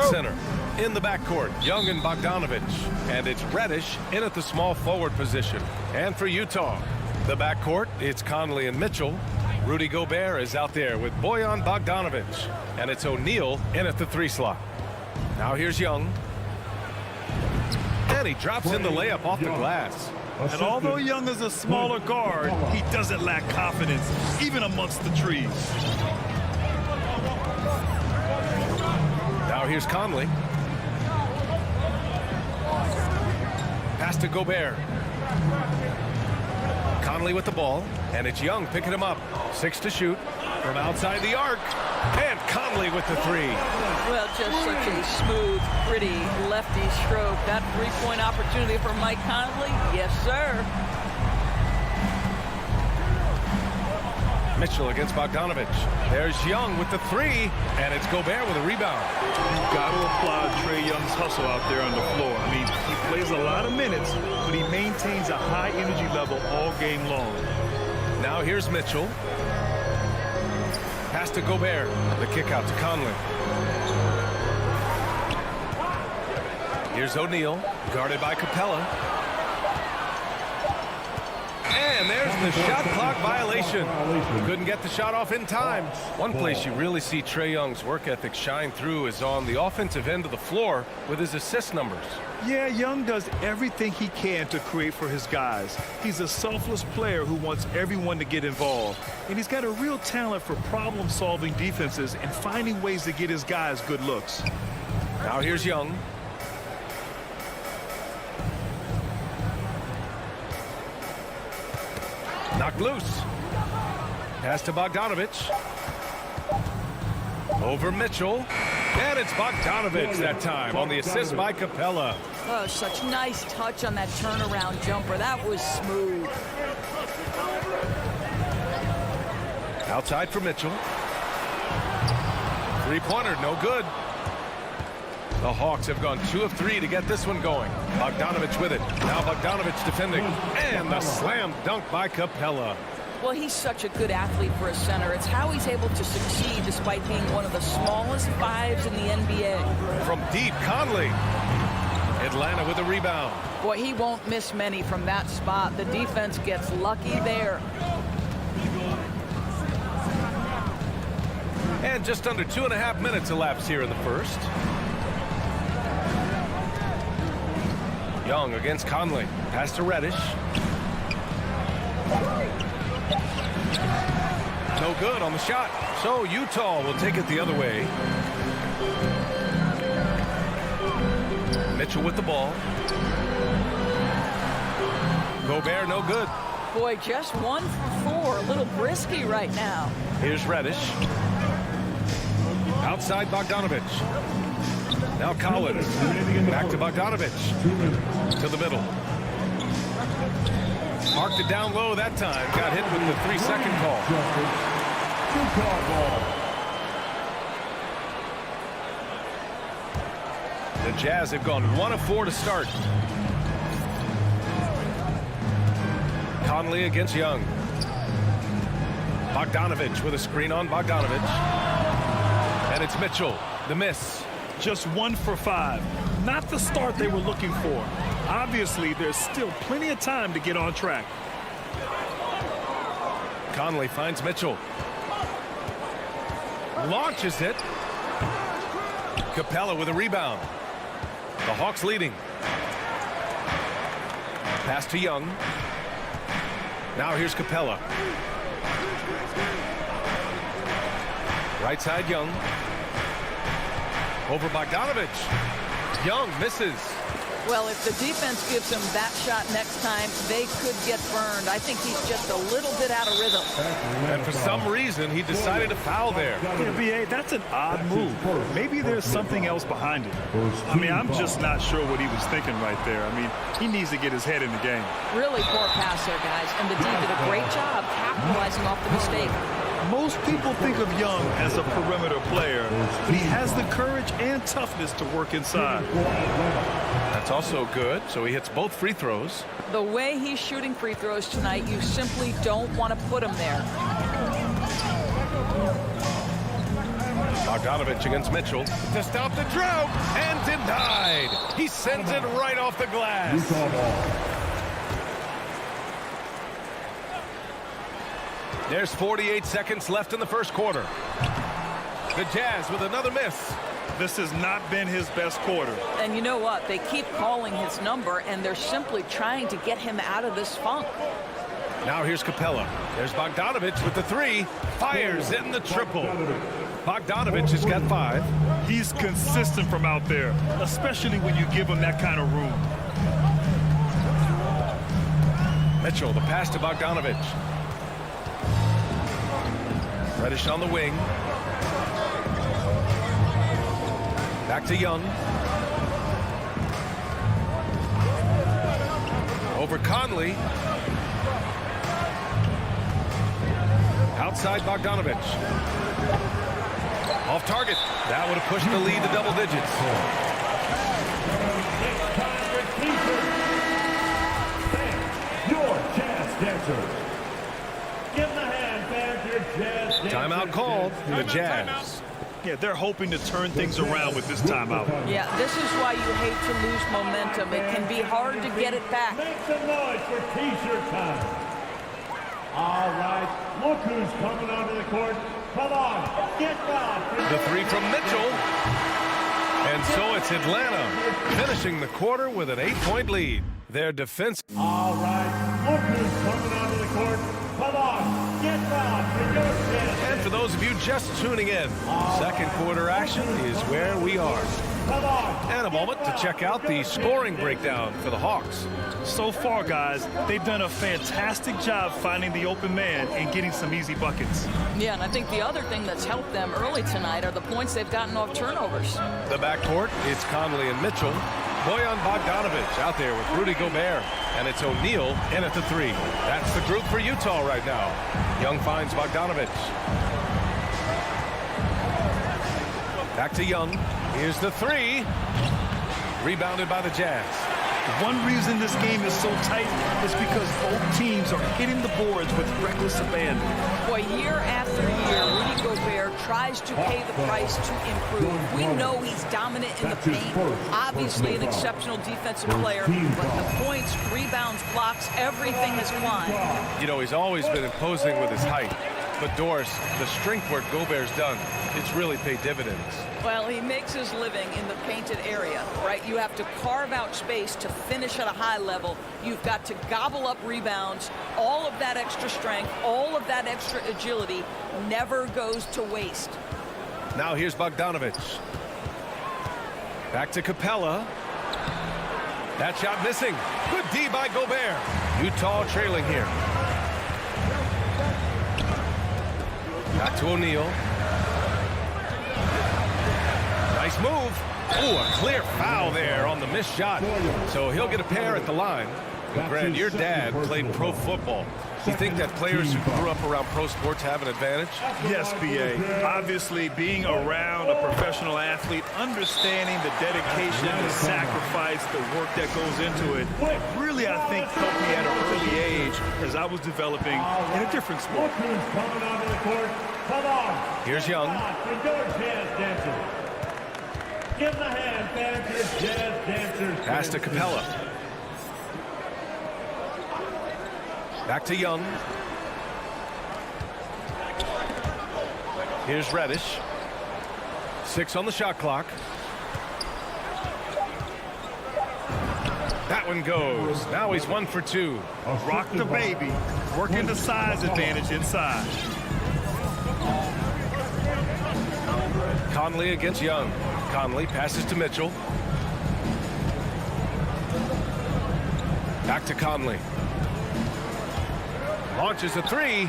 center. In the backcourt, Young and Bogdanovich. And it's Reddish in at the small forward position. And for Utah, the backcourt, it's Conley and Mitchell. Rudy Gobert is out there with Bojan Bogdanovich. And it's O'Neal in at the 3 slot. Now here's Young. And he drops in the layup off the glass. And although Young is a smaller guard, he doesn't lack confidence, even amongst the trees. Now here's Conley. Pass to Gobert. Conley with the ball, and it's Young picking him up. 6 to shoot from outside the arc. And Conley with the 3. Well, just such a smooth, pretty lefty stroke. That three-point opportunity for Mike Conley? Yes, sir. Mitchell against Bogdanovich. There's Young with the 3, and it's Gobert with a rebound. You've got to applaud Trae Young's hustle out there on the floor. I mean, he plays a lot of minutes, but he maintains a high energy level all game long. Now here's Mitchell. Pass to Gobert. The kick out to Conley. Here's O'Neal, guarded by Capella. And there's the shot clock violation. Couldn't get the shot off in time. One place you really see Trae Young's work ethic shine through is on the offensive end of the floor with his assist numbers. Yeah, Young does everything he can to create for his guys. He's a selfless player who wants everyone to get involved. And he's got a real talent for problem-solving defenses and finding ways to get his guys good looks. Now here's Young. Knocked loose. Pass to Bogdanovich. Over Mitchell. And it's Bogdanovich that time on the assist by Capella. Oh, such nice touch on that turnaround jumper. That was smooth. Outside for Mitchell. Three-pointer, no good. The Hawks have gone 2 of 3 to get this one going. Bogdanovich with it. Now Bogdanovich defending. And the slam dunk by Capella. Well, he's such a good athlete for a center. It's how he's able to succeed despite being one of the smallest 5s in the NBA. From deep, Conley. Atlanta with a rebound. Boy, he won't miss many from that spot. The defense gets lucky there. And just under 2.5 minutes elapsed here in the first. Young against Conley. Pass to Reddish. No good on the shot. So Utah will take it the other way. Mitchell with the ball. Gobert no good. Boy, just 1 for 4. A little brisky right now. Here's Reddish. Outside Bogdanovich. Now Collins. Back to Bogdanovich. To the middle. Marked it down low that time. Got hit with the 3-second call. The Jazz have gone 1 of 4 to start. Conley against Young. Bogdanovich with a screen on Bogdanovich. And it's Mitchell. The miss. Just 1 for 5. Not the start they were looking for. Obviously, there's still plenty of time to get on track. Conley finds Mitchell. Launches it. Capella with a rebound. The Hawks leading. Pass to Young. Now here's Capella. Right side Young. Over Bogdanovich. Young misses. Well, if the defense gives him that shot next time, they could get burned. I think he's just a little bit out of rhythm. And for some reason, he decided to foul there. Yeah, B.A., that's an odd move. Maybe there's something else behind it. I mean, I'm just not sure what he was thinking right there. I mean, he needs to get his head in the game. Really poor pass there, guys. And the D did a great job capitalizing off the mistake. Most people think of Young as a perimeter player, but he has the courage and toughness to work inside. That's also good, so he hits both free throws. The way he's shooting free throws tonight, you simply don't want to put him there. Bogdanovich against Mitchell to stop the drought, and denied. He sends it right off the glass. There's 48 seconds left in the first quarter. The Jazz with another miss. This has not been his best quarter. And you know what? They keep calling his number, and they're simply trying to get him out of this funk. Now here's Capella. There's Bogdanovich with the three. Fires in the triple. Bogdanovich has got 5. He's consistent from out there, especially when you give him that kind of room. Mitchell, the pass to Bogdanovich. Reddish on the wing. Back to Young. Over Conley. Outside Bogdanovich. Off target. That would have pushed the lead to double digits. Your Jazz Dancers. Give them a hand, fans, your Jazz Dancers. Timeout called. The Jazz. Yeah, they're hoping to turn things around with this timeout. Yeah, this is why you hate to lose momentum. It can be hard to get it back. Make some noise for T-shirt time. All right, look who's coming onto the court. Come on, get down. The three from Mitchell. And so it's Atlanta finishing the quarter with an 8-point lead. Their defense. All right, look who's coming onto the court. Come on, get down for your chance. And for those of you just tuning in, second quarter action is where we are. Come on. And a moment to check out the scoring breakdown for the Hawks. So far, guys, they've done a fantastic job finding the open man and getting some easy buckets. Yeah, and I think the other thing that's helped them early tonight are the points they've gotten off turnovers. The backcourt, it's Conley and Mitchell. Bojan Bogdanovich out there with Rudy Gobert. And it's O'Neal in at the 3. That's the group for Utah right now. Young finds Bogdanovich. Back to Young. Here's the 3. Rebounded by the Jazz. One reason this game is so tight is because both teams are hitting the boards with reckless abandon. Boy, year after year, Rudy Gobert tries to pay the price to improve. We know he's dominant in the paint, obviously an exceptional defensive player, but the points, rebounds, blocks, everything has climbed. You know, he's always been imposing with his height. But Doris, the strength work Gobert's done, it's really paid dividends. Well, he makes his living in the painted area, right? You have to carve out space to finish at a high level. You've got to gobble up rebounds. All of that extra strength, all of that extra agility never goes to waste. Now here's Bogdanovich. Back to Capella. That shot missing. Good D by Gobert. Utah trailing here. Back to O'Neal. Nice move. Oh, a clear foul there on the missed shot. So he'll get a pair at the line. Grant, your dad played pro football. Do you think that players who grew up around pro sports have an advantage? Yes, B.A. Obviously, being around a professional athlete, understanding the dedication, the sacrifice, the work that goes into it, really, I think, helped me at an early age as I was developing in a different sport. Look who's coming onto the court. Come on. Here's Young. For your Jazz Dancers. Give them a hand, fans, your Jazz Dancers. Pass to Capella. Back to Young. Here's Reddish. 6 on the shot clock. That one goes. Now he's 1 for 2. Rock the baby. Working the size advantage inside. Conley against Young. Conley passes to Mitchell. Back to Conley. Launches a 3.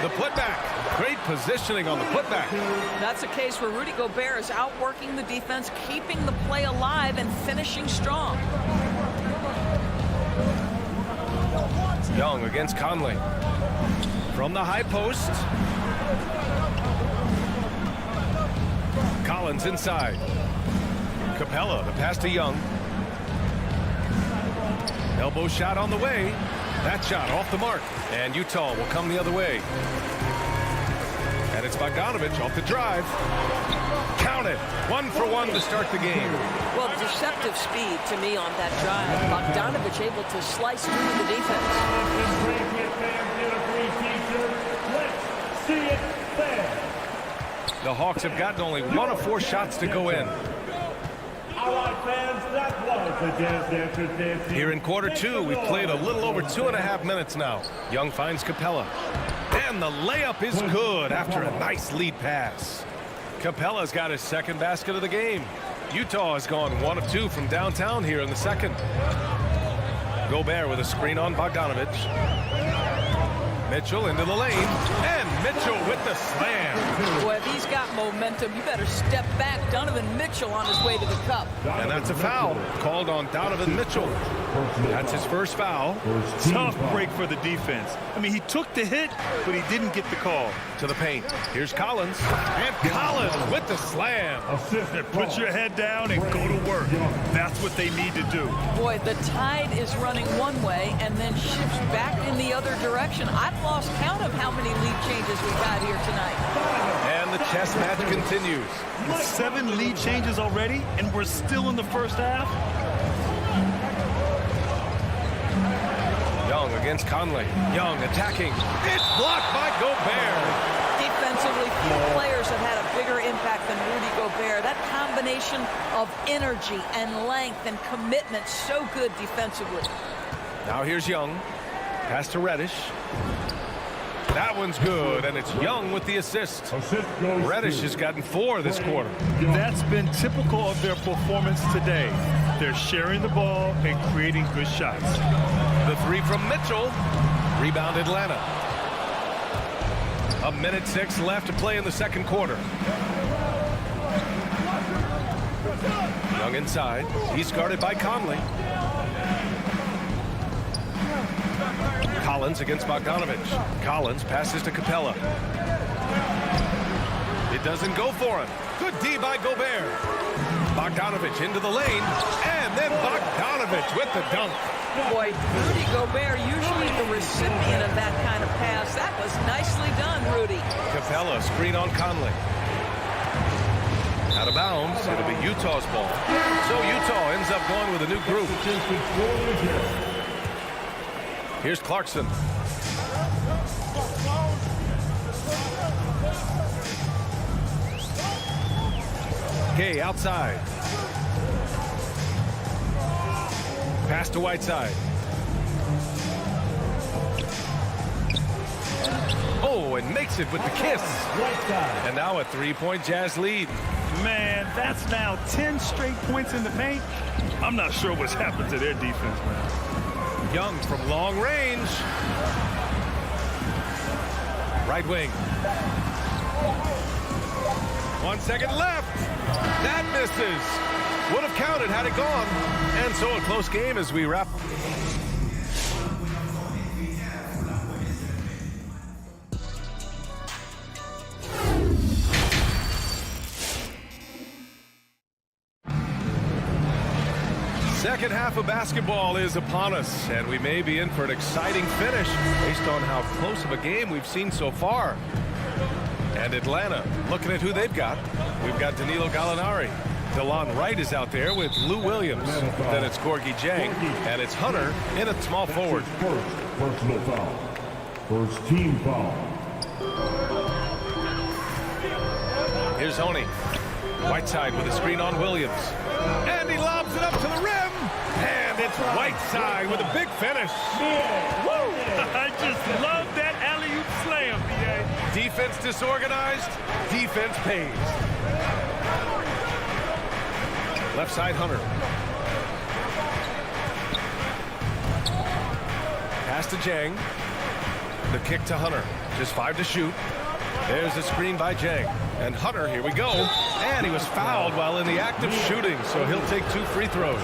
The putback. Great positioning on the putback. That's a case where Rudy Gobert is outworking the defense, keeping the play alive and finishing strong. Young against Conley. From the high post. Collins inside. Capella, the pass to Young. Elbow shot on the way. That shot off the mark. And Utah will come the other way. And it's Bogdanovich off the drive. Count it. 1 for 1 to start the game. Well, deceptive speed to me on that drive. Bogdanovich able to slice through the defense. Let's see it there. The Hawks have gotten only 1 of 4 shots to go in. All right, fans, that was the Jazz Dancers dancing. Here in quarter 2, we've played a little over 2.5 minutes now. Young finds Capella. And the layup is good after a nice lead pass. Capella's got his second basket of the game. Utah has gone 1 of 2 from downtown here in the second. Gobert with a screen on Bogdanovich. Mitchell into the lane, and Mitchell with the slam. Boy, if he's got momentum, you better step back. Donovan Mitchell on his way to the cup. And that's a foul called on Donovan Mitchell. That's his first foul. Tough break for the defense. I mean, he took the hit, but he didn't get the call. To the paint. Here's Collins. And Collins with the slam. Put your head down and go to work. That's what they need to do. Boy, the tide is running one way and then shifts back in the other direction. I've lost count of how many lead changes we've had here tonight. And the chess match continues. 7 lead changes already, and we're still in the first half. Young against Conley. Young attacking. It's blocked by Gobert. Defensively, few players have had a bigger impact than Rudy Gobert. That combination of energy and length and commitment, so good defensively. Now here's Young. Pass to Reddish. That one's good, and it's Young with the assist. Reddish has gotten 4 this quarter. That's been typical of their performance today. They're sharing the ball and creating good shots. The 3 from Mitchell. Rebound Atlanta. 1:06 left to play in the second quarter. Young inside. He's guarded by Conley. Collins against Bogdanovich. Collins passes to Capella. It doesn't go for him. Good D by Gobert. Bogdanovich into the lane. And then Bogdanovich with the dunk. Boy, Rudy Gobert, usually the recipient of that kind of pass. That was nicely done, Rudy. Capella, screen on Conley. Out of bounds. It'll be Utah's ball. So Utah ends up going with a new group. Here's Clarkson. Gay outside. Pass to Whiteside. Oh, and makes it with the kiss. And now a 3-point Jazz lead. Man, that's now 10 straight points in the paint. I'm not sure what's happened to their defense, man. Young from long range. Right wing. 1 second left. That misses. Would have counted had it gone. And so a close game as we wrap. Second half of basketball is upon us, and we may be in for an exciting finish based on how close of a game we've seen so far. And Atlanta, looking at who they've got. We've got Danilo Gallinari. DeLon Wright is out there with Lou Williams. Then it's Gorgie Jang, and it's Hunter in at small forward. First personal foul. First team foul. Here's Honey. Whiteside with a screen on Williams. And he lobs it up to the rim. And it's Whiteside with a big finish. Woo! I just love that alley-oop slam, B.A. Defense disorganized. Defense pays. Left side, Hunter. Pass to Jang. The kick to Hunter. Just 5 to shoot. There's a screen by Jang. And Hunter, here we go. And he was fouled while in the act of shooting, so he'll take 2 free throws.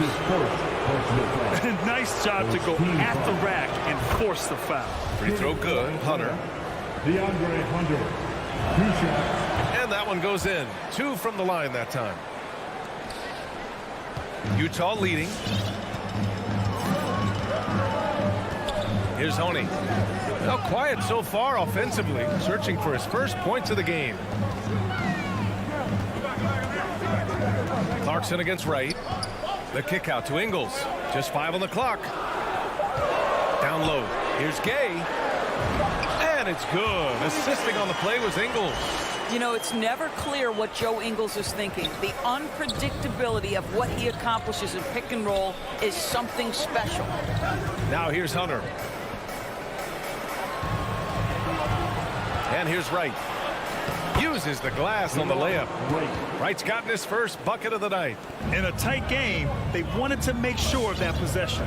Nice job to go at the rack and force the foul. Free throw good. Hunter. DeAndre Hunter. 2 shots. And that one goes in. 2 from the line that time. Utah leading. Here's Honey. Now quiet so far offensively, searching for his first points of the game. Clarkson against Wright. The kick out to Ingles. Just 5 on the clock. Down low. Here's Gay. And it's good. Assisting on the play was Ingles. You know, it's never clear what Joe Ingles is thinking. The unpredictability of what he accomplishes in pick and roll is something special. Now here's Hunter. And here's Wright. Uses the glass on the layup. Wright's gotten his first bucket of the night. In a tight game, they wanted to make sure of that possession.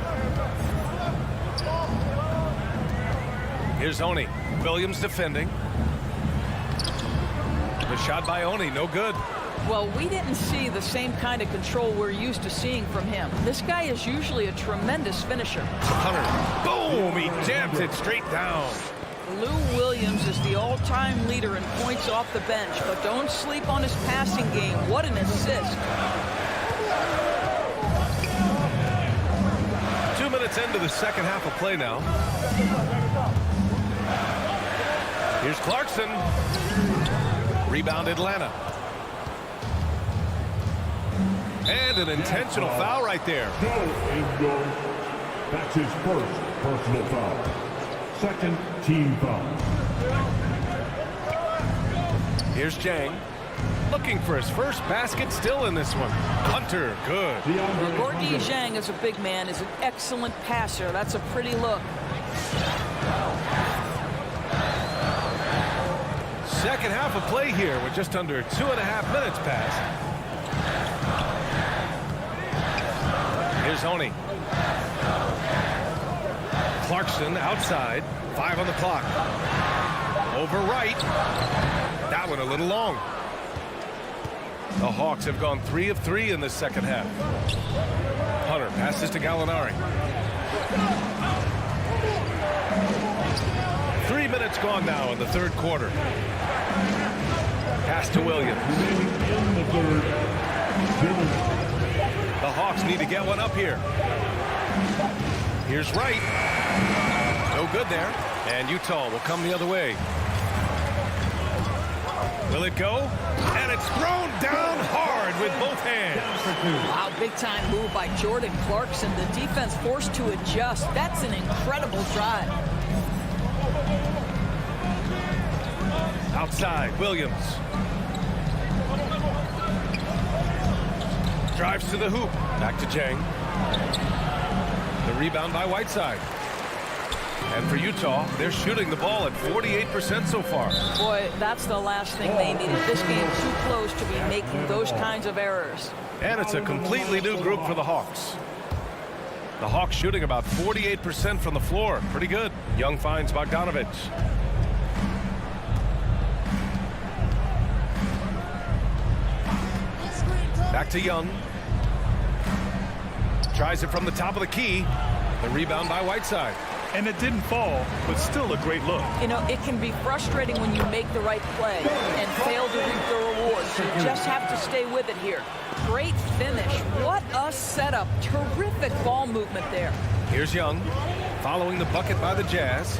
Here's Oni. Williams defending. The shot by Oni, no good. Well, we didn't see the same kind of control we're used to seeing from him. This guy is usually a tremendous finisher. Hunter, boom, he jams it straight down. Lou Williams is the all-time leader in points off the bench, but don't sleep on his passing game. What an assist. 2 minutes into the second half of play now. Here's Clarkson. Rebound Atlanta. And an intentional foul right there. That's his first personal foul. Second team foul. Here's Jang. Looking for his first basket still in this one. Hunter, good. Gorgui Zhang as a big man is an excellent passer. That's a pretty look. Second half of play here with just under 2.5 minutes passed. Here's Honey. Clarkson outside. 5 on the clock. Over Wright. That one a little long. The Hawks have gone 3 of 3 in this second half. Hunter passes to Gallinari. 3 minutes gone now in the third quarter. Pass to Williams. In the third. The Hawks need to get one up here. Here's Wright. No good there. And Utah will come the other way. Will it go? And it's thrown down hard with both hands. Wow, big-time move by Jordan Clarkson. The defense forced to adjust. That's an incredible drive. Outside, Williams. Drives to the hoop. Back to Jang. The rebound by Whiteside. And for Utah, they're shooting the ball at 48% so far. Boy, that's the last thing they needed. This game too close to be making those kinds of errors. And it's a completely new group for the Hawks. The Hawks shooting about 48% from the floor. Pretty good. Young finds Bogdanovich. Back to Young. Tries it from the top of the key. The rebound by Whiteside. And it didn't fall, but still a great look. You know, it can be frustrating when you make the right play and fail to reap the rewards. You just have to stay with it here. Great finish. What a setup. Terrific ball movement there. Here's Young, following the bucket by the Jazz.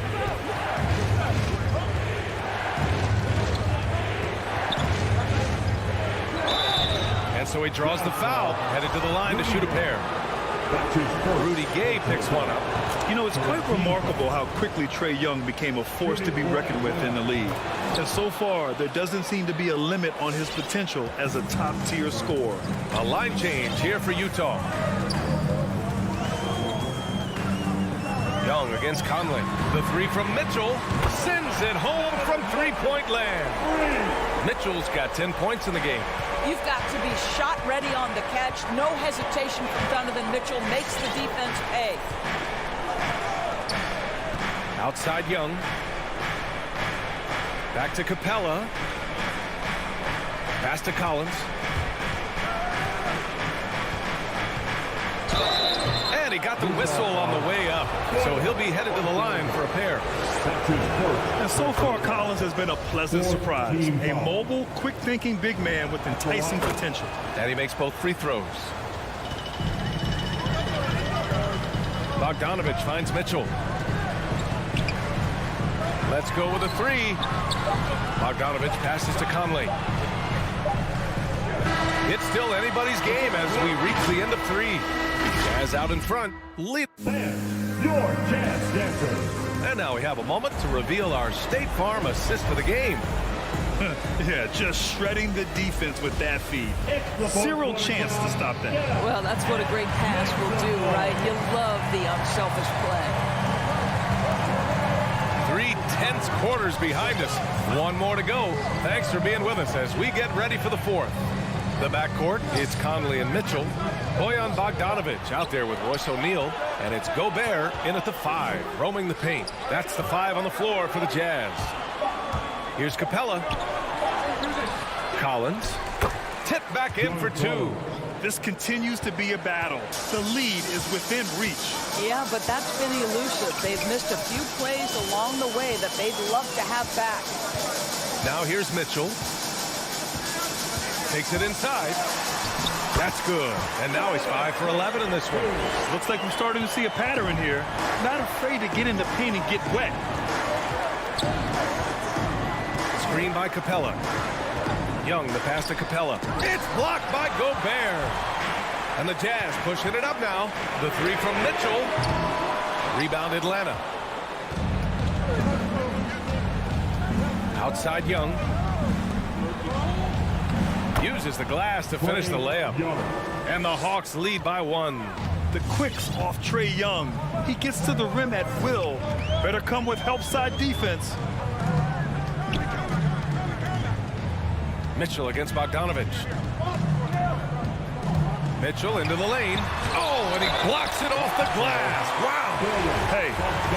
And so he draws the foul, headed to the line to shoot a pair. Rudy Gay picks one up. You know, it's quite remarkable how quickly Trae Young became a force to be reckoned with in the league. And so far, there doesn't seem to be a limit on his potential as a top-tier scorer. A line change here for Utah. Young against Conley. The three from Mitchell sends it home from three-point land. Mitchell's got 10 points in the game. You've got to be shot ready on the catch. No hesitation from Donovan Mitchell. Makes the defense pay. Outside Young. Back to Capella. Pass to Collins. And he got the whistle on the way up. So he'll be headed to the line for a pair. And so far, Collins has been a pleasant surprise. A mobile, quick-thinking big man with enticing potential. And he makes both free throws. Bogdanovich finds Mitchell. Let's go with a three. Bogdanovich passes to Conley. It's still anybody's game as we reach the end of three. Jazz out in front. Lead. Your Jazz dancers. And now we have a moment to reveal our State Farm assist for the game. Yeah, just shredding the defense with that feed. Zero chance to stop that. Well, that's what a great pass will do, right? You love the unselfish play. 3 tense quarters behind us. One more to go. Thanks for being with us as we get ready for the fourth. The backcourt, it's Conley and Mitchell. Bojan Bogdanovich out there with Royce O'Neal. And it's Gobert in at the 5, roaming the paint. That's the 5 on the floor for the Jazz. Here's Capella. Collins. Tipped back in for 2. This continues to be a battle. The lead is within reach. Yeah, but that's been elusive. They've missed a few plays along the way that they'd love to have back. Now here's Mitchell. Takes it inside. That's good. And now he's 5 for 11 in this one. Looks like we're starting to see a pattern here. Not afraid to get in the paint and get wet. Screen by Capella. Young, the pass to Capella. It's blocked by Gobert. And the Jazz pushing it up now. The 3 from Mitchell. Rebound Atlanta. Outside Young. Uses the glass to finish the layup. And the Hawks lead by 1. The quicks off Trae Young. He gets to the rim at will. Better come with help side defense. Mitchell against Bogdanovich. Mitchell into the lane. Oh, and he blocks it off the glass. Wow. Hey,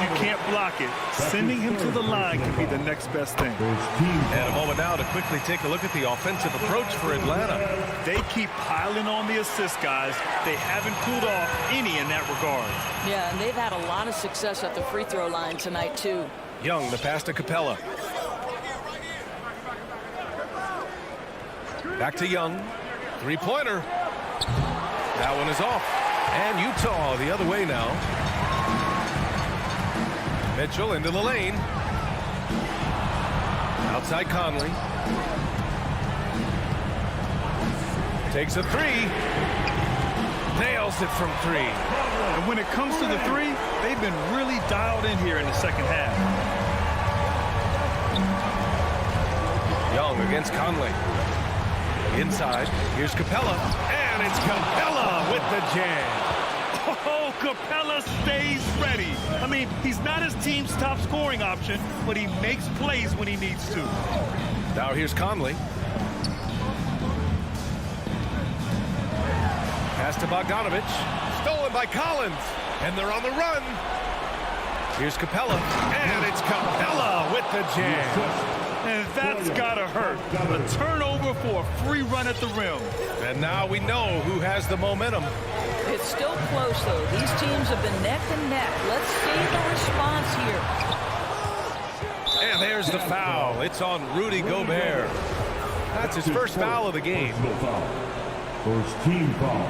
you can't block it. Sending him to the line can be the next best thing. And a moment now to quickly take a look at the offensive approach for Atlanta. They keep piling on the assist, guys. They haven't pulled off any in that regard. Yeah, and they've had a lot of success at the free throw line tonight, too. Young, the pass to Capella. Back to Young. Three-pointer. That one is off. And Utah the other way now. Mitchell into the lane. Outside Conley. Takes a 3. Nails it from 3. And when it comes to the 3, they've been really dialed in here in the second half. Young against Conley. Inside, here's Capella, and it's Capella with the jam. Oh, Capella stays ready. I mean, he's not his team's top scoring option, but he makes plays when he needs to. Now here's Conley. Pass to Bogdanovich. Stolen by Collins, and they're on the run. Here's Capella, and it's Capella with the jam. And that's gotta hurt. A turnover for a free run at the rim. And now we know who has the momentum. It's still close, though. These teams have been neck and neck. Let's see the response here. And there's the foul. It's on Rudy Gobert. That's his first foul of the game. First team foul.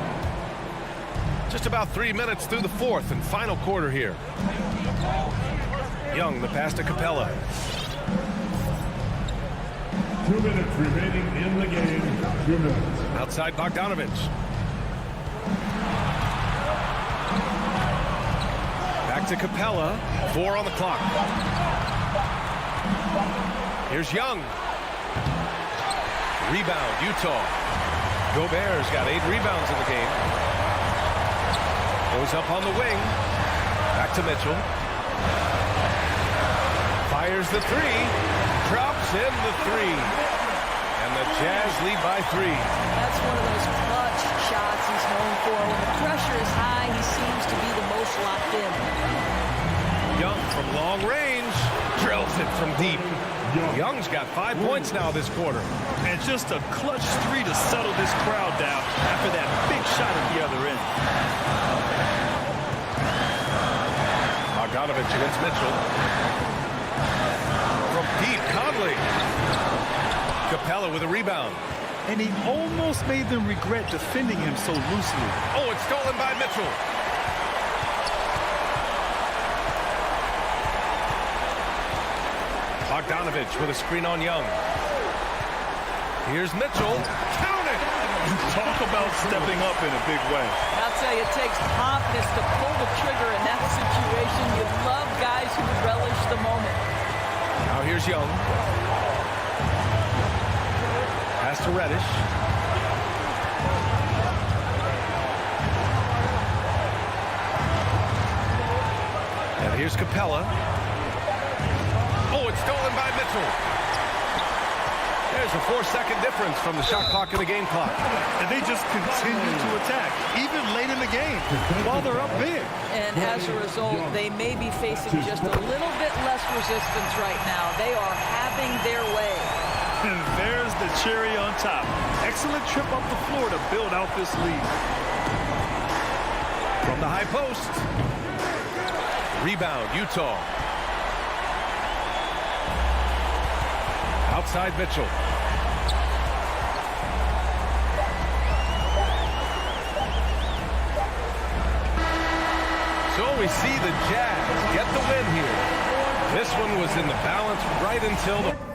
Just about 3 minutes through the fourth and final quarter here. Young, the pass to Capella. 2 minutes remaining in the game. 2 minutes. Outside Bogdanovich. Back to Capella. 4 on the clock. Here's Young. Rebound, Utah. Gobert's got 8 rebounds in the game. Goes up on the wing. Back to Mitchell. Fires the 3. Drops in the 3. And the Jazz lead by 3. That's one of those clutch shots he's known for. When the pressure is high, he seems to be the most locked in. Young from long range. Drills it from deep. Young's got 5 points now this quarter. And just a clutch 3 to settle this crowd down after that big shot at the other end. Bogdanovich against Mitchell. From deep, Conley. Capella with a rebound. And he almost made them regret defending him so loosely. Oh, it's stolen by Mitchell. Bogdanovich with a screen on Young. Here's Mitchell. Count it! Talk about stepping up in a big way. I'll tell you, it takes confidence to pull the trigger in that situation. You love guys who relish the moment. Now here's Young. Pass to Reddish. And here's Capella. Oh, it's stolen by Mitchell. There's a 4-second difference from the shot clock and the game clock. And they just continue to attack, even late in the game, while they're up big. And as a result, they may be facing just a little bit less resistance right now. They are having their way. And there's the cherry on top. Excellent trip up the floor to build out this lead. From the high post. Rebound, Utah. Outside Mitchell. So we see the Jazz get the win here. This one was in the balance right until the...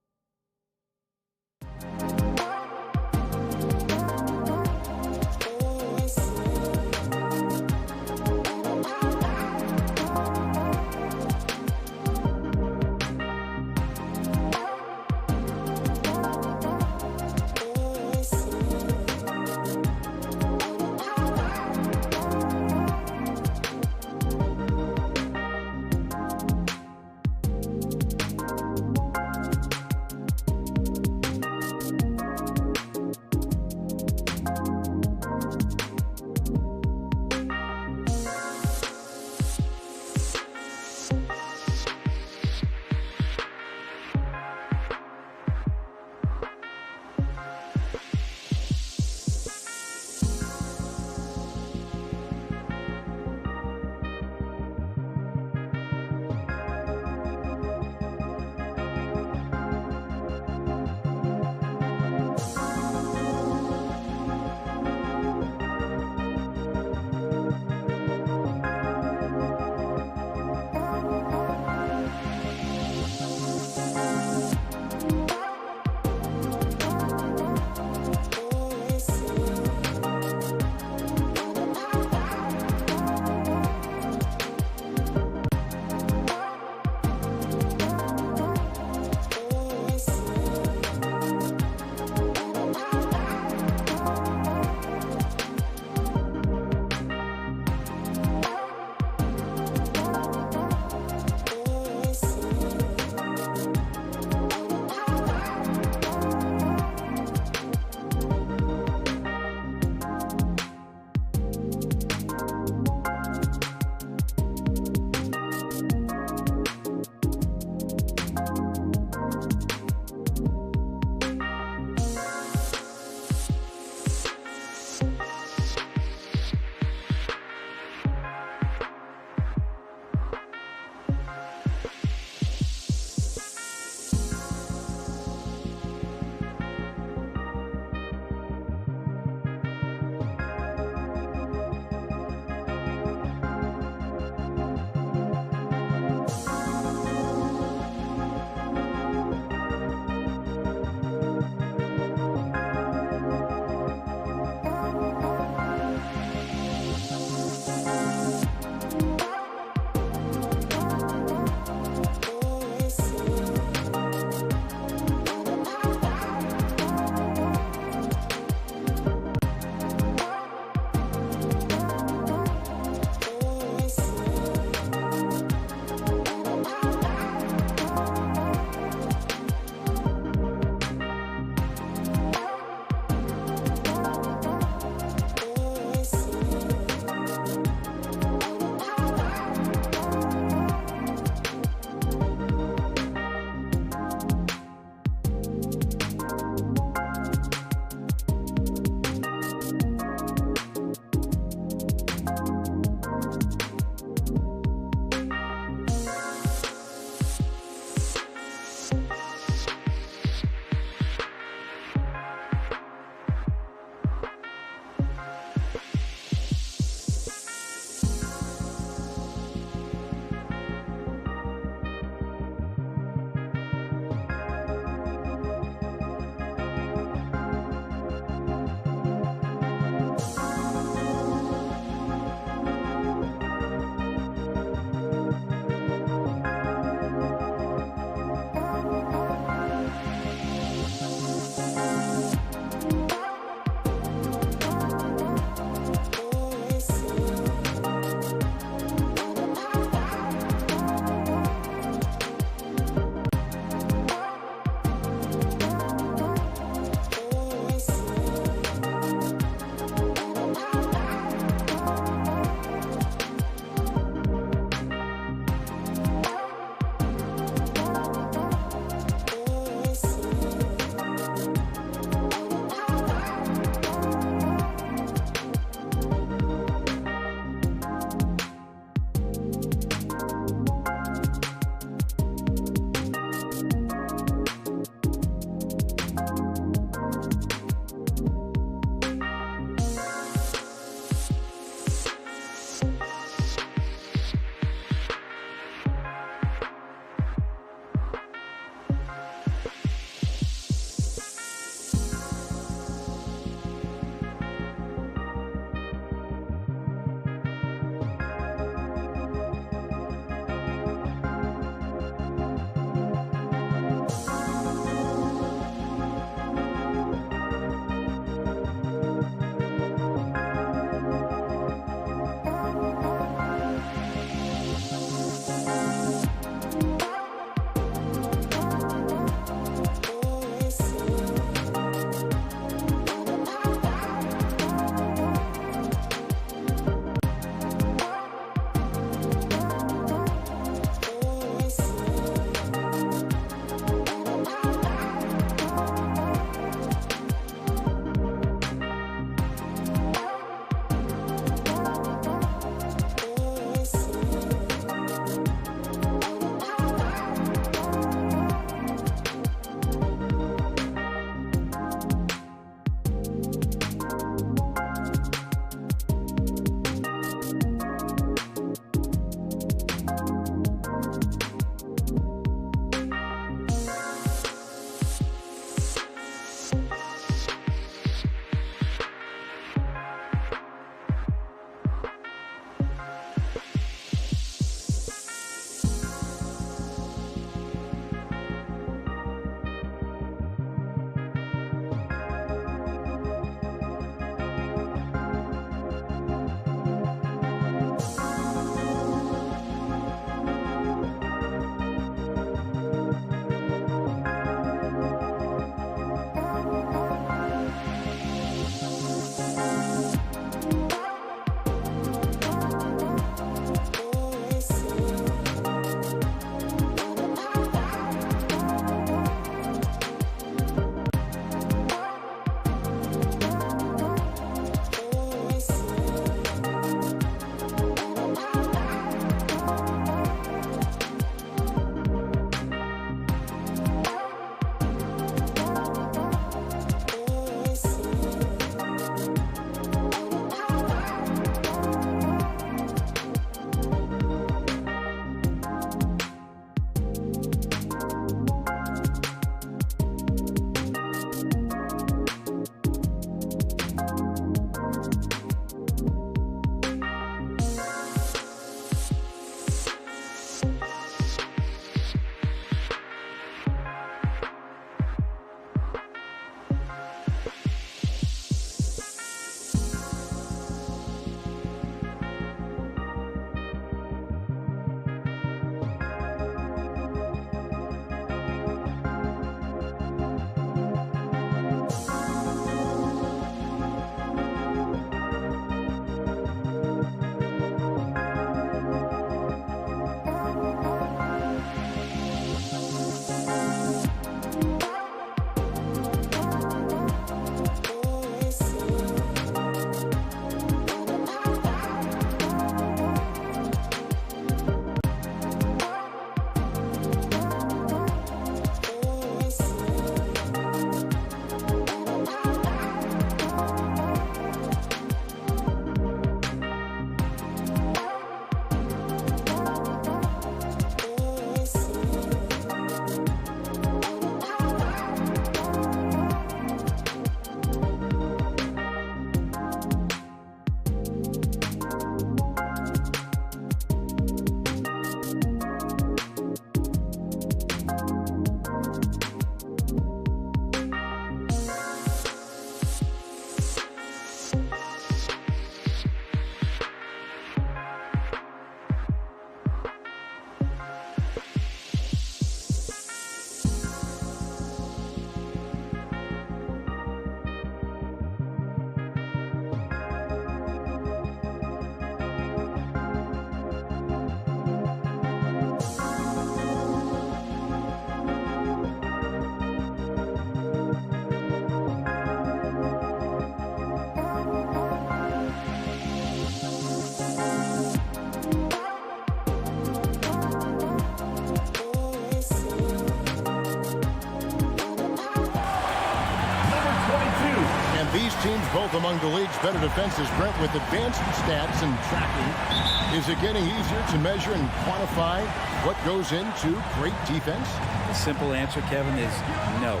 remains both among the league's better defenses. Brent, with advanced stats and tracking, is it getting easier to measure and quantify what goes into great defense? The simple answer, Kevin, is no.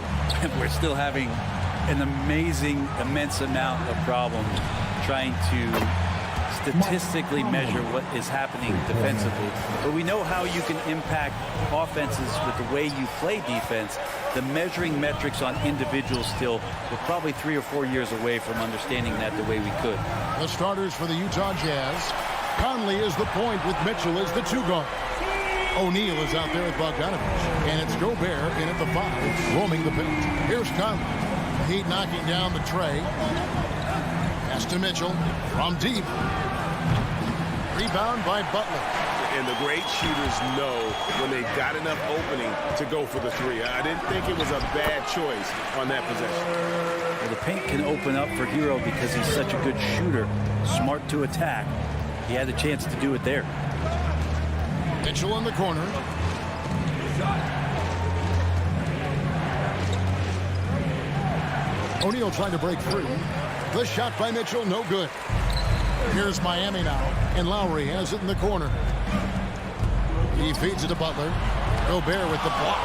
We're still having an amazing, immense amount of problems trying to statistically measure what is happening defensively. But we know how you can impact offenses with the way you play defense. The measuring metrics on individuals still, we're probably 3 or 4 years away from understanding that the way we could. The starters for the Utah Jazz. Conley is the point with Mitchell as the 2 guard. O'Neal is out there with Bogdanovich. And it's Gobert in at the 5, roaming the paint. Here's Conley. Heat knocking down the tray. Pass to Mitchell from deep. Rebound by Butler. And the great shooters know when they've got enough opening to go for the 3. I didn't think it was a bad choice on that possession. Well, the paint can open up for Hero because he's such a good shooter, smart to attack. He had the chance to do it there. Mitchell in the corner. O'Neal trying to break through. The shot by Mitchell, no good. Here's Miami now, and Lowry has it in the corner. He feeds it to Butler. Gobert with the block.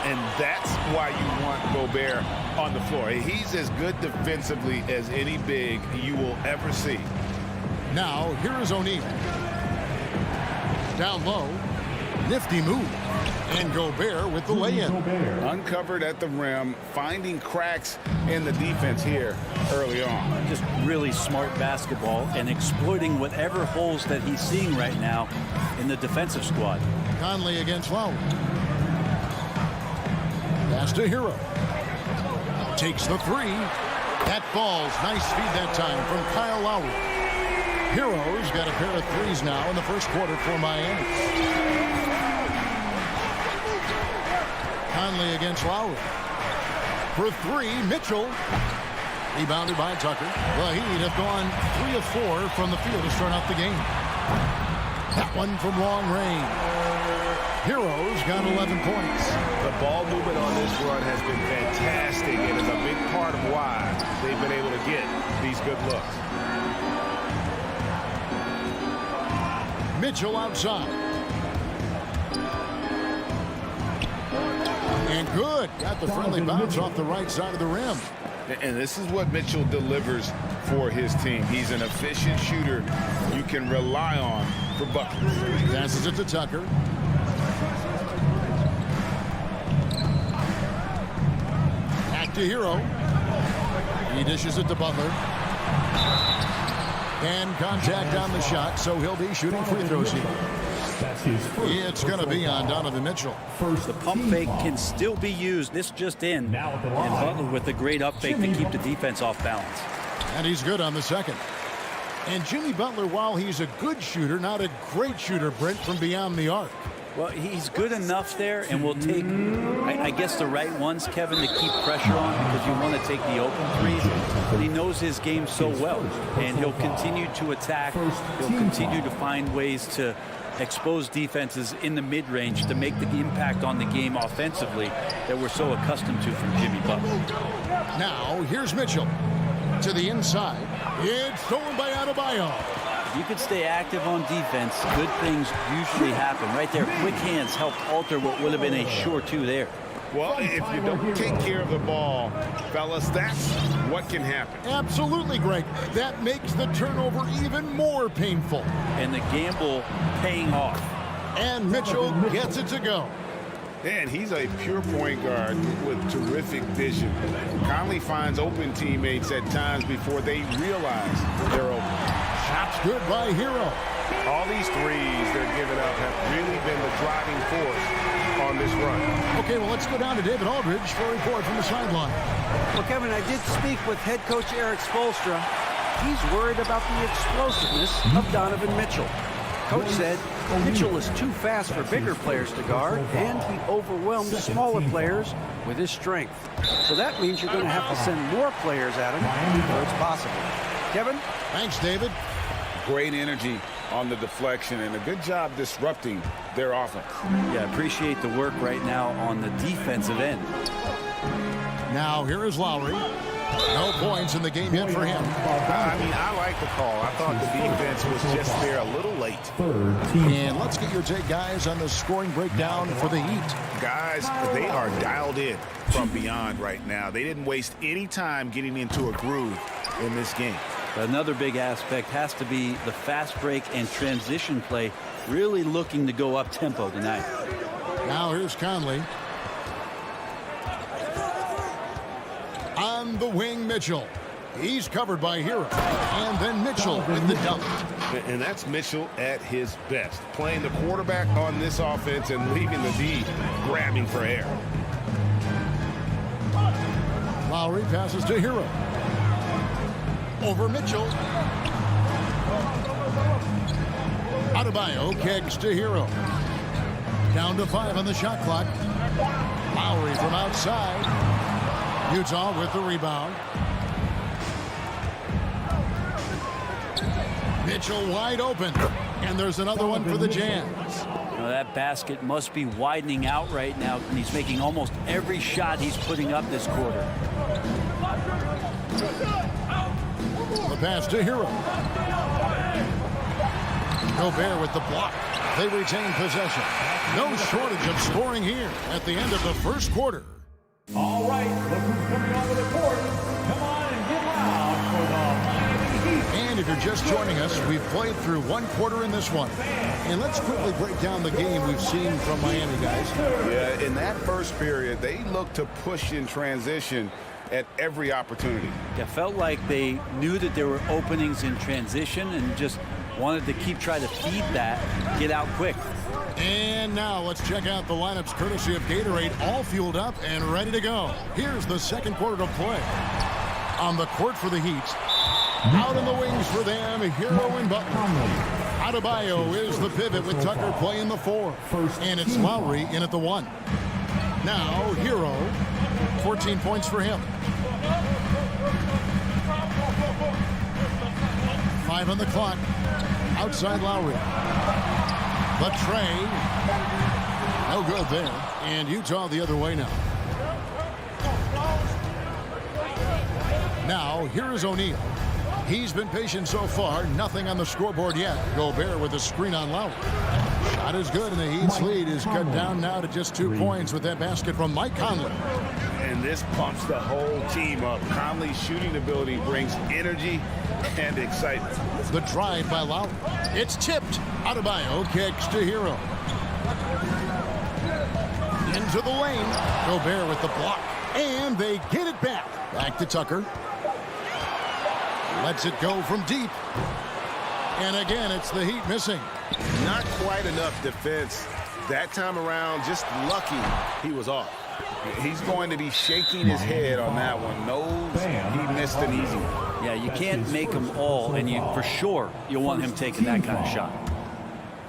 And that's why you want Gobert on the floor. He's as good defensively as any big you will ever see. Now, here is O'Neal. Down low. Nifty move. And Gobert with the lay-in. Uncovered at the rim, finding cracks in the defense here early on. Just really smart basketball and exploiting whatever holes that he's seeing right now in the defensive squad. Conley against Lowry. Pass to Hero. Takes the 3. That falls. Nice feed that time from Kyle Lowry. Hero's got a pair of 3s now in the first quarter for Miami. Conley against Lowry. For 3, Mitchell. Rebounded by Tucker. The Heat have gone 3 of 4 from the field to start out the game. That one from long range. Hero's got 11 points. The ball movement on this run has been fantastic and is a big part of why they've been able to get these good looks. Mitchell outside. And good. Got the friendly bounce off the right side of the rim. And this is what Mitchell delivers for his team. He's an efficient shooter you can rely on for buckets. Passes it to Tucker. Back to Hero. He dishes it to Butler. And contact on the shot, so he'll be shooting free throws here. It's going to be on Donovan Mitchell. The pump fake can still be used. This just in. And Butler with a great up fake to keep the defense off balance. And he's good on the second. And Jimmy Butler, while he's a good shooter, not a great shooter, Brent, from beyond the arc. Well, he's good enough there, and will take, I guess, the right ones, Kevin, to keep pressure on, because you want to take the open threes. But he knows his game so well, and he'll continue to attack. He'll continue to find ways to expose defenses in the mid-range to make the impact on the game offensively that we're so accustomed to from Jimmy Butler. Now, here's Mitchell to the inside. It's stolen by Adebayo. If you could stay active on defense, good things usually happen. Right there, quick hands helped alter what would have been a sure 2 there. Well, if you don't take care of the ball, fellas, that's what can happen. Absolutely, Greg. That makes the turnover even more painful. And the gamble paying off. And Mitchell gets it to go. And he's a pure point guard with terrific vision. Conley finds open teammates at times before they realize they're open. Shots good by Hero. All these threes they're giving up have really been the driving force on this run. Okay, well, let's go down to David Aldridge for a report from the sideline. Well, Kevin, I did speak with head coach Eric Spoelstra. He's worried about the explosiveness of Donovan Mitchell. Coach said Mitchell is too fast for bigger players to guard, and he overwhelms smaller players with his strength. So that means you're going to have to send more players at him before it's possible. Kevin? Thanks, David. Great energy on the deflection and a good job disrupting their offense. Yeah, appreciate the work right now on the defensive end. Now here is Lowry. No points in the game yet for him. I mean, I like the call. I thought the defense was just there a little late. And let's get your take, guys, on the scoring breakdown for the Heat. Guys, they are dialed in from beyond right now. They didn't waste any time getting into a groove in this game. Another big aspect has to be the fast break and transition play, really looking to go up tempo tonight. Now here's Conley. On the wing, Mitchell. He's covered by Hero. And then Mitchell with the dunk. And that's Mitchell at his best, playing the quarterback on this offense and leaving the D grabbing for air. Lowry passes to Hero. Over Mitchell. Adebayo kicks to Hero. Down to 5 on the shot clock. Lowry from outside. Utah with the rebound. Mitchell wide open. And there's another one for the Jazz. You know, that basket must be widening out right now, and he's making almost every shot he's putting up this quarter. The pass to Hero. Gobert with the block. They retain possession. No shortage of scoring here at the end of the first quarter. All right, look who's coming onto the court. Come on and get loud for the Miami Heat. And if you're just joining us, we've played through one quarter in this one. And let's quickly break down the game we've seen from Miami, guys. Yeah, in that first period, they looked to push in transition at every opportunity. It felt like they knew that there were openings in transition and just wanted to keep trying to feed that, get out quick. And now let's check out the lineups courtesy of Gatorade, all fueled up and ready to go. Here's the second quarter to play. On the court for the Heat. Out in the wings for them, Hero and Butler. Adebayo is the pivot with Tucker playing the 4. And it's Lowry in at the 1. Now Hero, 14 points for him. 5 on the clock. Outside Lowry. But Trey, no good there. And Utah the other way now. Now, here is O'Neal. He's been patient so far. Nothing on the scoreboard yet. Gobert with a screen on Lowry. Shot is good, and the Heat's lead is cut down now to just 2 points with that basket from Mike Conley. And this pumps the whole team up. Conley's shooting ability brings energy and excitement. The drive by Lowry. It's tipped. Adebayo kicks to Hero. Into the lane. Gobert with the block. And they get it back. Back to Tucker. Lets it go from deep. And again, it's the Heat missing. Not quite enough defense that time around. Just lucky he was off. He's going to be shaking his head on that one. Knows he missed an easy one. Yeah, you can't make them all, and for sure you'll want him taking that kind of shot.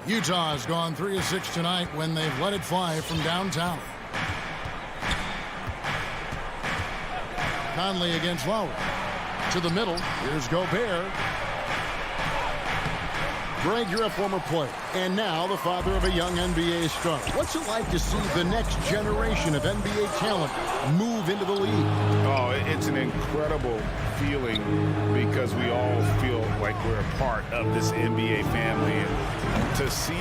Utah has gone 3 of 6 tonight when they've let it fly from downtown. Conley against Lowry. To the middle. Here's Gobert. Greg, you're a former player, and now the father of a young NBA star. What's it like to see the next generation of NBA talent move into the league? Oh, it's an incredible feeling because we all feel like we're a part of this NBA family. And to see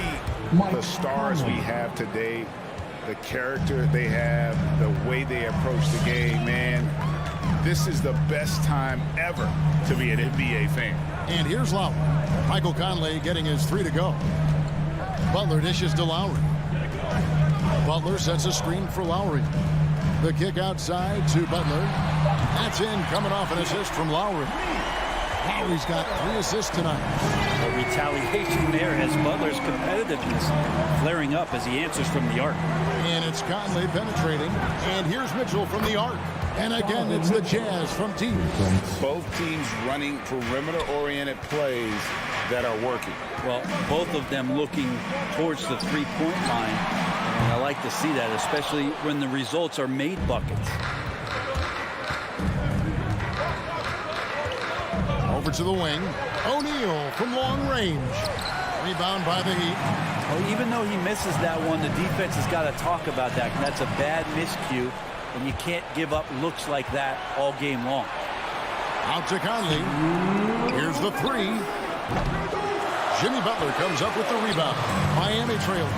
the stars we have today, the character they have, the way they approach the game, man, this is the best time ever to be an NBA fan. And here's Lowry. Michael Conley getting his 3 to go. Butler dishes to Lowry. Butler sets a screen for Lowry. The kick outside to Butler. That's in, coming off an assist from Lowry. Lowry's got 3 assists tonight. A retaliation there as Butler's competitiveness flaring up as he answers from the arc. And it's Conley penetrating. And here's Mitchell from the arc. And again, it's the Jazz from deep. Both teams running perimeter-oriented plays that are working. Well, both of them looking towards the three-point line. And I like to see that, especially when the results are made buckets. Over to the wing. O'Neal from long range. Rebound by the Heat. Well, even though he misses that one, the defense has got to talk about that. And that's a bad miscue. And you can't give up looks like that all game long. Out to Conley. Here's the three. Jimmy Butler comes up with the rebound. Miami trailing.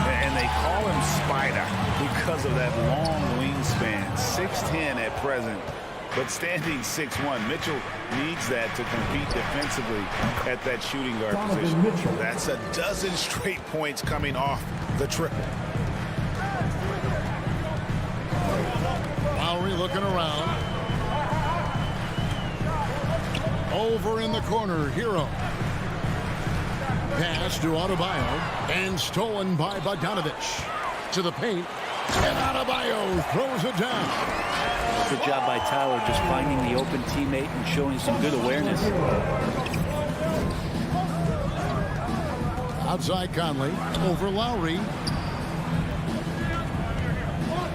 And they call him Spider because of that long wingspan. 6'10" at present, but standing 6'1". Mitchell needs that to compete defensively at that shooting guard position. That's a dozen straight points coming off the triple. Lowry looking around. Over in the corner, Hero. Pass to Adebayo and stolen by Bogdanovich. To the paint, and Adebayo throws it down. Good job by Tyler just finding the open teammate and showing some good awareness. Outside Conley, over Lowry.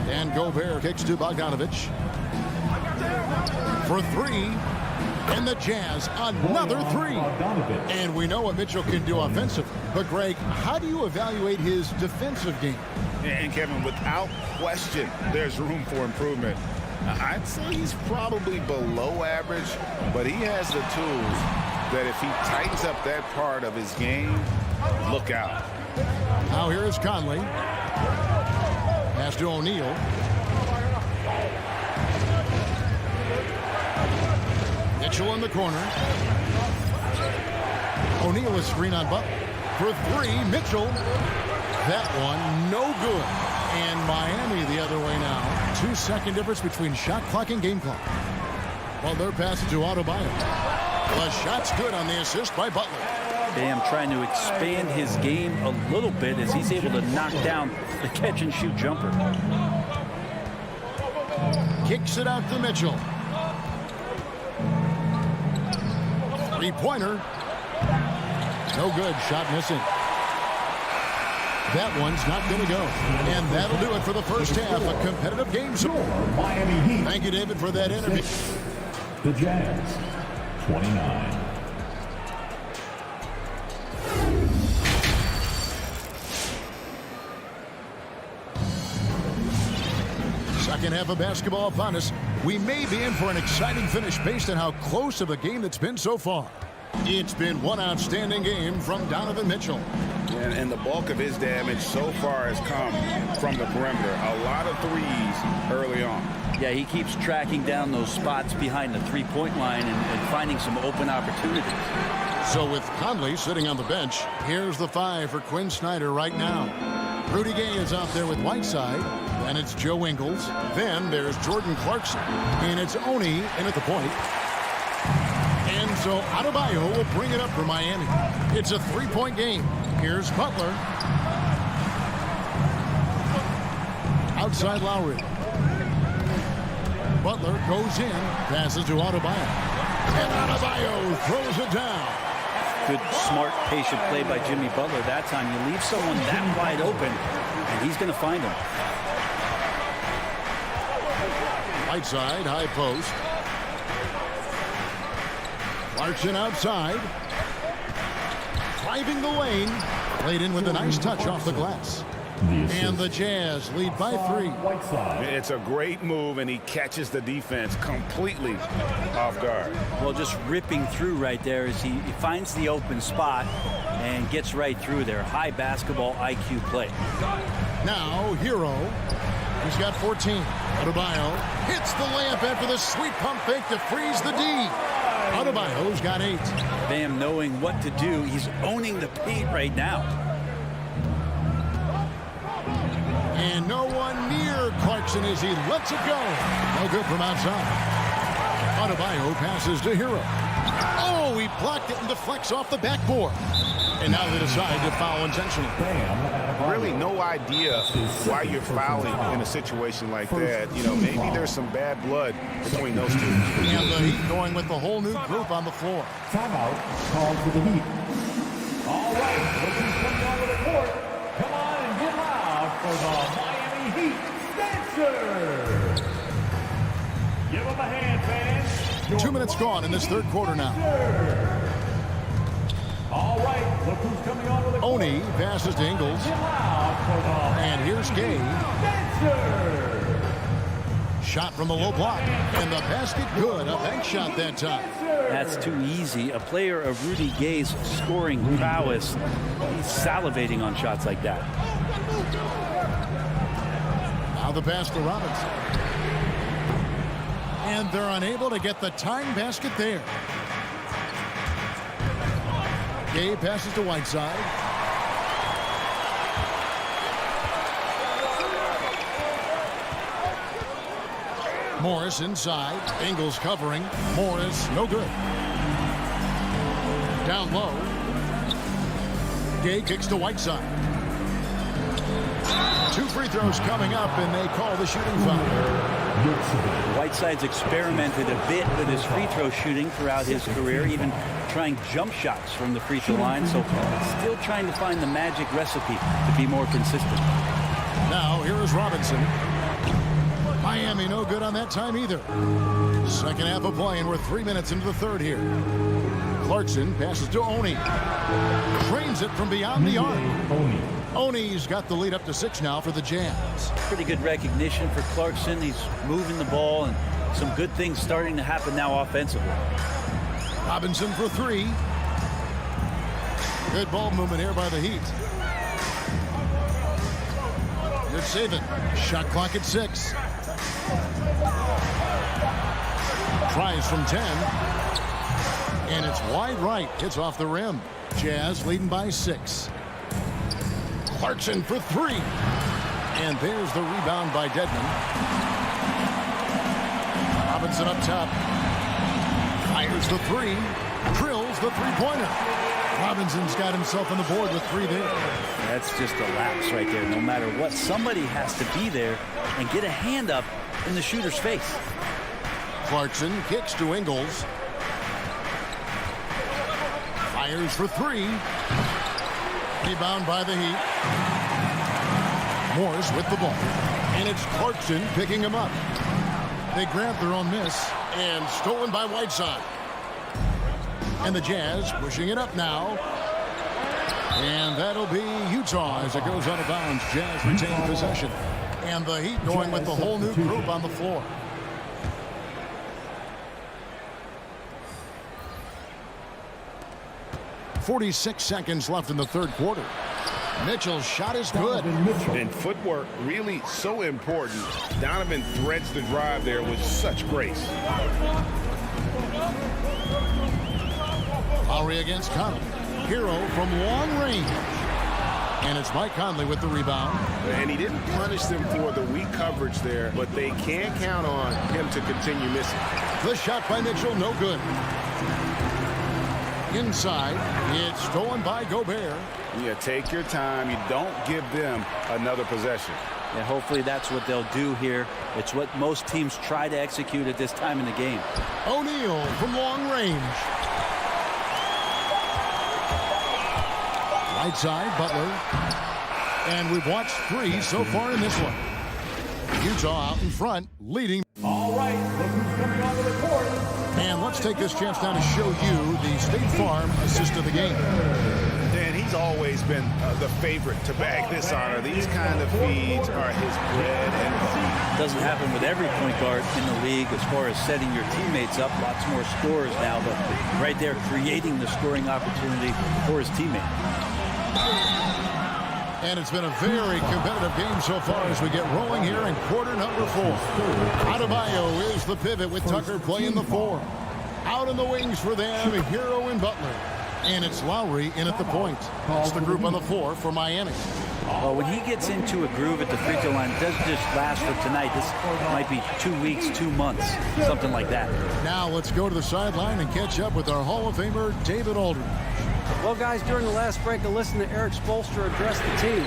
And Gobert kicks to Bogdanovich. For three. And the Jazz, another three. And we know what Mitchell can do offensively. But, Greg, how do you evaluate his defensive game? And, Kevin, without question, there's room for improvement. I'd say he's probably below average, but he has the tools that if he tightens up that part of his game, look out. Now here is Conley. Pass to O'Neal. Mitchell in the corner. O'Neal is screen on Butler. For three, Mitchell. That one, no good. And Miami the other way now. 2-second difference between shot clock and game clock. Butler passes to Adebayo. The shot's good on the assist by Butler. Bam trying to expand his game a little bit as he's able to knock down the catch-and-shoot jumper. Kicks it out to Mitchell. Three-pointer. No good. Shot missing. That one's not going to go. And that'll do it for the first half. A competitive game. Miami Heat. Thank you, David, for that interview. The Jazz, 29. Second half of basketball upon us. We may be in for an exciting finish based on how close of a game it's been so far. It's been one outstanding game from Donovan Mitchell. And the bulk of his damage so far has come from the perimeter. A lot of threes early on. Yeah, he keeps tracking down those spots behind the three-point line and finding some open opportunities. So with Conley sitting on the bench, here's the five for Quinn Snyder right now. Rudy Gay is out there with Whiteside. Then it's Joe Ingles. Then there's Jordan Clarkson. And it's Oni in at the point. And so Adebayo will bring it up for Miami. It's a three-point game. Here's Butler. Outside Lowry. Butler goes in. Passes to Adebayo. And Adebayo throws it down. Good, smart, patient play by Jimmy Butler. That time you leave someone that wide open, and he's going to find him. Whiteside, high post. Clarkson outside. Driving the lane. Played in with a nice touch off the glass. And the Jazz lead by 3. It's a great move, and he catches the defense completely off guard. Well, just ripping through right there as he finds the open spot and gets right through there. High basketball IQ play. Now, Hero. He's got 14. Adebayo hits the layup after the sweet pump fake to freeze the D. Adebayo's got 8. Bam knowing what to do. He's owning the paint right now. And no one near Clarkson as he lets it go. No good from outside. Adebayo passes to Hero. Oh, he blocked it and deflects off the backboard. And now they decide to foul intentionally. Really no idea why you're fouling in a situation like that. You know, maybe there's some bad blood between those two. And the Heat going with the whole new group on the floor. Timeout called for the Heat. All right, look who's coming onto the court. Come on and get loud for the Miami Heat dancers. Give them a hand, fans. 2 minutes gone in this third quarter now. All right, look who's coming onto the court. Oni passes to Ingles. Get loud for the And here's Gay. dancers. Shot from the low block. And the basket good. A bank shot that time. That's too easy. A player of Rudy Gay's scoring prowess, he's salivating on shots like that. Now the pass to Robinson. And they're unable to get the tying basket there. Gay passes to Whiteside. Morris inside. Ingles covering. Morris, no good. Down low. Gay kicks to Whiteside. 2 free throws coming up, and they call the shooting foul. Whiteside's experimented a bit with his free throw shooting throughout his career, even trying jump shots from the free throw line, so still trying to find the magic recipe to be more consistent. Now, here is Robinson. Miami no good on that time either. Second half of play, and we're 3 minutes into the third here. Clarkson passes to Oni. Trains it from beyond the arc. Oni's got the lead up to 6 now for the Jazz. Pretty good recognition for Clarkson. He's moving the ball, and some good things starting to happen now offensively. Robinson for 3. Good ball movement here by the Heat. Good saving. Shot clock at 6. Tries from 10. And it's wide right. Hits off the rim. Jazz leading by 6. Clarkson for 3. And there's the rebound by Dedmon. Robinson up top. Fires the 3. Drills the three-pointer. Robinson's got himself on the board with 3 there. That's just a lapse right there. No matter what, somebody has to be there and get a hand up in the shooter's face. Clarkson kicks to Ingles. Fires for 3. Rebound by the Heat. Morris with the ball. And it's Clarkson picking him up. They grab their own miss. And stolen by Whiteside. And the Jazz pushing it up now. And that'll be Utah as it goes out of bounds. Jazz retain possession. And the Heat going with the whole new group on the floor. .46 seconds left in the third quarter. Mitchell's shot is good. And footwork really so important. Donovan threads the drive there with such grace. Lowry against Conley. Hero from long range. And it's Mike Conley with the rebound. And he didn't punish them for the weak coverage there, but they can't count on him to continue missing. The shot by Mitchell, no good. Inside, it's stolen by Gobert. Yeah, take your time. You don't give them another possession. And hopefully that's what they'll do here. It's what most teams try to execute at this time in the game. O'Neal from long range. Right side, Butler. And we've watched 3 so far in this one. Utah out in front, leading. All right, look who's coming onto the court. And let's take this chance now to show you the State Farm assist of the game. And he's always been the favorite to bag this honor. These kind of feeds are his bread and butter. Doesn't happen with every point guard in the league as far as setting your teammates up. Lots more scorers now, but right there creating the scoring opportunity for his teammate. And it's been a very competitive game so far as we get rolling here in quarter number 4. Adebayo is the pivot with Tucker playing the 4. Out in the wings for them, Hero and Butler. And it's Lowry in at the point. That's the group on the 4 for Miami. Well, when he gets into a groove at the free throw line, it doesn't just last for tonight. This might be 2 weeks, 2 months, something like that. Now let's go to the sideline and catch up with our Hall of Famer, David Aldridge. Well, guys, during the last break, I listened to Eric Spoelstra address the team.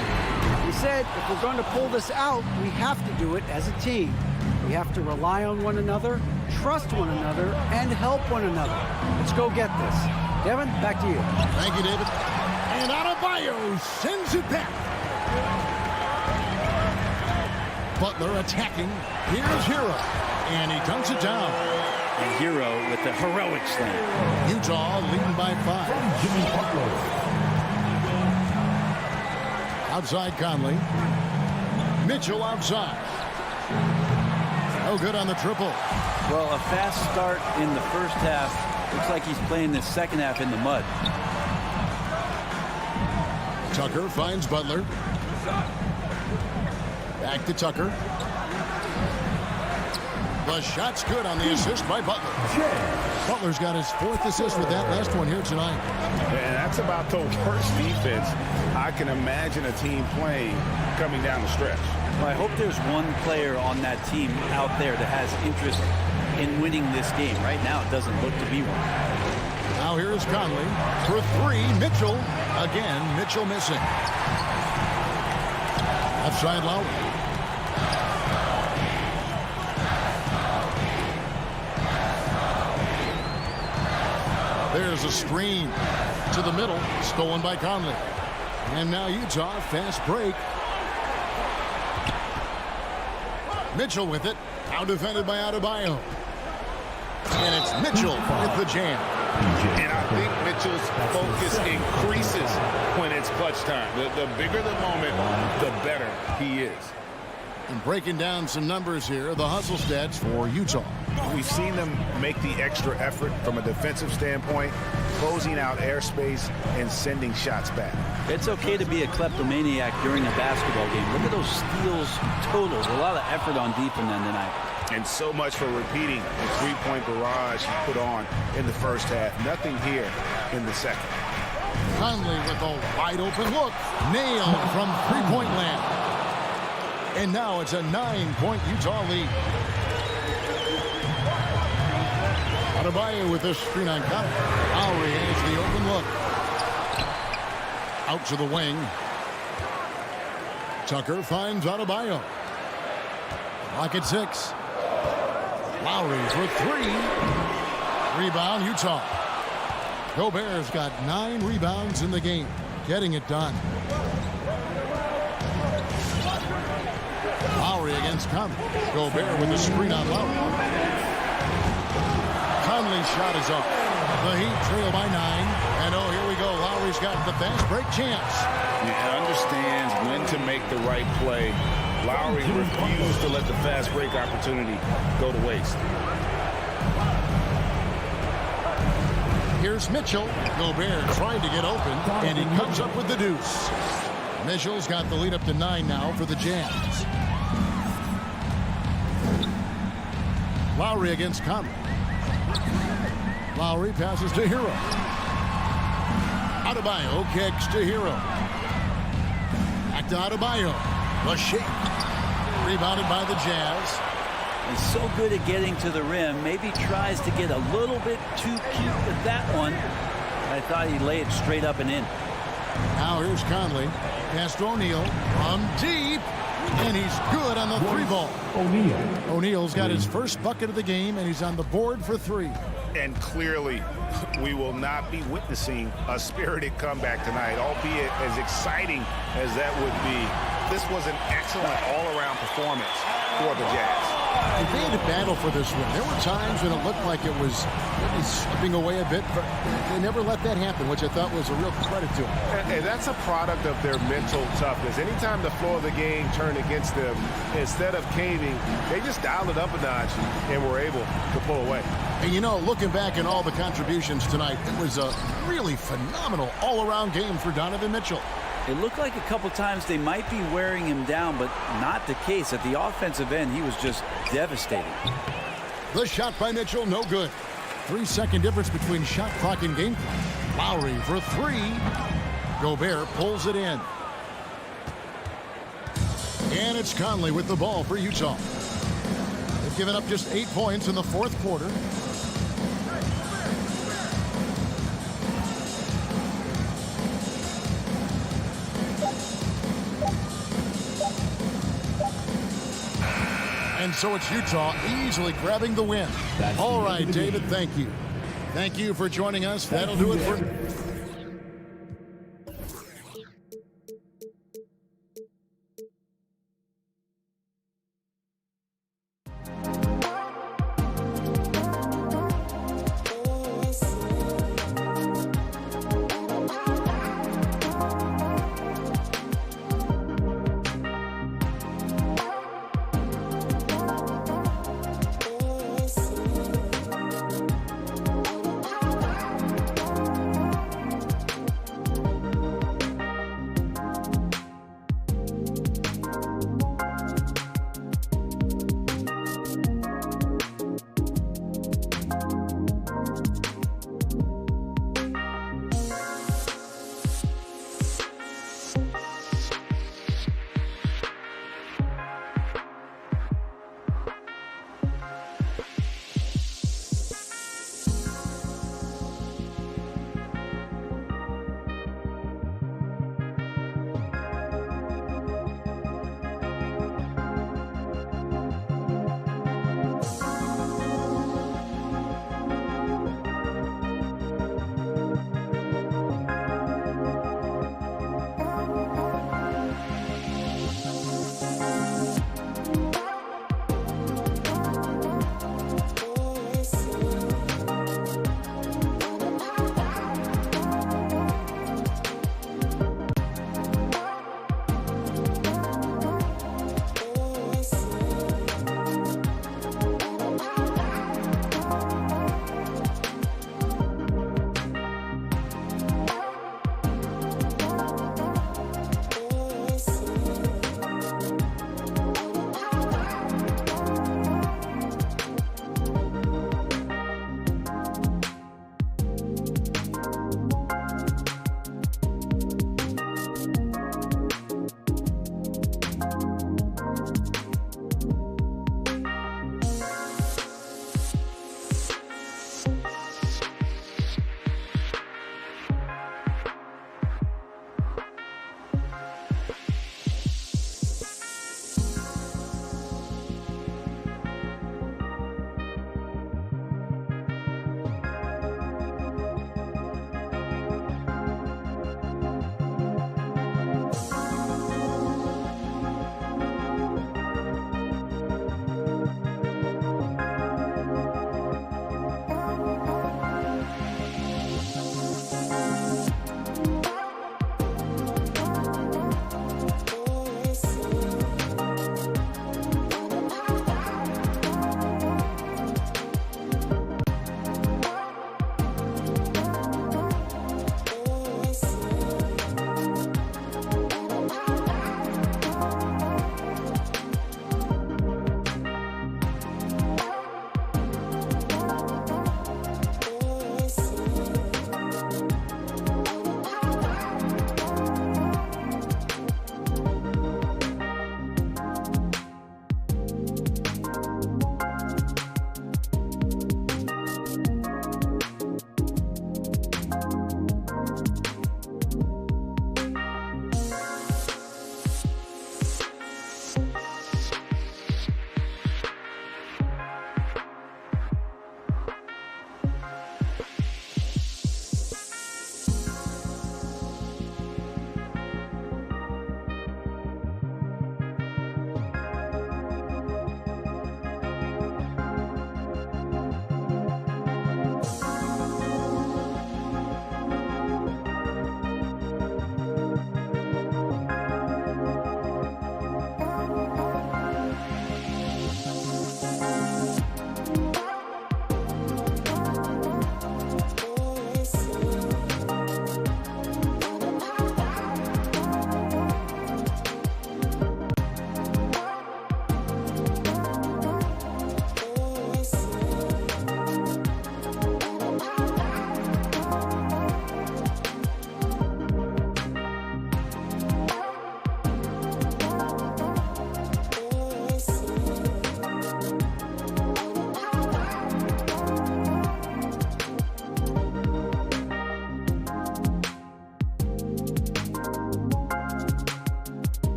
He said, if we're going to pull this out, we have to do it as a team. We have to rely on one another, trust one another, and help one another. Let's go get this. Devin, back to you. Thank you, David. And Adebayo sends it back. Butler attacking. Here's Hero. And he dunks it down. And Hero with the heroic slam. Utah leading by 5. Jimmy Butler. Outside Conley. Mitchell outside. No good on the triple. Well, a fast start in the first half. Looks like he's playing the second half in the mud. Tucker finds Butler. Back to Tucker. The shot's good on the assist by Butler. Butler's got his 4th assist with that last one here tonight. And that's about the worst defense I can imagine a team playing coming down the stretch. Well, I hope there's one player on that team out there that has interest in winning this game. Right now, it doesn't look to be one. Now here is Conley for 3. Mitchell. Again, Mitchell missing. Left side Lowry. There's a screen to the middle, stolen by Conley. And now Utah, fast break. Mitchell with it, now defended by Adebayo. And it's Mitchell with the jam. And I think Mitchell's focus increases when it's clutch time. The bigger the moment, the better he is. And breaking down some numbers here, the hustle stats for Utah. We've seen them make the extra effort from a defensive standpoint, closing out airspace and sending shots back. It's okay to be a kleptomaniac during a basketball game. Look at those steals totals. A lot of effort on defense tonight. And so much for repeating the three-point barrage he put on in the first half. Nothing here in the second. Conley with a wide open look. Nailed from three-point land. And now it's a 9-point Utah lead. Adebayo with this screen on Conley. Lowry has the open look. Out to the wing. Tucker finds Adebayo. Lock at 6. Lowry for 3. Rebound, Utah. Gobert's got 9 rebounds in the game. Getting it done. Lowry against Conley. Gobert with the screen on Lowry. Conley's shot is up. The Heat trail by 9. And oh, here we go. Lowry's got the fast break chance. He understands when to make the right play. Lowry refused to let the fast break opportunity go to waste. Here's Mitchell. Gobert trying to get open, and he comes up with the deuce. Mitchell's got the lead up to 9 now for the Jazz. Lowry against Conley. Lowry passes to Hero. Adebayo kicks to Hero. Back to Adebayo. The shake. Rebounded by the Jazz. He's so good at getting to the rim. Maybe tries to get a little bit too cute with that one. I thought he'd lay it straight up and in. Now here's Conley. Pass to O'Neal. From deep. And he's good on the 3-ball. O'Neal's got his first bucket of the game, and he's on the board for 3. And clearly, we will not be witnessing a spirited comeback tonight, albeit as exciting as that would be. This was an excellent all-around performance for the Jazz. And they had to battle for this win. There were times when it looked like it was maybe slipping away a bit, but they never let that happen, which I thought was a real credit to them. And that's a product of their mental toughness. Anytime the flow of the game turned against them, instead of caving, they just dialed it up a notch and were able to pull away. And you know, looking back at all the contributions tonight, it was a really phenomenal all-around game for Donovan Mitchell. It looked like a couple times they might be wearing him down, but not the case. At the offensive end, he was just devastating. The shot by Mitchell, no good. 3-second difference between shot clock and game clock. Lowry for 3. Gobert pulls it in. And it's Conley with the ball for Utah. They've given up just 8 points in the fourth quarter. And so it's Utah easily grabbing the win. All right, David, thank you. Thank you for joining us. That'll do it for...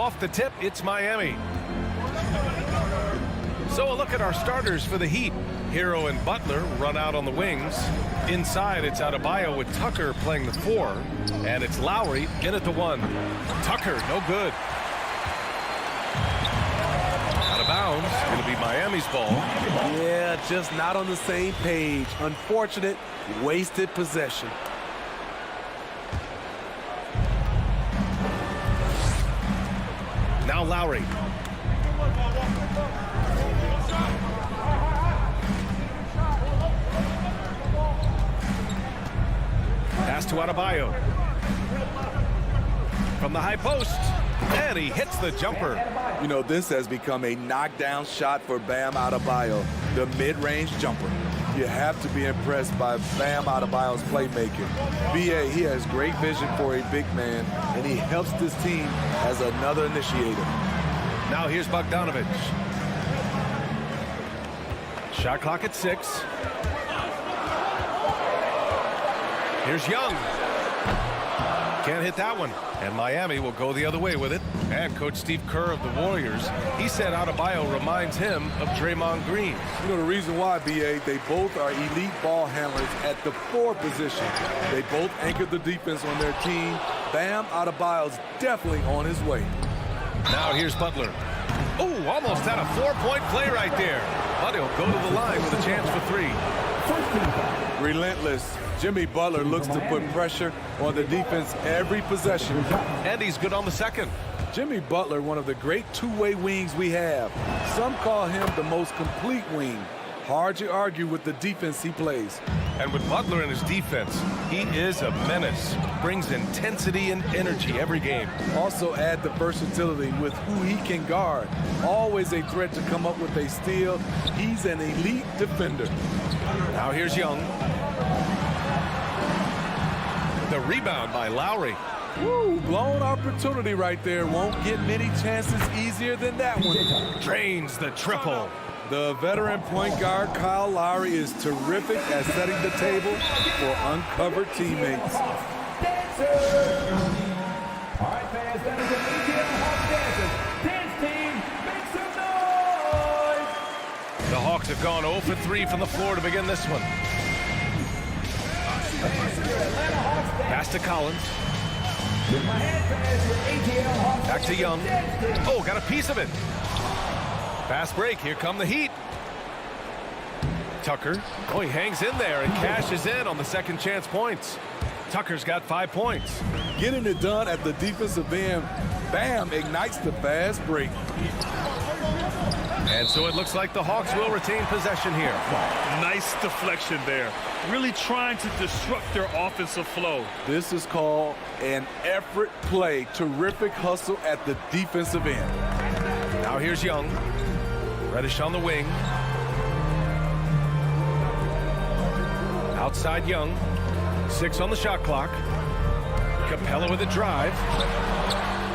off the tip, it's Miami. So a look at our starters for the Heat. Hero and Butler run out on the wings. Inside, it's Adebayo with Tucker playing the 4. And it's Lowry in at the 1. Tucker, no good. Out of bounds, going to be Miami's ball. Yeah, just not on the same page. Unfortunate, wasted possession. Now Lowry. Pass to Adebayo. From the high post. And he hits the jumper. You know, this has become a knockdown shot for Bam Adebayo, the mid-range jumper. You have to be impressed by Bam Adebayo's playmaking. B.A., he has great vision for a big man, and he helps this team as another initiator. Now here's Bogdanovich. Shot clock at 6. Here's Young. Can't hit that one. And Miami will go the other way with it. And Coach Steve Kerr of the Warriors, he said Adebayo reminds him of Draymond Green. You know the reason why, B.A., they both are elite ball handlers at the 4 position. They both anchor the defense on their team. Bam Adebayo's definitely on his way. Now here's Butler. Oh, almost had a 4-point play right there. But he'll go to the line with a chance for 3. Relentless. Jimmy Butler looks to put pressure on the defense every possession. And he's good on the second. Jimmy Butler, one of the great two-way wings we have. Some call him the most complete wing. Hard to argue with the defense he plays. And with Butler in his defense, he is a menace. Brings intensity and energy every game. Also add the versatility with who he can guard. Always a threat to come up with a steal. He's an elite defender. Now here's Young. The rebound by Lowry. Woo, blown opportunity right there. Won't get many chances easier than that one. Drains the triple. The veteran point guard Kyle Lowry is terrific at setting the table for uncovered teammates. All right, fans, that is an ATL Hawks Dance team. Make some noise! The Hawks have gone 0 for 3 from the floor to begin this one. Pass to Collins. Back to Young. Oh, got a piece of it. Fast break. Here come the Heat. Tucker. Oh, he hangs in there and cashes in on the second chance points. Tucker's got 5 points. Getting it done at the defensive end. Bam ignites the fast break. And so it looks like the Hawks will retain possession here. Nice deflection there. Really trying to disrupt their offensive flow. This is called an effort play. Terrific hustle at the defensive end. Now here's Young. Reddish on the wing. Outside Young. 6 on the shot clock. Capella with a drive.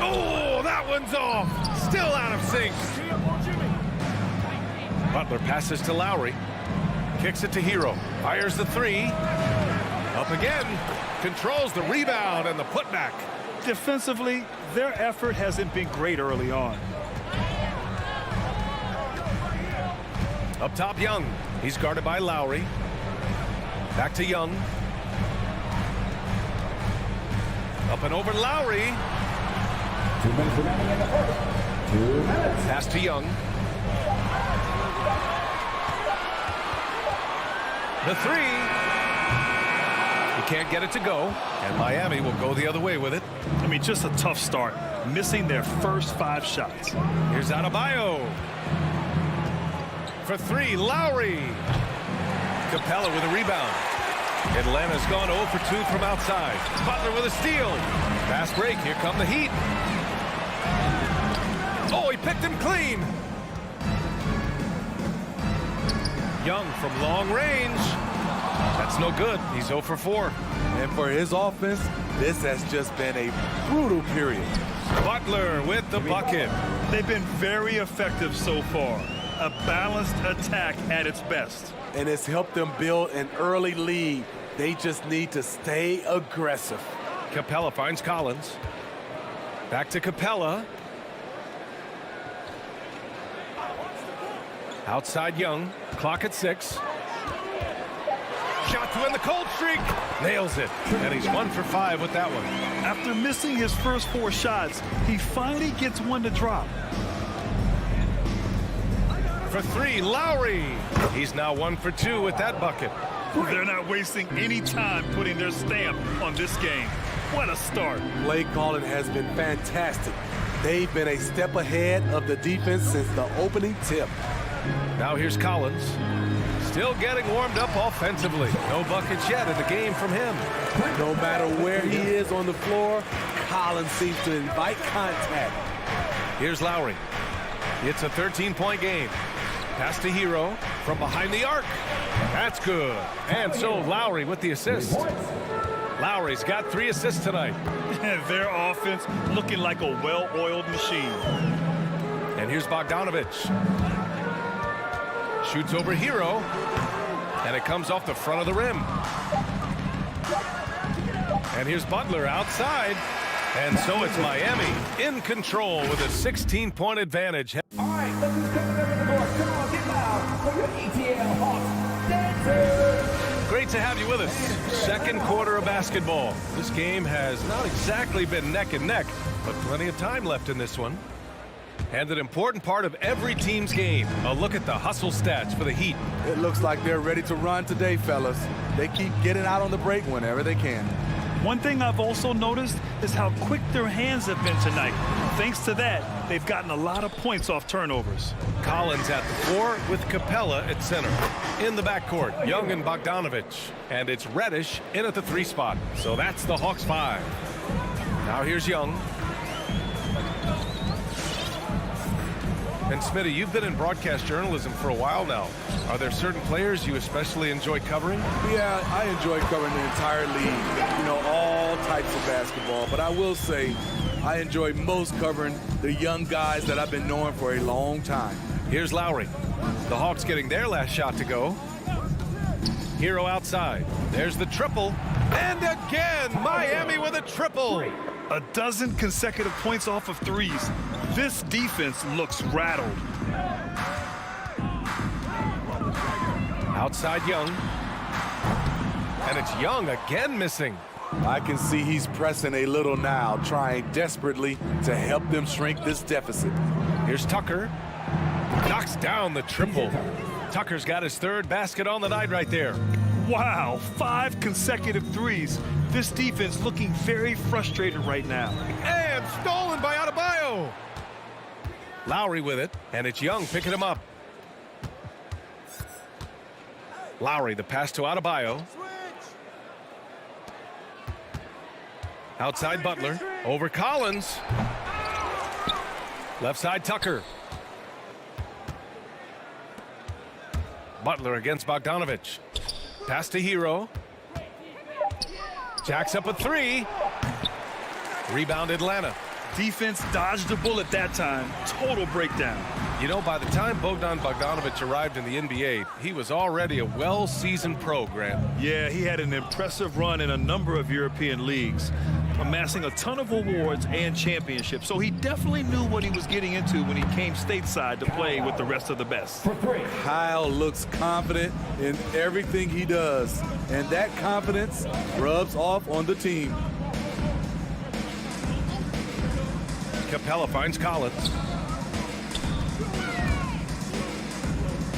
Oh, that one's off. Still out of sync. Butler passes to Lowry. Kicks it to Hero. Fires the 3. Up again. Controls the rebound and the putback. Defensively, their effort hasn't been great early on. Up top, Young. He's guarded by Lowry. Back to Young. Up and over Lowry. 2 minutes remaining in the first. 2 minutes. Pass to Young. The 3. He can't get it to go. And Miami will go the other way with it. I mean, just a tough start. Missing their first 5 shots. Here's Adebayo. For 3, Lowry. Capella with a rebound. Atlanta's gone 0 for 2 from outside. Butler with a steal. Fast break. Here come the Heat. Oh, he picked him clean. Young from long range. That's no good. He's 0 for 4. And for his offense, this has just been a brutal period. Butler with the bucket. They've been very effective so far. A balanced attack at its best. And it's helped them build an early lead. They just need to stay aggressive. Capella finds Collins. Back to Capella. Outside Young. Clock at 6. Shot to end the cold streak. Nails it. And he's 1 for 5 with that one. After missing his first 4 shots, he finally gets one to drop. For 3, Lowry. He's now 1 for 2 with that bucket. They're not wasting any time putting their stamp on this game. What a start. Play calling has been fantastic. They've been a step ahead of the defense since the opening tip. Now here's Collins. Still getting warmed up offensively. No buckets yet in the game from him. No matter where he is on the floor, Collins seems to invite contact. Here's Lowry. It's a 13-point game. Pass to Hero from behind the arc. That's good. And so Lowry with the assist. Lowry's got 3 assists tonight. Their offense looking like a well-oiled machine. And here's Bogdanovich. Shoots over Hero. And it comes off the front of the rim. And here's Butler outside. And so it's Miami in control with a 16-point advantage. All right, let's just come to the court. Come on, get loud for your ETL Hawks dancers. Great to have you with us. Second quarter of basketball. This game has not exactly been neck and neck, but plenty of time left in this one. And an important part of every team's game. A look at the hustle stats for the Heat. It looks like they're ready to run today, fellas. They keep getting out on the break whenever they can. One thing I've also noticed is how quick their hands have been tonight. Thanks to that, they've gotten a lot of points off turnovers. Collins at the 4 with Capella at center. In the backcourt, Young and Bogdanovich. And it's Reddish in at the 3 spot. So that's the Hawks 5. Now here's Young. And Smitty, you've been in broadcast journalism for a while now. Are there certain players you especially enjoy covering? Yeah, I enjoy covering the entire league, you know, all types of basketball. But I will say I enjoy most covering the young guys that I've been knowing for a long time. Here's Lowry. The Hawks getting their last shot to go. Hero outside. There's the triple. And again, Miami with a triple. A dozen consecutive points off of threes. This defense looks rattled. Outside Young. And it's Young again missing. I can see he's pressing a little now, trying desperately to help them shrink this deficit. Here's Tucker. Knocks down the triple. Tucker's got his 3rd basket on the night right there. Wow, 5 consecutive threes. This defense looking very frustrated right now. And stolen by Adebayo. Lowry with it, and it's Young picking him up. Lowry, the pass to Adebayo. Outside Butler, over Collins. Left side Tucker. Butler against Bogdanovich. Pass to Hero. Jacks up a 3. Rebound Atlanta. Defense dodged a bullet that time. Total breakdown. You know, by the time Bogdan Bogdanovich arrived in the NBA, he was already a well-seasoned pro, Grant. Yeah, he had an impressive run in a number of European leagues, amassing a ton of awards and championships. So he definitely knew what he was getting into when he came stateside to play with the rest of the best. Kyle looks confident in everything he does, and that confidence rubs off on the team. Capella finds Collins.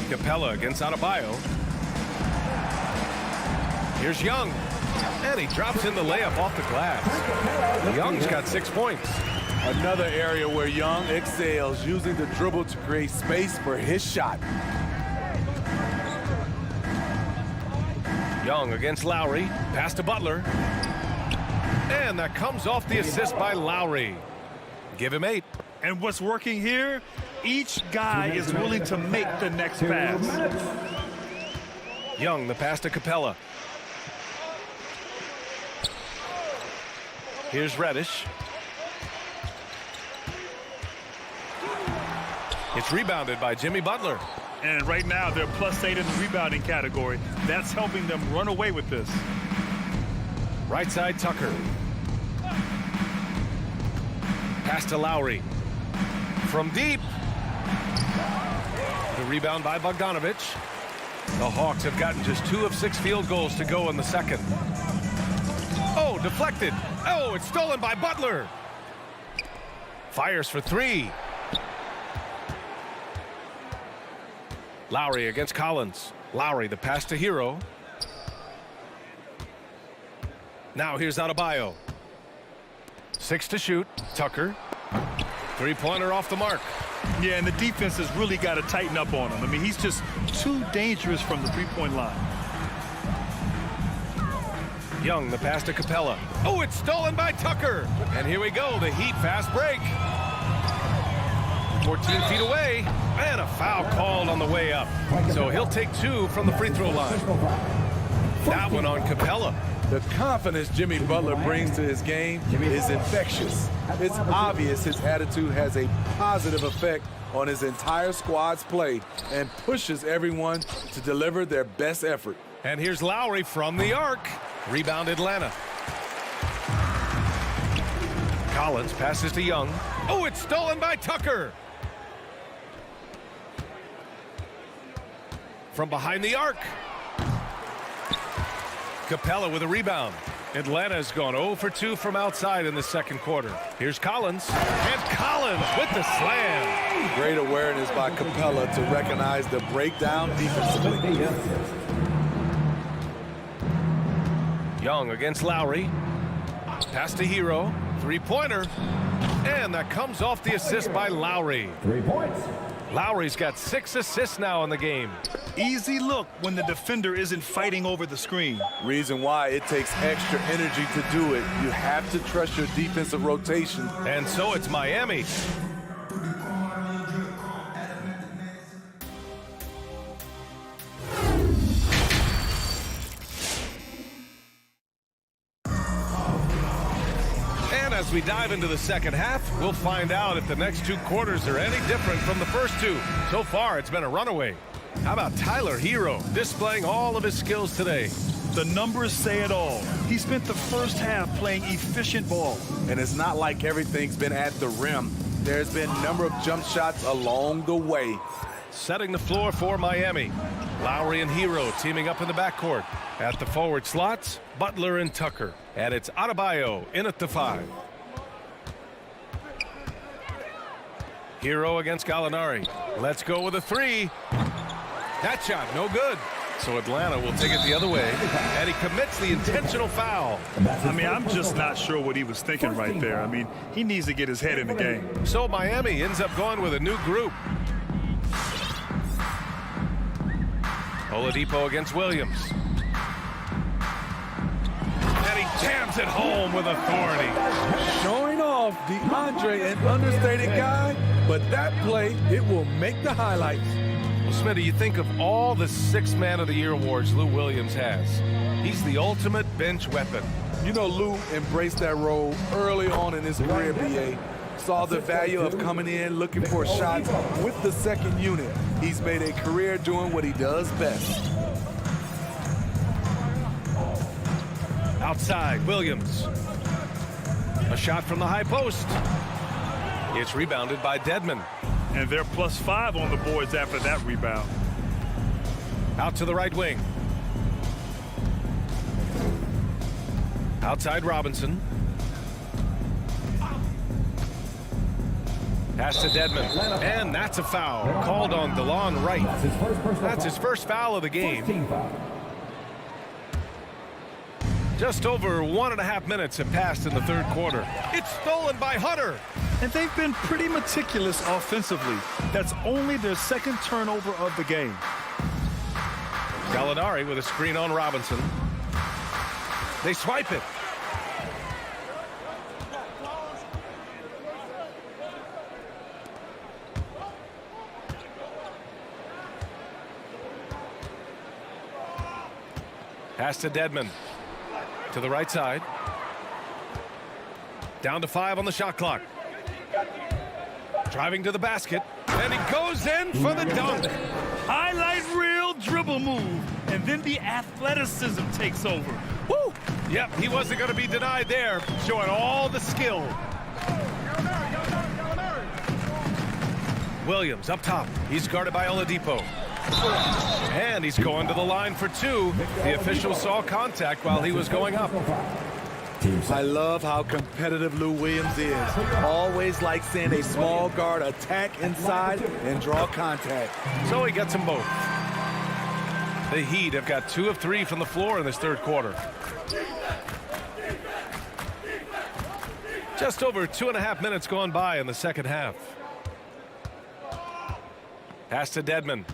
Capella against Adebayo. Here's Young. And he drops in the layup off the glass. Young's got 6 points. Another area where Young excels, using the dribble to create space for his shot. Young against Lowry. Pass to Butler. And that comes off the assist by Lowry. Give him 8. And what's working here? Each guy is willing to make the next pass. Young, the pass to Capella. Here's Reddish. It's rebounded by Jimmy Butler. And right now, they're +8 in the rebounding category. That's helping them run away with this. Right side, Tucker. Pass to Lowry. From deep. The rebound by Bogdanovich. The Hawks have gotten just 2 of 6 field goals to go in the second. Oh, deflected. Oh, it's stolen by Butler. Fires for 3. Lowry against Collins. Lowry, the pass to Hero. Now here's Adebayo. 6 to shoot. Tucker. 3-pointer off the mark. Yeah, and the defense has really got to tighten up on him. I mean, he's just too dangerous from the three-point line. Young, the pass to Capella. Oh, it's stolen by Tucker. And here we go, the Heat fast break. 14 feet away, and a foul called on the way up. So he'll take 2 from the free throw line. That one on Capella. The confidence Jimmy Butler brings to his game is infectious. It's obvious his attitude has a positive effect on his entire squad's play and pushes everyone to deliver their best effort. And here's Lowry from the arc. Rebound Atlanta. Collins passes to Young. Oh, it's stolen by Tucker. From behind the arc. Capella with a rebound. Atlanta's gone 0 for 2 from outside in the second quarter. Here's Collins. And Collins with the slam. Great awareness by Capella to recognize the breakdown defensively. Young against Lowry. Pass to Hero. 3-pointer. And that comes off the assist by Lowry. 3 points. Lowry's got 6 assists now in the game. Easy look when the defender isn't fighting over the screen. Reason why it takes extra energy to do it. You have to trust your defensive rotation. And so it's Miami. As we dive into the second half, we'll find out if the next 2 quarters are any different from the first 2. So far, it's been a runaway. How about Tyler Hero displaying all of his skills today? The numbers say it all. He spent the first half playing efficient ball. And it's not like everything's been at the rim. There's been a number of jump shots along the way. Setting the floor for Miami. Lowry and Hero teaming up in the backcourt. At the forward slots, Butler and Tucker. And it's Adebayo in at the 5. Hero against Gallinari. Let's go with a 3. That shot, no good. So Atlanta will take it the other way, and he commits the intentional foul. I mean, I'm just not sure what he was thinking right there. I mean, he needs to get his head in the game. So Miami ends up going with a new group. Oladipo against Williams. And he jams it home with authority. Showing off DeAndre, an understated guy, but that play, it will make the highlights. Well, Smitty, you think of all the 6 Man of the Year awards Lou Williams has. He's the ultimate bench weapon. You know, Lou embraced that role early on in his career, BA. Saw the value of coming in, looking for shots with the second unit. He's made a career doing what he does best. Outside, Williams. A shot from the high post. It's rebounded by Dedmon. And they're +5 on the boards after that rebound. Out to the right wing. Outside Robinson. Pass to Dedmon. And that's a foul. Called on DeLon Wright. That's his first foul of the game. Just over 1.5 minutes have passed in the third quarter. It's stolen by Hunter. And they've been pretty meticulous offensively. That's only their second turnover of the game. Gallinari with a screen on Robinson. They swipe it. Pass to Dedmon. To the right side. Down to 5 on the shot clock. Driving to the basket. And he goes in for the dunk. Highlight reel dribble move. And then the athleticism takes over. Woo! Yep, he wasn't going to be denied there. Showing all the skill. Williams up top. He's guarded by Oladipo. And he's going to the line for two. The official saw contact while he was going up. I love how competitive Lou Williams is. Always like seeing a small guard attack inside and draw contact. So he gets them both. The Heat have got 2 of 3 from the floor in this third quarter. Just over 2.5 minutes gone by in the second half. Pass to Dedmon.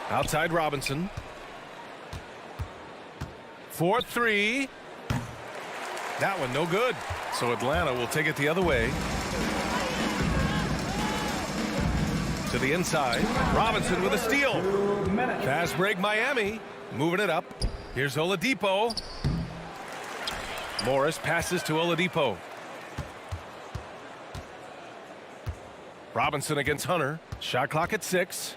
Outside Robinson. 4-3. That one no good. So Atlanta will take it the other way. To the inside. Robinson with a steal. Fast break Miami. Moving it up. Here's Oladipo. Morris passes to Oladipo. Robinson against Hunter. Shot clock at 6.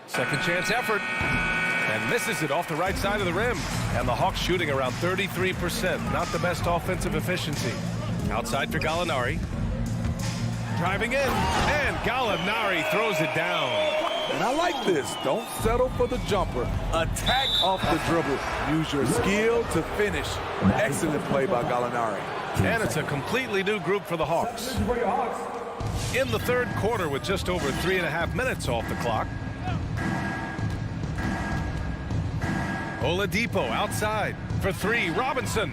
Second chance effort. And misses it off the right side of the rim. And the Hawks shooting around 33%. Not the best offensive efficiency. Outside for Gallinari. Driving in. And Gallinari throws it down. And I like this. Don't settle for the jumper. Attack off the dribble. Use your skill to finish. Excellent play by Gallinari. And it's a completely new group for the Hawks. In the third quarter with just over 3.5 minutes off the clock. Oladipo outside for 3. Robinson.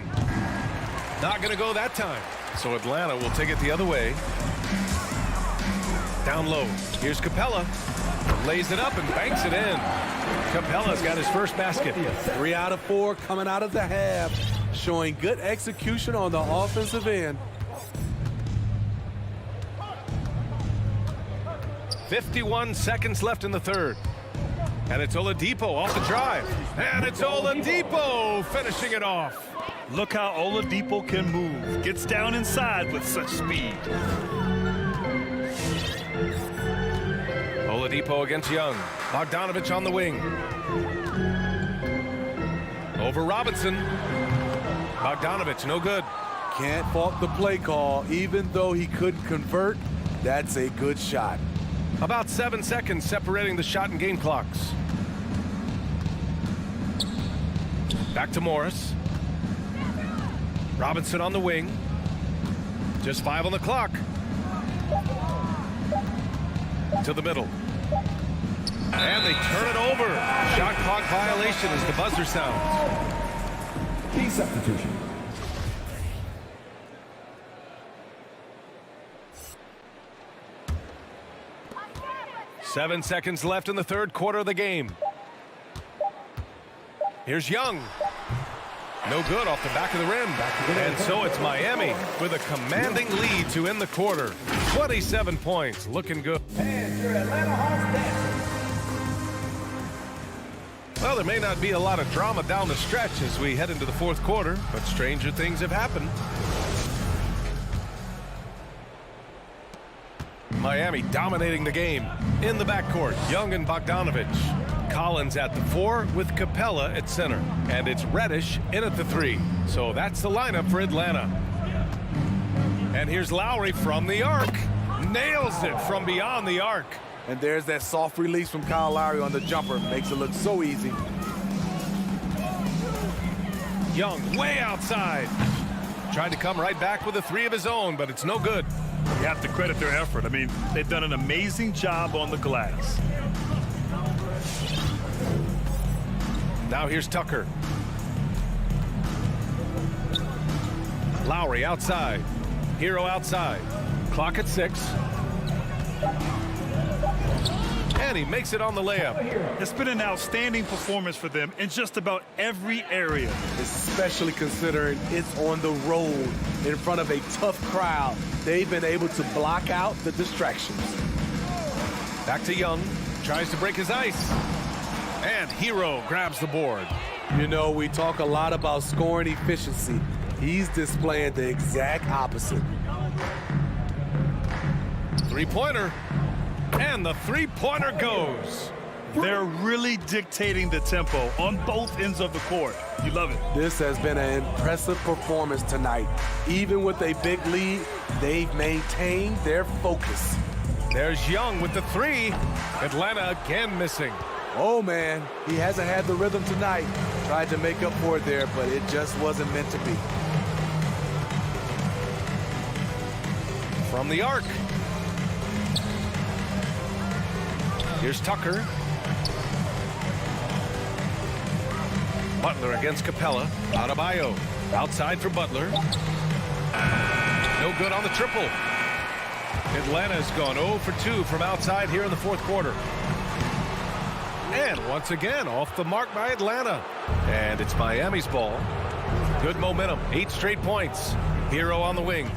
Not going to go that time. So Atlanta will take it the other way. Down low. Here's Capella. Lays it up and banks it in. Capella's got his first basket. 3 out of 4 coming out of the half. Showing good execution on the offensive end. 51 seconds left in the third. And it's Oladipo off the drive. And it's Oladipo finishing it off. Look how Oladipo can move. Gets down inside with such speed. Oladipo against Young. Bogdanovich on the wing. Over Robinson. Bogdanovich, no good. Can't fault the play call. Even though he couldn't convert, that's a good shot. About 7 seconds separating the shot and game clocks. Back to Morris. Robinson on the wing. Just 5 on the clock. To the middle. And they turn it over. Shot clock violation as the buzzer sounds. Key substitution. Seven seconds left in the third quarter of the game. Here's Young. No good off the back of the rim. And so it's Miami with a commanding lead to end the quarter. 27 points. Looking good. And your Atlanta Hawks Dancers. Well, there may not be a lot of drama down the stretch as we head into the fourth quarter, but stranger things have happened. Miami dominating the game. In the backcourt, Young and Bogdanovich. Collins at the 4 with Capella at center. And it's Reddish in at the 3. So that's the lineup for Atlanta. And here's Lowry from the arc. Nails it from beyond the arc. And there's that soft release from Kyle Lowry on the jumper. Makes it look so easy. Young way outside. Tried to come right back with a 3 of his own, but it's no good. You have to credit their effort. I mean, they've done an amazing job on the glass. Now here's Tucker. Lowry outside. Hero outside. Clock at 6. And he makes it on the layup. It's been an outstanding performance for them in just about every area. Especially considering it's on the road in front of a tough crowd. They've been able to block out the distractions. Back to Young. Tries to break his ice. And Hero grabs the board. You know, we talk a lot about scoring efficiency. He's displaying the exact opposite. Three-pointer. And the three-pointer goes. They're really dictating the tempo on both ends of the court. You love it. This has been an impressive performance tonight. Even with a big lead, they've maintained their focus. There's Young with the three. Atlanta again missing. Oh, man, he hasn't had the rhythm tonight. Tried to make up for it there, but it just wasn't meant to be. From the arc. Here's Tucker. Butler against Capella. Adebayo outside for Butler. No good on the triple. Atlanta's gone 0 for 2 from outside here in the fourth quarter. And once again, off the mark by Atlanta. And it's Miami's ball. Good momentum, 8 straight points. Hero on the wing.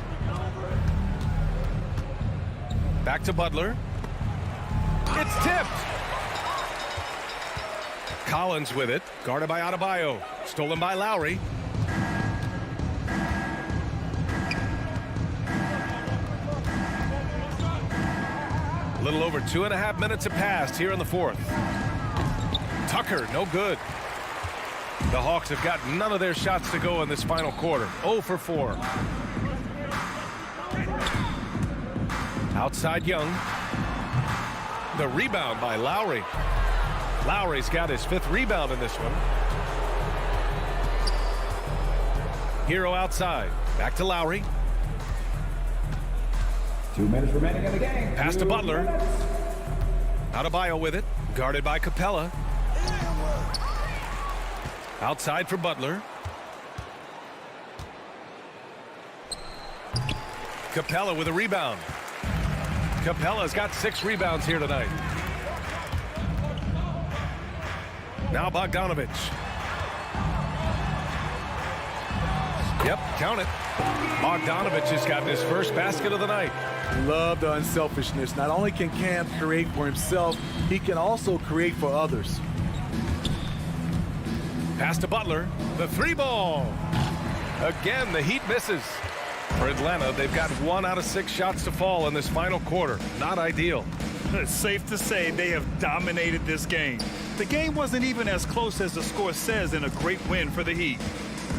Back to Butler. It's tipped. Collins with it, guarded by Adebayo. Stolen by Lowry. A little over 2.5 minutes have passed here in the fourth. Tucker, no good. The Hawks have got none of their shots to go in this final quarter. 0 for 4. Outside Young. The rebound by Lowry. Lowry's got his 5th rebound in this one. Hero outside. Back to Lowry. 2 minutes remaining in the game. Pass to Butler. Adebayo with it. Guarded by Capella. Outside for Butler. Capella with a rebound. Capella's got 6 rebounds here tonight. Now Bogdanovich. Yep, count it. Bogdanovich has gotten his first basket of the night. Love the unselfishness. Not only can Cam create for himself, he can also create for others. Pass to Butler. The 3 ball. Again, the Heat misses. For Atlanta, they've got 1 out of 6 shots to fall in this final quarter. Not ideal. It's safe to say they have dominated this game. The game wasn't even as close as the score says in a great win for the Heat.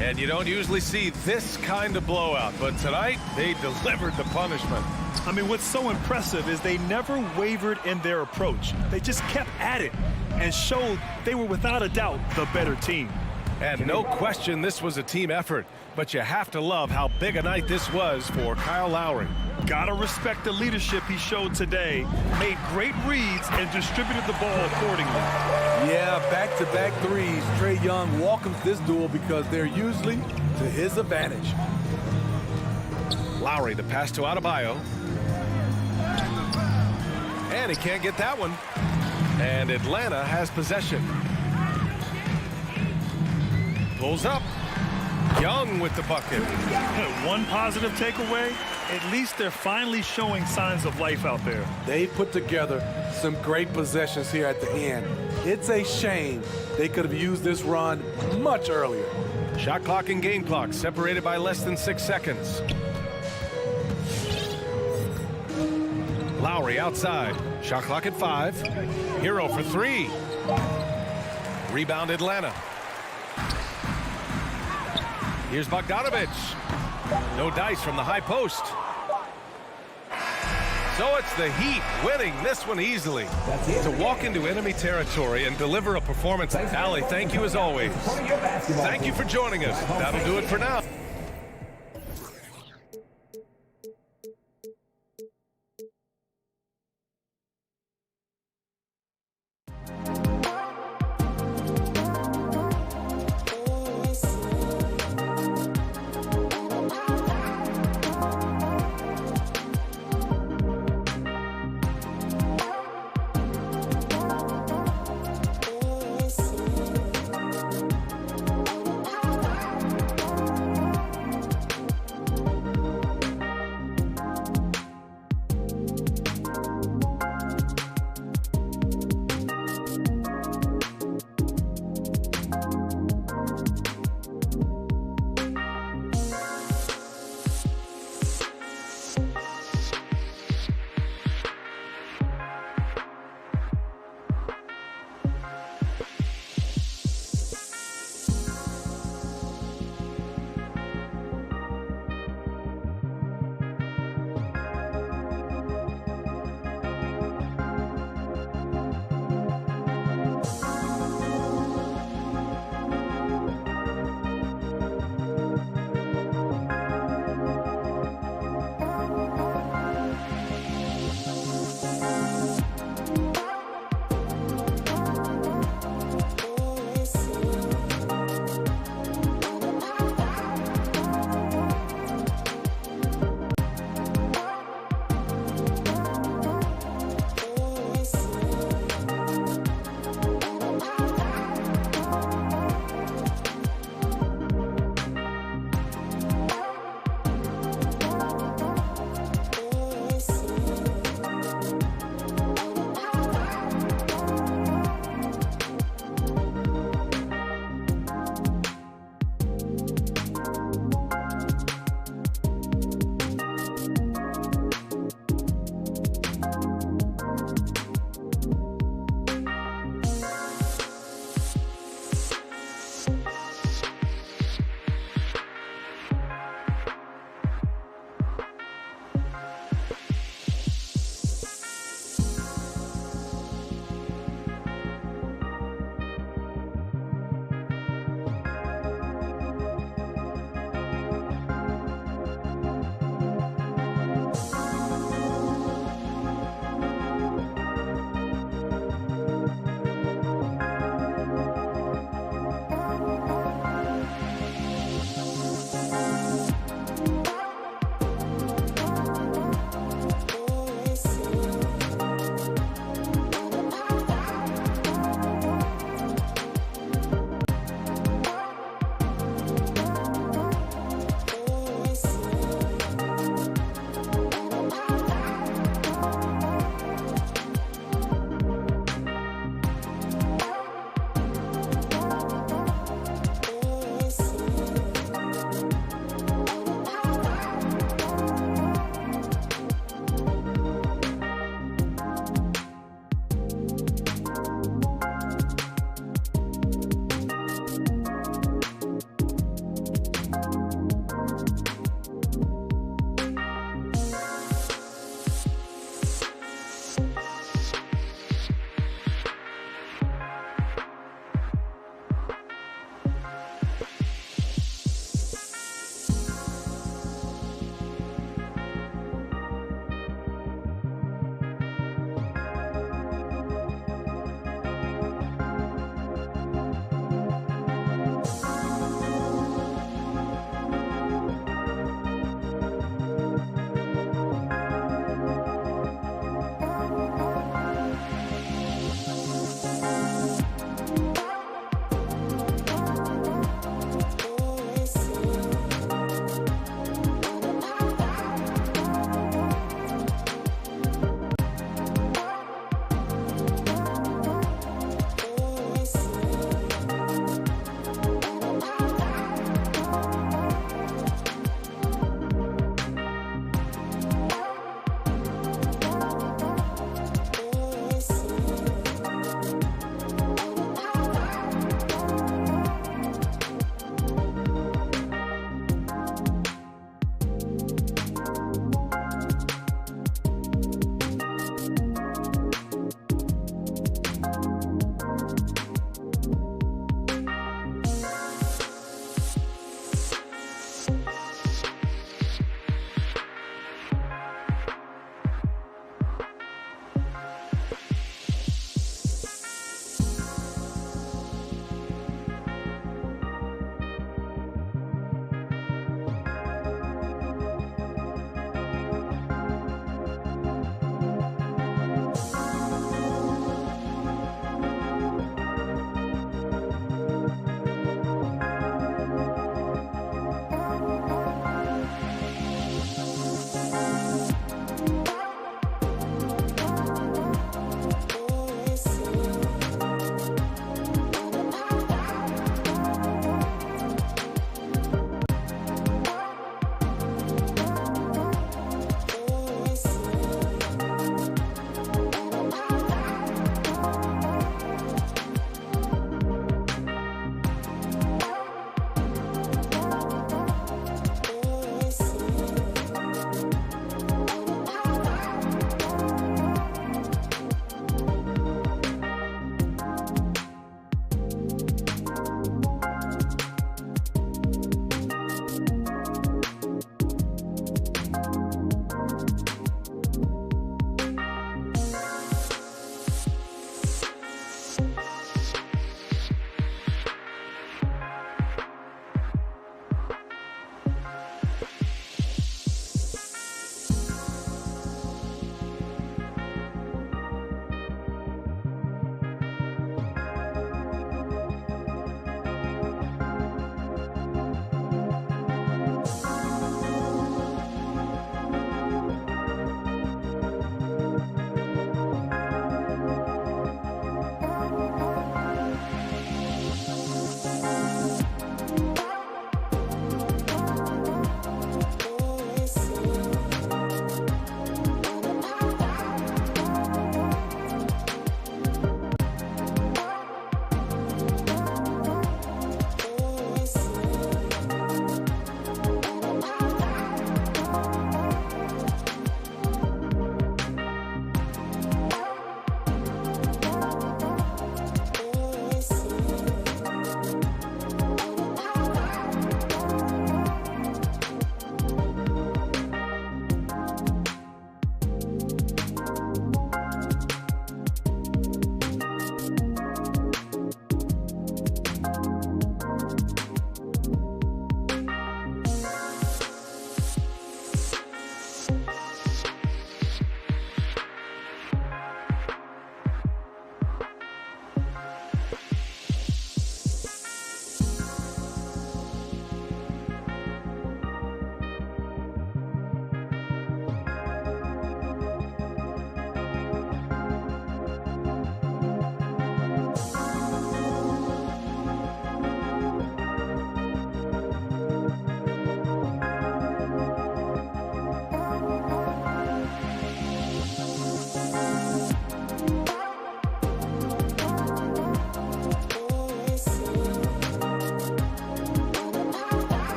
And you don't usually see this kind of blowout, but tonight they delivered the punishment. I mean, what's so impressive is they never wavered in their approach. They just kept at it and showed they were without a doubt the better team. And no question this was a team effort, but you have to love how big a night this was for Kyle Lowry. Gotta respect the leadership he showed today. Made great reads and distributed the ball accordingly. Yeah, back-to-back threes. Trae Young welcomes this duel because they're usually to his advantage. Lowry, the pass to Adebayo. And he can't get that one. And Atlanta has possession. Pulls up. Young with the bucket. One positive takeaway, at least they're finally showing signs of life out there. They put together some great possessions here at the end. It's a shame they could have used this run much earlier. Shot clock and game clock separated by less than 6 seconds. Lowry outside. Shot clock at 5. Hero for 3. Rebound Atlanta. Here's Bogdanovich. No dice from the high post. So it's the Heat winning this one easily. To walk into enemy territory and deliver a performance. Allie, thank you as always. Thank you for joining us. That'll do it for now.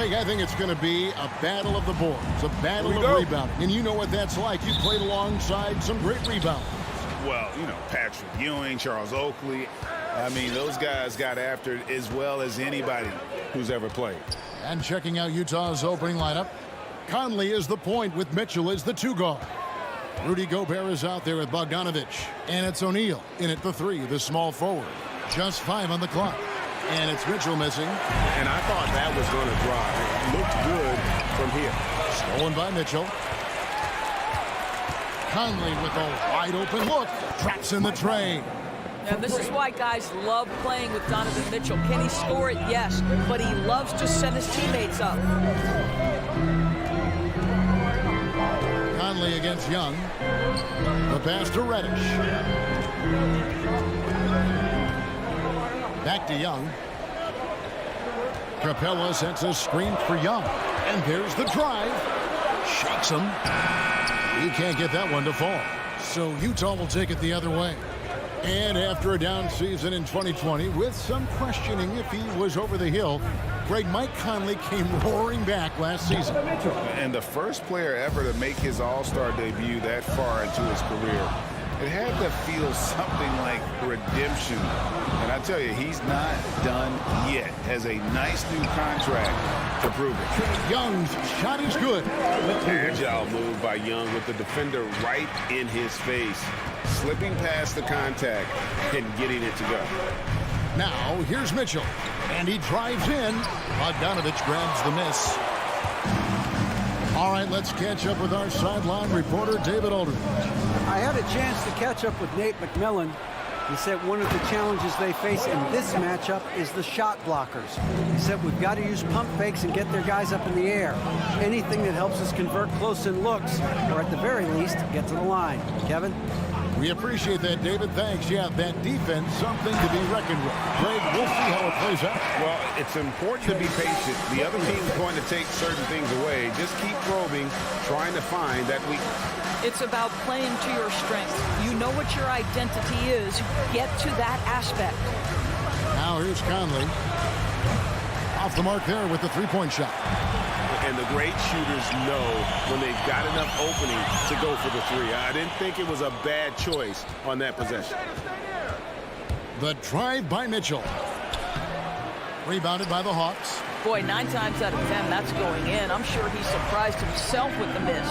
Greg, I think it's going to be a battle of the boards, a battle of rebounding. And you know what that's like. You played alongside some great rebounders. Well, you know, Patrick Ewing, Charles Oakley. I mean, those guys got after it as well as anybody who's ever played. And checking out Utah's opening lineup, Conley is the point with Mitchell as the 2 guard. Rudy Gobert is out there with Bogdanovich. And it's O'Neal in at the 3, the small forward. Just 5 on the clock. And it's Mitchell missing. And I thought that was going to drop. It looked good from here. Stolen by Mitchell. Conley with a wide open look. Traps in the tray. And this is why guys love playing with Donovan Mitchell. Can he score it? Yes. But he loves to set his teammates up. Conley against Young. The pass to Reddish. Back to Young. Capella sets a screen for Young. And there's the drive. Shakes him. He can't get that one to fall. So Utah will take it the other way. And after a down season in 2020, with some questioning if he was over the hill, Greg, Mike Conley came roaring back last season. And the first player ever to make his All-Star debut that far into his career. It had to feel something like redemption. And I tell you, he's not done yet. Has a nice new contract to prove it. Young's shot is good. Agile move by Young with the defender right in his face. Slipping past the contact and getting it to go. Now, here's Mitchell. And he drives in. Bogdanovich grabs the miss. All right, let's catch up with our sideline reporter, David Aldridge. I had a chance to catch up with Nate McMillan. He said one of the challenges they face in this matchup is the shot blockers. He said we've got to use pump fakes and get their guys up in the air. Anything that helps us convert close-in looks, or at the very least, get to the line. Kevin? We appreciate that, David. Thanks. Yeah, that defense, something to be reckoned with. Greg, we'll see how it plays out. Well, it's important to be patient. The other team's going to take certain things away. Just keep probing, trying to find that weakness. It's about playing to your strength. You know what your identity is. Get to that aspect. Now here's Conley. Off the mark there with the three-point shot. And the great shooters know when they've got enough opening to go for the 3. I didn't think it was a bad choice on that possession. The drive by Mitchell. Rebounded by the Hawks. Boy, 9 times out of 10, that's going in. I'm sure he surprised himself with the miss.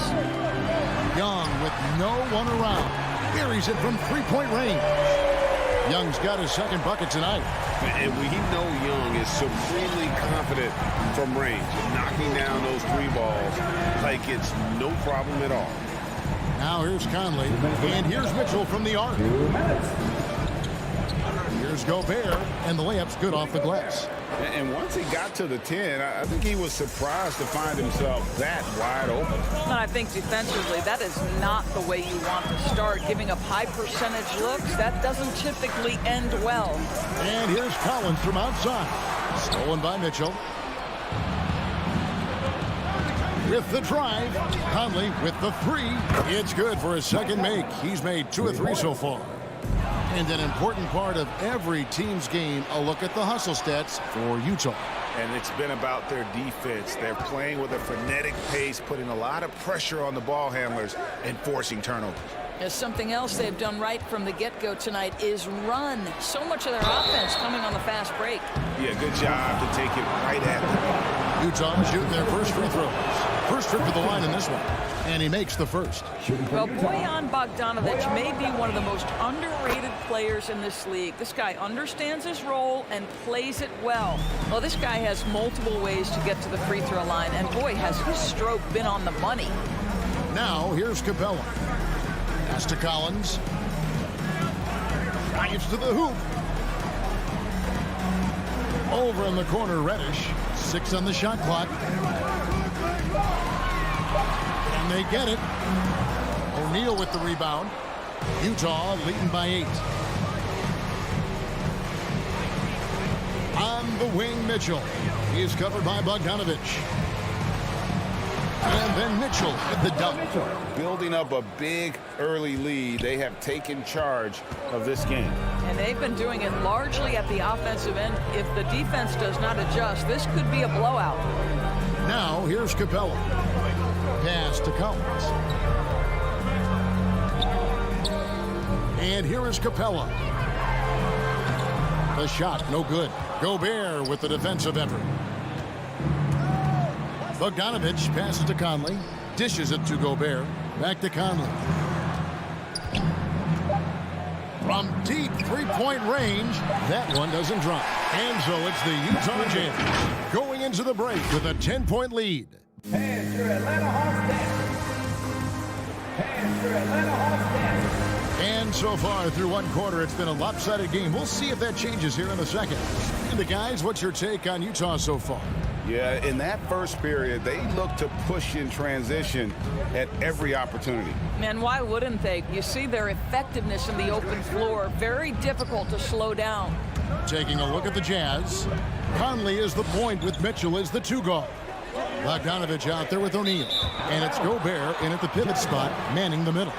Young with no one around. Buries it from three-point range. Young's got his second bucket tonight. And we know Young is supremely confident from range, knocking down those 3 balls like it's no problem at all. Now here's Conley, and here's Mitchell from the arc. Here's Gobert, and the layup's good off the glass. And once he got to the 10, I think he was surprised to find himself that wide open. And I think defensively, that is not the way you want to start. Giving up high percentage looks, that doesn't typically end well. And here's Collins from outside. Stolen by Mitchell. With the drive, Conley with the 3. It's good for his second make. He's made 2 of 3 so far. And an important part of every team's game, a look at the hustle stats for Utah. And it's been about their defense. They're playing with a frenetic pace, putting a lot of pressure on the ball handlers and forcing turnovers. There's something else they've done right from the get-go tonight is run. So much of their offense coming on the fast break. Yeah, good job to take it right at them. Utah shooting their first free throws. First trip to the line in this one. And he makes the first. Well, Bojan Bogdanovic may be one of the most underrated players in this league. This guy understands his role and plays it well. Well, this guy has multiple ways to get to the free throw line, and boy, has his stroke been on the money. Now, here's Capella. Pass to Collins. Drives to the hoop. Over in the corner, Reddish. 6 on the shot clock. And they get it. O'Neal with the rebound. Utah leading by 8. On the wing, Mitchell. He's covered by Bogdanovich. And then Mitchell with the dunk. Building up a big early lead, they have taken charge of this game. And they've been doing it largely at the offensive end. If the defense does not adjust, this could be a blowout. Now here's Capella. Pass to Collins. And here is Capella. The shot, no good. Gobert with the defensive effort. Bogdanovich passes to Conley. Dishes it to Gobert. Back to Conley. From deep three-point range, that one doesn't drop. And so it's the Utah Jazz going into the break with a 10-point lead. And your Atlanta Hawks dance. And your Atlanta Hawks dance. And so far through one quarter, it's been a lopsided game. We'll see if that changes here in a second. And the guys, what's your take on Utah so far? Yeah, in that first period, they looked to push in transition at every opportunity. Man, why wouldn't they? You see their effectiveness in the open floor. Very difficult to slow down. Taking a look at the Jazz. Conley is the point with Mitchell as the two guard. Bogdanovich out there with O'Neal. And it's Gobert in at the pivot spot, manning the middle.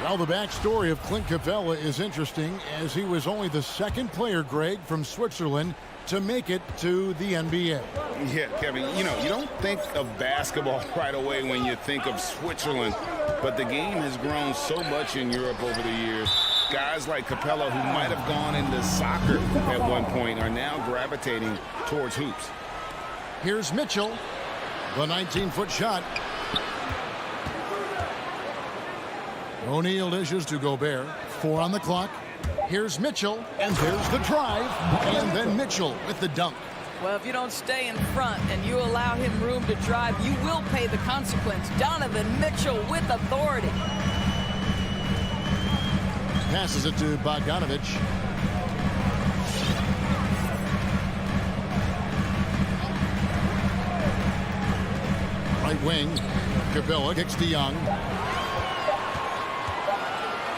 Well, the backstory of Clint Capella is interesting, as he was only the second player, Greg, from Switzerland to make it to the NBA. Yeah, Kevin, you know, you don't think of basketball right away when you think of Switzerland, but the game has grown so much in Europe over the years. Guys like Capella, who might have gone into soccer at one point, are now gravitating towards hoops. Here's Mitchell, the 19-foot shot. O'Neal dishes to Gobert. 4 on the clock. Here's Mitchell, and there's the drive. And then Mitchell with the dunk. Well, if you don't stay in front and you allow him room to drive, you will pay the consequence. Donovan Mitchell with authority. Passes it to Bogdanovich. Right wing. Capella kicks to Young.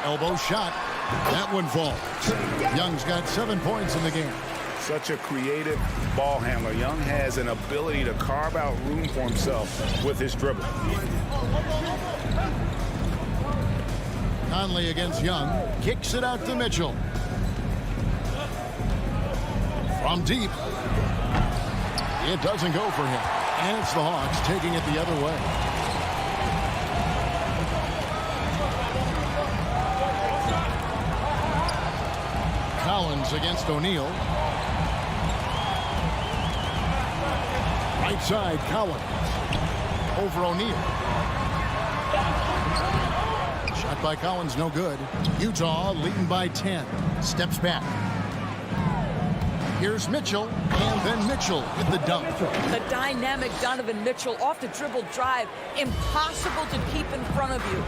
Elbow shot. That one falls. Young's got 7 points in the game. Such a creative ball handler. Young has an ability to carve out room for himself with his dribble. Conley against Young. Kicks it out to Mitchell. From deep. It doesn't go for him. And it's the Hawks taking it the other way. Collins against O'Neal. Right side, Collins. Over O'Neal. Shot by Collins, no good. Utah leading by 10. Steps back. Here's Mitchell, and then Mitchell with the dunk. The dynamic Donovan Mitchell off the dribble drive. Impossible to keep in front of you.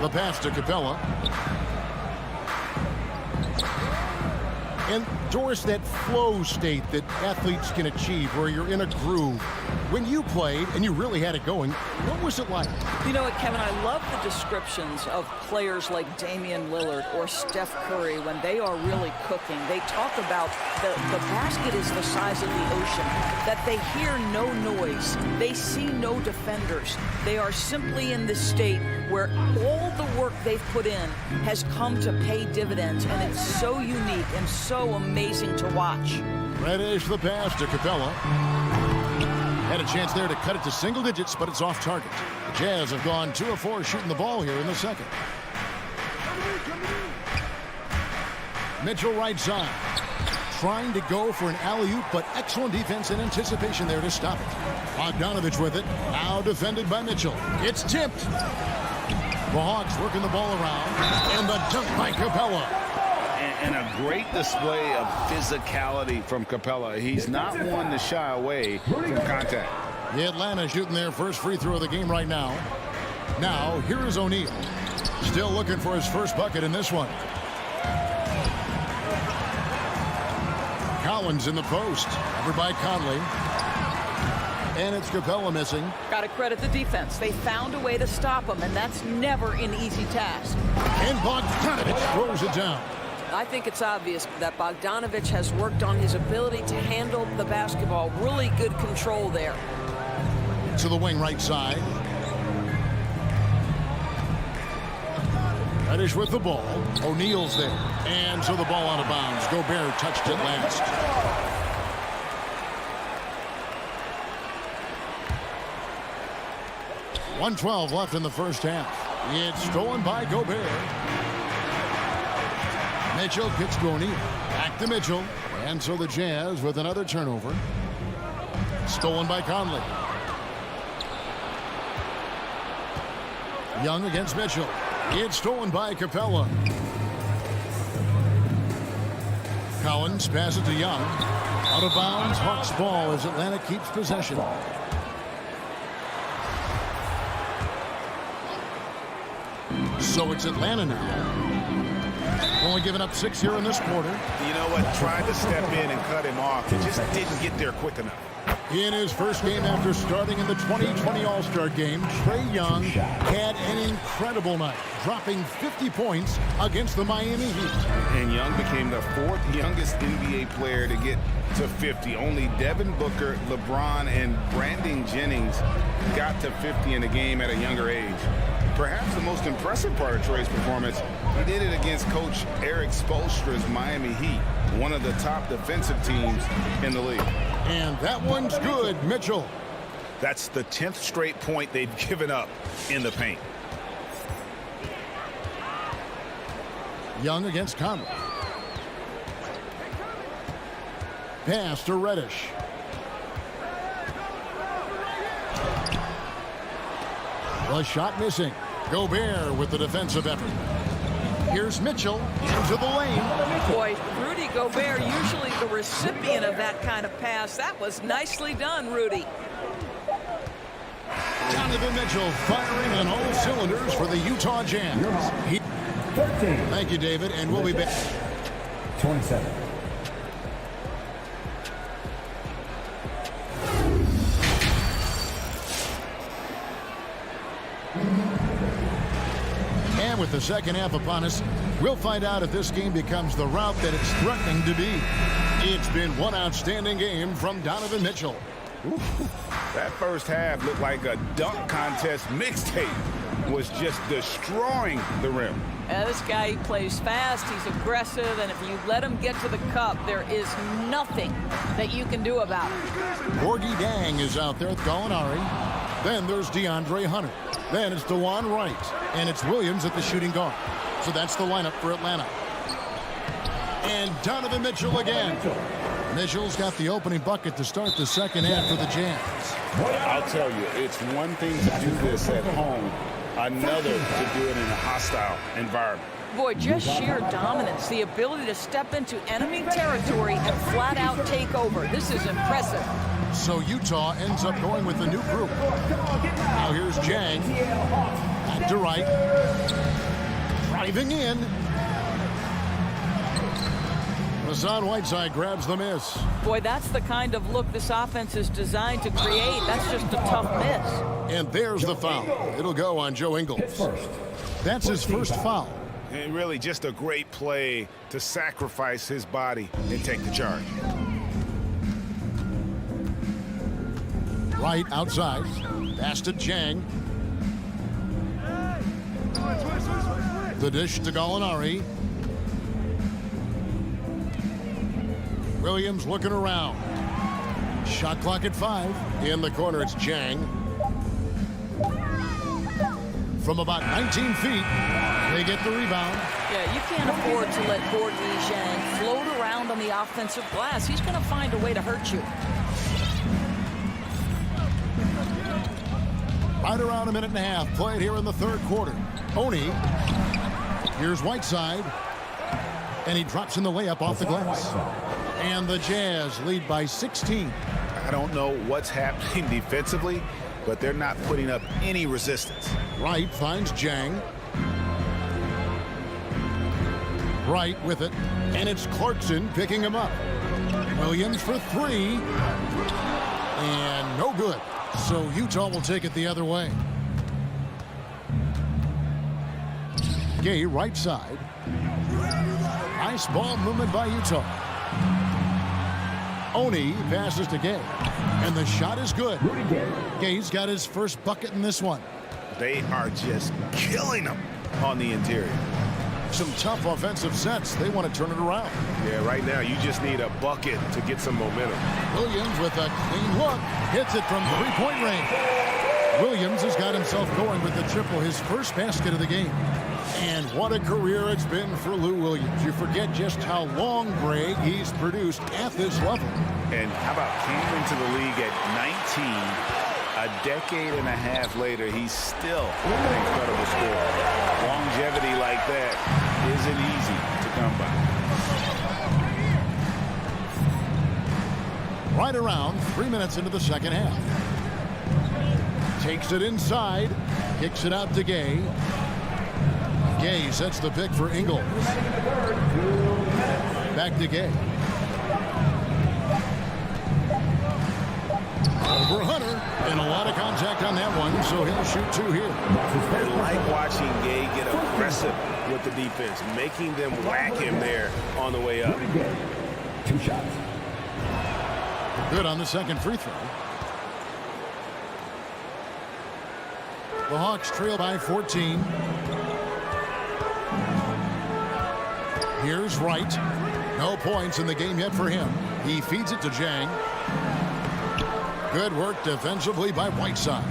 The pass to Capella. And Doris, that flow state that athletes can achieve where you're in a groove. When you played and you really had it going, what was it like? You know what, Kevin, I love the descriptions of players like Damian Lillard or Steph Curry when they are really cooking. They talk about the basket is the size of the ocean, that they hear no noise. They see no defenders. They are simply in this state where all the work they've put in has come to pay dividends, and it's so unique and so amazing to watch. Reddish the pass to Capella. Had a chance there to cut it to single digits, but it's off target. The Jazz have gone 2 of 4 shooting the ball here in the second. Mitchell right side. Trying to go for an alley-oop, but excellent defense and anticipation there to stop it. Bogdanovich with it. Now defended by Mitchell. It's tipped. The Hawks working the ball around. And the dunk by Capella. And a great display of physicality from Capella. He's not one to shy away from contact. The Atlanta shooting their first free throw of the game right now. Now, here is O'Neal. Still looking for his first bucket in this one. Collins in the post. Covered by Conley. And it's Capella missing. Got to credit the defense. They found a way to stop him, and that's never an easy task. And Bogdanovich throws it down. I think it's obvious that Bogdanovich has worked on his ability to handle the basketball. Really good control there. To the wing right side. Reddish with the ball. O'Neal's there. And so the ball out of bounds. Gobert touched it last. 1:12 left in the first half. It's stolen by Gobert. Mitchell kicks to O'Neal. Back to Mitchell. And so the Jazz with another turnover. Stolen by Conley. Young against Mitchell. It's stolen by Capella. Collins passes to Young. Out of bounds, Hawks ball as Atlanta keeps possession. So it's Atlanta now. Only giving up 6 here in this quarter. You know what? Tried to step in and cut him off. It just didn't get there quick enough. In his first game after starting in the 2020 All-Star game, Trae Young had an incredible night, dropping 50 points against the Miami Heat. And Young became the 4th youngest NBA player to get to 50. Only Devin Booker, LeBron, and Brandon Jennings got to 50 in the game at a younger age. Perhaps the most impressive part of Trae's performance, he did it against Coach Eric Spoelstra's Miami Heat, one of the top defensive teams in the league. And that one's good, Mitchell. That's the 10th straight point they've given up in the paint. Young against Conley. Pass to Reddish. The shot missing. Gobert with the defensive effort. Here's Mitchell into the lane. Boy, Rudy Gobert, usually the recipient of that kind of pass. That was nicely done, Rudy. Donovan Mitchell firing on all cylinders for the Utah Jazz. 13. Thank you, David, and we'll be back. 27. And with the second half upon us, we'll find out if this game becomes the route that it's threatening to be. It's been one outstanding game from Donovan Mitchell. Ooh, that first half looked like a dunk contest mixtape. Was just destroying the rim. This guy, he plays fast, he's aggressive, and if you let him get to the cup, there is nothing that you can do about it. Gorgie Dang is out there with Gallinari. Then there's DeAndre Hunter. Then it's DeJuan Wright. And it's Williams at the shooting guard. So that's the lineup for Atlanta. And Donovan Mitchell again. Mitchell's got the opening bucket to start the second half for the Jazz. I'll tell you, it's one thing to do this at home, another to do it in a hostile environment. Boy, just sheer dominance, the ability to step into enemy territory and flat out take over. This is impressive. So Utah ends up going with a new group. Now here's Jang. Back to Wright. Driving in. Hassan Whiteside grabs the miss. Boy, that's the kind of look this offense is designed to create. That's just a tough miss. And there's the foul. It'll go on Joe Ingles. That's his first foul. And really just a great play to sacrifice his body and take the charge. Right outside. Pass to Jang. The dish to Gallinari. Williams looking around. Shot clock at 5. In the corner, it's Jang. From about 19 feet, they get the rebound. Yeah, you can't afford to let Gorgie Dang float around on the offensive glass. He's going to find a way to hurt you. Right around a minute and a half played here in the third quarter. Oni. Here's Whiteside. And he drops in the layup off the glass. And the Jazz lead by 16. I don't know what's happening defensively, but they're not putting up any resistance. Wright finds Jang. Wright with it. And it's Clarkson picking him up. Williams for 3. And no good. So Utah will take it the other way. Gay right side. Nice ball movement by Utah. Oni passes to Gay. And the shot is good. Gay's got his first bucket in this one. They are just killing them on the interior. Some tough offensive sets. They want to turn it around. Yeah, right now you just need a bucket to get some momentum. Williams with a clean look. Hits it from 3-point range. Williams has got himself going with the triple, his first basket of the game. And what a career it's been for Lou Williams. You forget just how long, Greg, he's produced at this level. And how about came into the league at 19. A decade and a half later, he's still an incredible scorer. Longevity like that isn't easy to come by. Right around 3 minutes into the second half. Takes it inside, kicks it out to Gay. Gay sets the pick for Ingles. Back to Gay. Over Hunter, and a lot of contact on that one, so he'll shoot 2 here. I like watching Gay get aggressive with the defense, making them whack him there on the way up. 2 shots. Good on the second free throw. The Hawks trail by 14. Here's Wright. No points in the game yet for him. He feeds it to Jang. Good work defensively by Whiteside.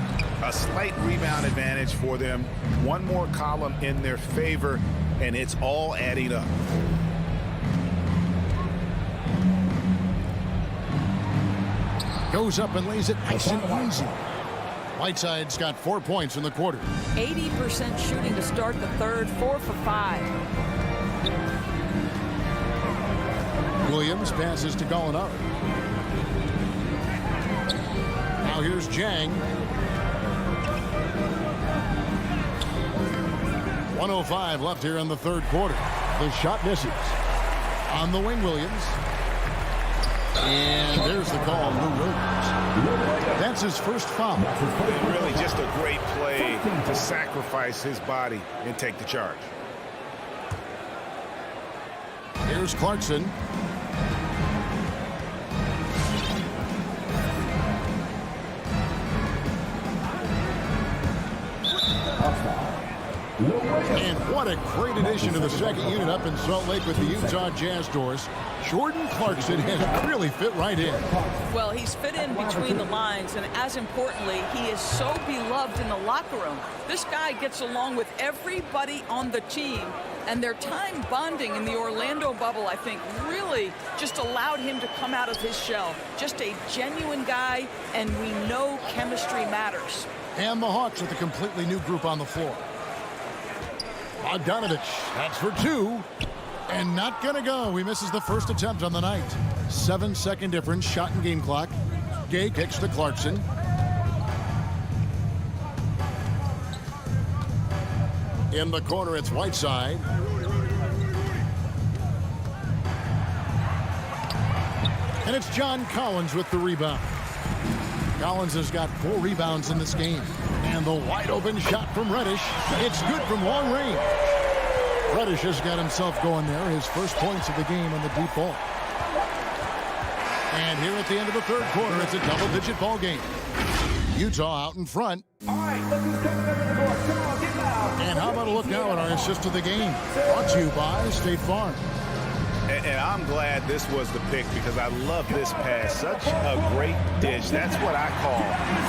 A slight rebound advantage for them. One more column in their favor, and it's all adding up. Goes up and lays it nice and easy. Whiteside's got 4 points in the quarter. 80% shooting to start the third, 4 for 5. Williams passes to Gallinari. Now here's Jang. 1:05 left here in the third quarter. The shot misses. On the wing, Williams. And there's the call on Lou Williams. That's his first foul. Really just a great play to sacrifice his body and take the charge. Here's Clarkson. And what a great addition to the second unit up in Salt Lake with the Utah Jazz doors. Jordan Clarkson has really fit right in. Well, he's fit in between the lines, and as importantly, he is so beloved in the locker room. This guy gets along with everybody on the team, and their time bonding in the Orlando bubble, I think, really just allowed him to come out of his shell. Just a genuine guy, and we know chemistry matters. And the Hawks with a completely new group on the floor. Bogdanovich, that's for 2. And not gonna go. He misses the first attempt on the night. 7-second difference, shot and game clock. Gay kicks to Clarkson. In the corner, it's Whiteside. And it's John Collins with the rebound. Collins has got 4 rebounds in this game. And the wide open shot from Reddish. It's good from long range. Reddish has got himself going there. His first points of the game on the deep ball. And here at the end of the third quarter, it's a double-digit ball game. Utah out in front. And how about a look now at our assist of the game? Brought to you by State Farm. And I'm glad this was the pick because I love this pass. Such a great dish. That's what I call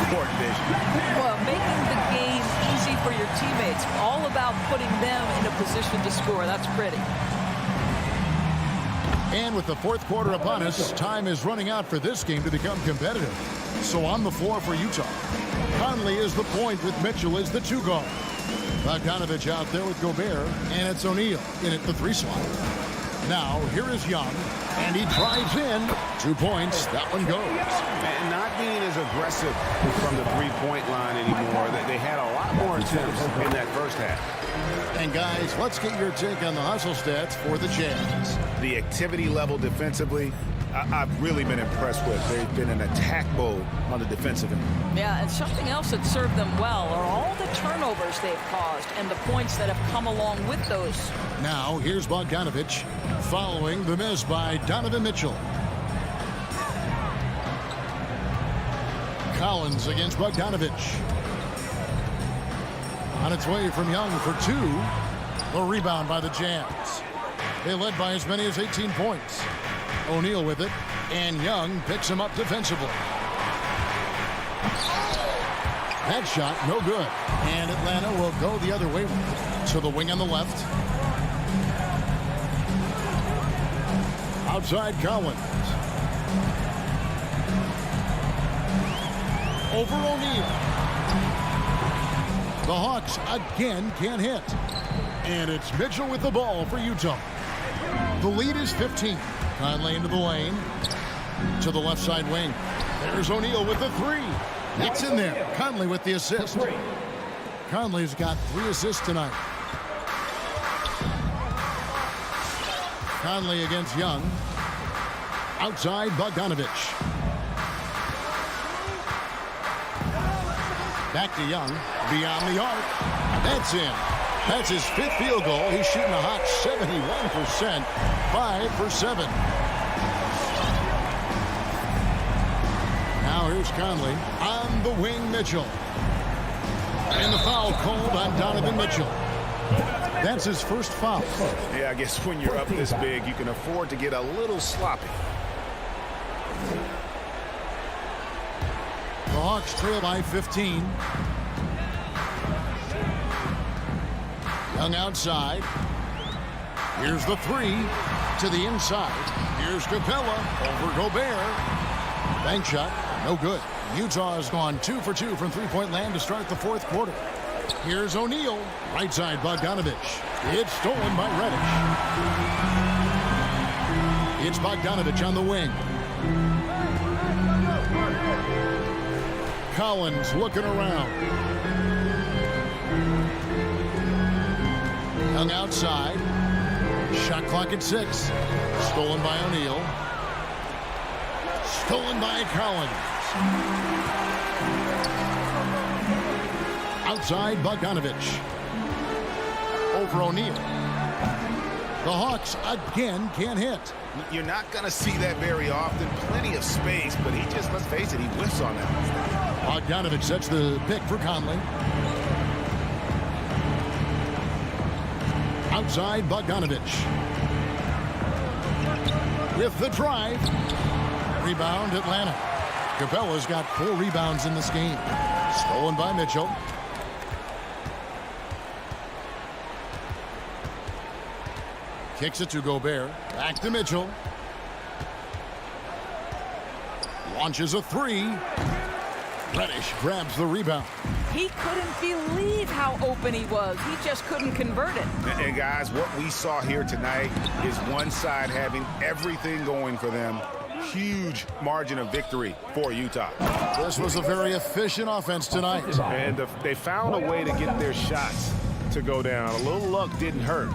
court vision. Well, making the game easy for your teammates. All about putting them in a position to score. That's pretty. And with the fourth quarter upon us, time is running out for this game to become competitive. So on the floor for Utah, Conley is the point with Mitchell as the 2 guard. Bogdanovich out there with Gobert, and it's O'Neal in at the 3 slot. Now, here is Young, and he drives in. 2 points. That one goes. And not being as aggressive from the three-point line anymore. They had a lot more attempts in that first half. And, guys, let's get your take on the hustle stats for the Jazz. The activity level defensively, I've really been impressed with. They've been in attack mode on the defensive end. Yeah, and something else that served them well are all the turnovers they've caused and the points that have come along with those. Now, here's Bogdanovich following the miss by Donovan Mitchell. Collins against Bogdanovich. On its way from Young for 2. The rebound by the Jazz. They led by as many as 18 points. O'Neal with it, and Young picks him up defensively. That shot, no good. And Atlanta will go the other way to the wing on the left. Outside Collins. Over O'Neal. The Hawks again can't hit. And it's Mitchell with the ball for Utah. The lead is 15. Conley into the lane. To the left side wing. There's O'Neal with the three. It's in there. Conley with the assist. Conley's got 3 assists tonight. Conley against Young. Outside Bogdanovich. Back to Young. Beyond the arc. That's in. That's his 5th field goal. He's shooting a hot 71%. 5 for 7. Now here's Conley. On the wing, Mitchell. And the foul called on Donovan Mitchell. That's his first foul. Yeah, I guess when you're up this big, you can afford to get a little sloppy. The Hawks trail by 15. Young outside. Here's the three to the inside. Here's Capella over Gobert. Bank shot, no good. Utah has gone 2 for 2 from three-point land to start the 4th quarter. Here's O'Neal, right side Bogdanovich. It's stolen by Reddish. It's Bogdanovich on the wing. Collins looking around. Young outside. Shot clock at 6. Stolen by O'Neal. Stolen by Collins. Outside Bogdanovich. Over O'Neal. The Hawks again can't hit. You're not going to see that very often. Plenty of space, but he just, let's face it, he whiffs on that. Bogdanovich sets the pick for Conley. Outside Bogdanovich. With the drive. Rebound Atlanta. Capella's got 4 rebounds in this game. Stolen by Mitchell. Kicks it to Gobert. Back to Mitchell. Launches a 3. Reddish grabs the rebound. He couldn't believe how open he was. He just couldn't convert it. And guys, what we saw here tonight is one side having everything going for them. Huge margin of victory for Utah. This was a very efficient offense tonight. And they found a way to get their shots to go down. A little luck didn't hurt.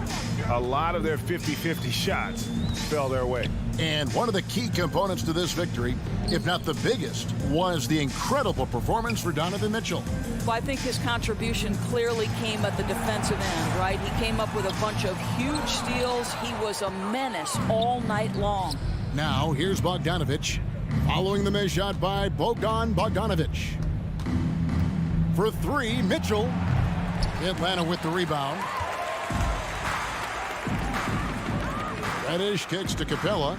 A lot of their 50-50 shots fell their way. And one of the key components to this victory, if not the biggest, was the incredible performance for Donovan Mitchell. Well, I think his contribution clearly came at the defensive end, right? He came up with a bunch of huge steals. He was a menace all night long. Now, here's Bogdanovich, following the missed shot by Bogdanovich. For 3, Mitchell. Atlanta with the rebound. Reddish kicks to Capella.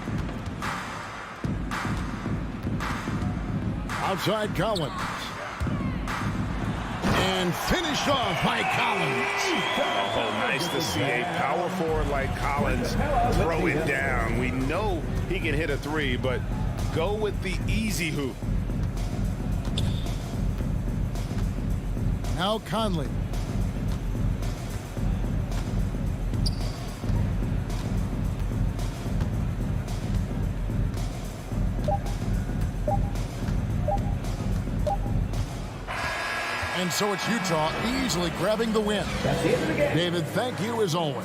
Outside Collins. And finished off by Collins. Oh, nice to see a power forward like Collins throw it down. We know he can hit a 3, but go with the easy hoop. Now Conley. And so it's Utah easily grabbing the win. David, thank you as always.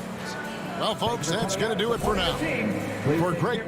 Well, folks, that's going to do it for now. For great...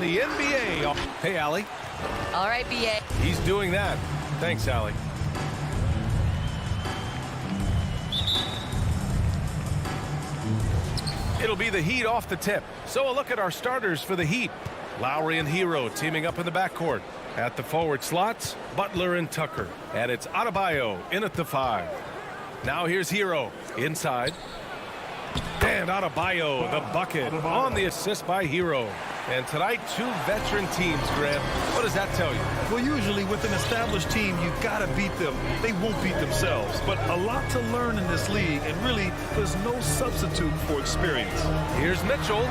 the NBA. Hey, Allie. All right, BA. He's doing that. Thanks, Allie. It'll be the Heat off the tip. So a look at our starters for the Heat. Lowry and Hero teaming up in the backcourt. At the forward slots, Butler and Tucker. And it's Adebayo in at the 5. Now here's Hero inside. And Adebayo, the bucket, on the assist by Hero. And tonight, 2 veteran teams, Grant. What does that tell you? Well, usually with an established team, you've got to beat them. They won't beat themselves. But a lot to learn in this league, and really, there's no substitute for experience. Here's Mitchell,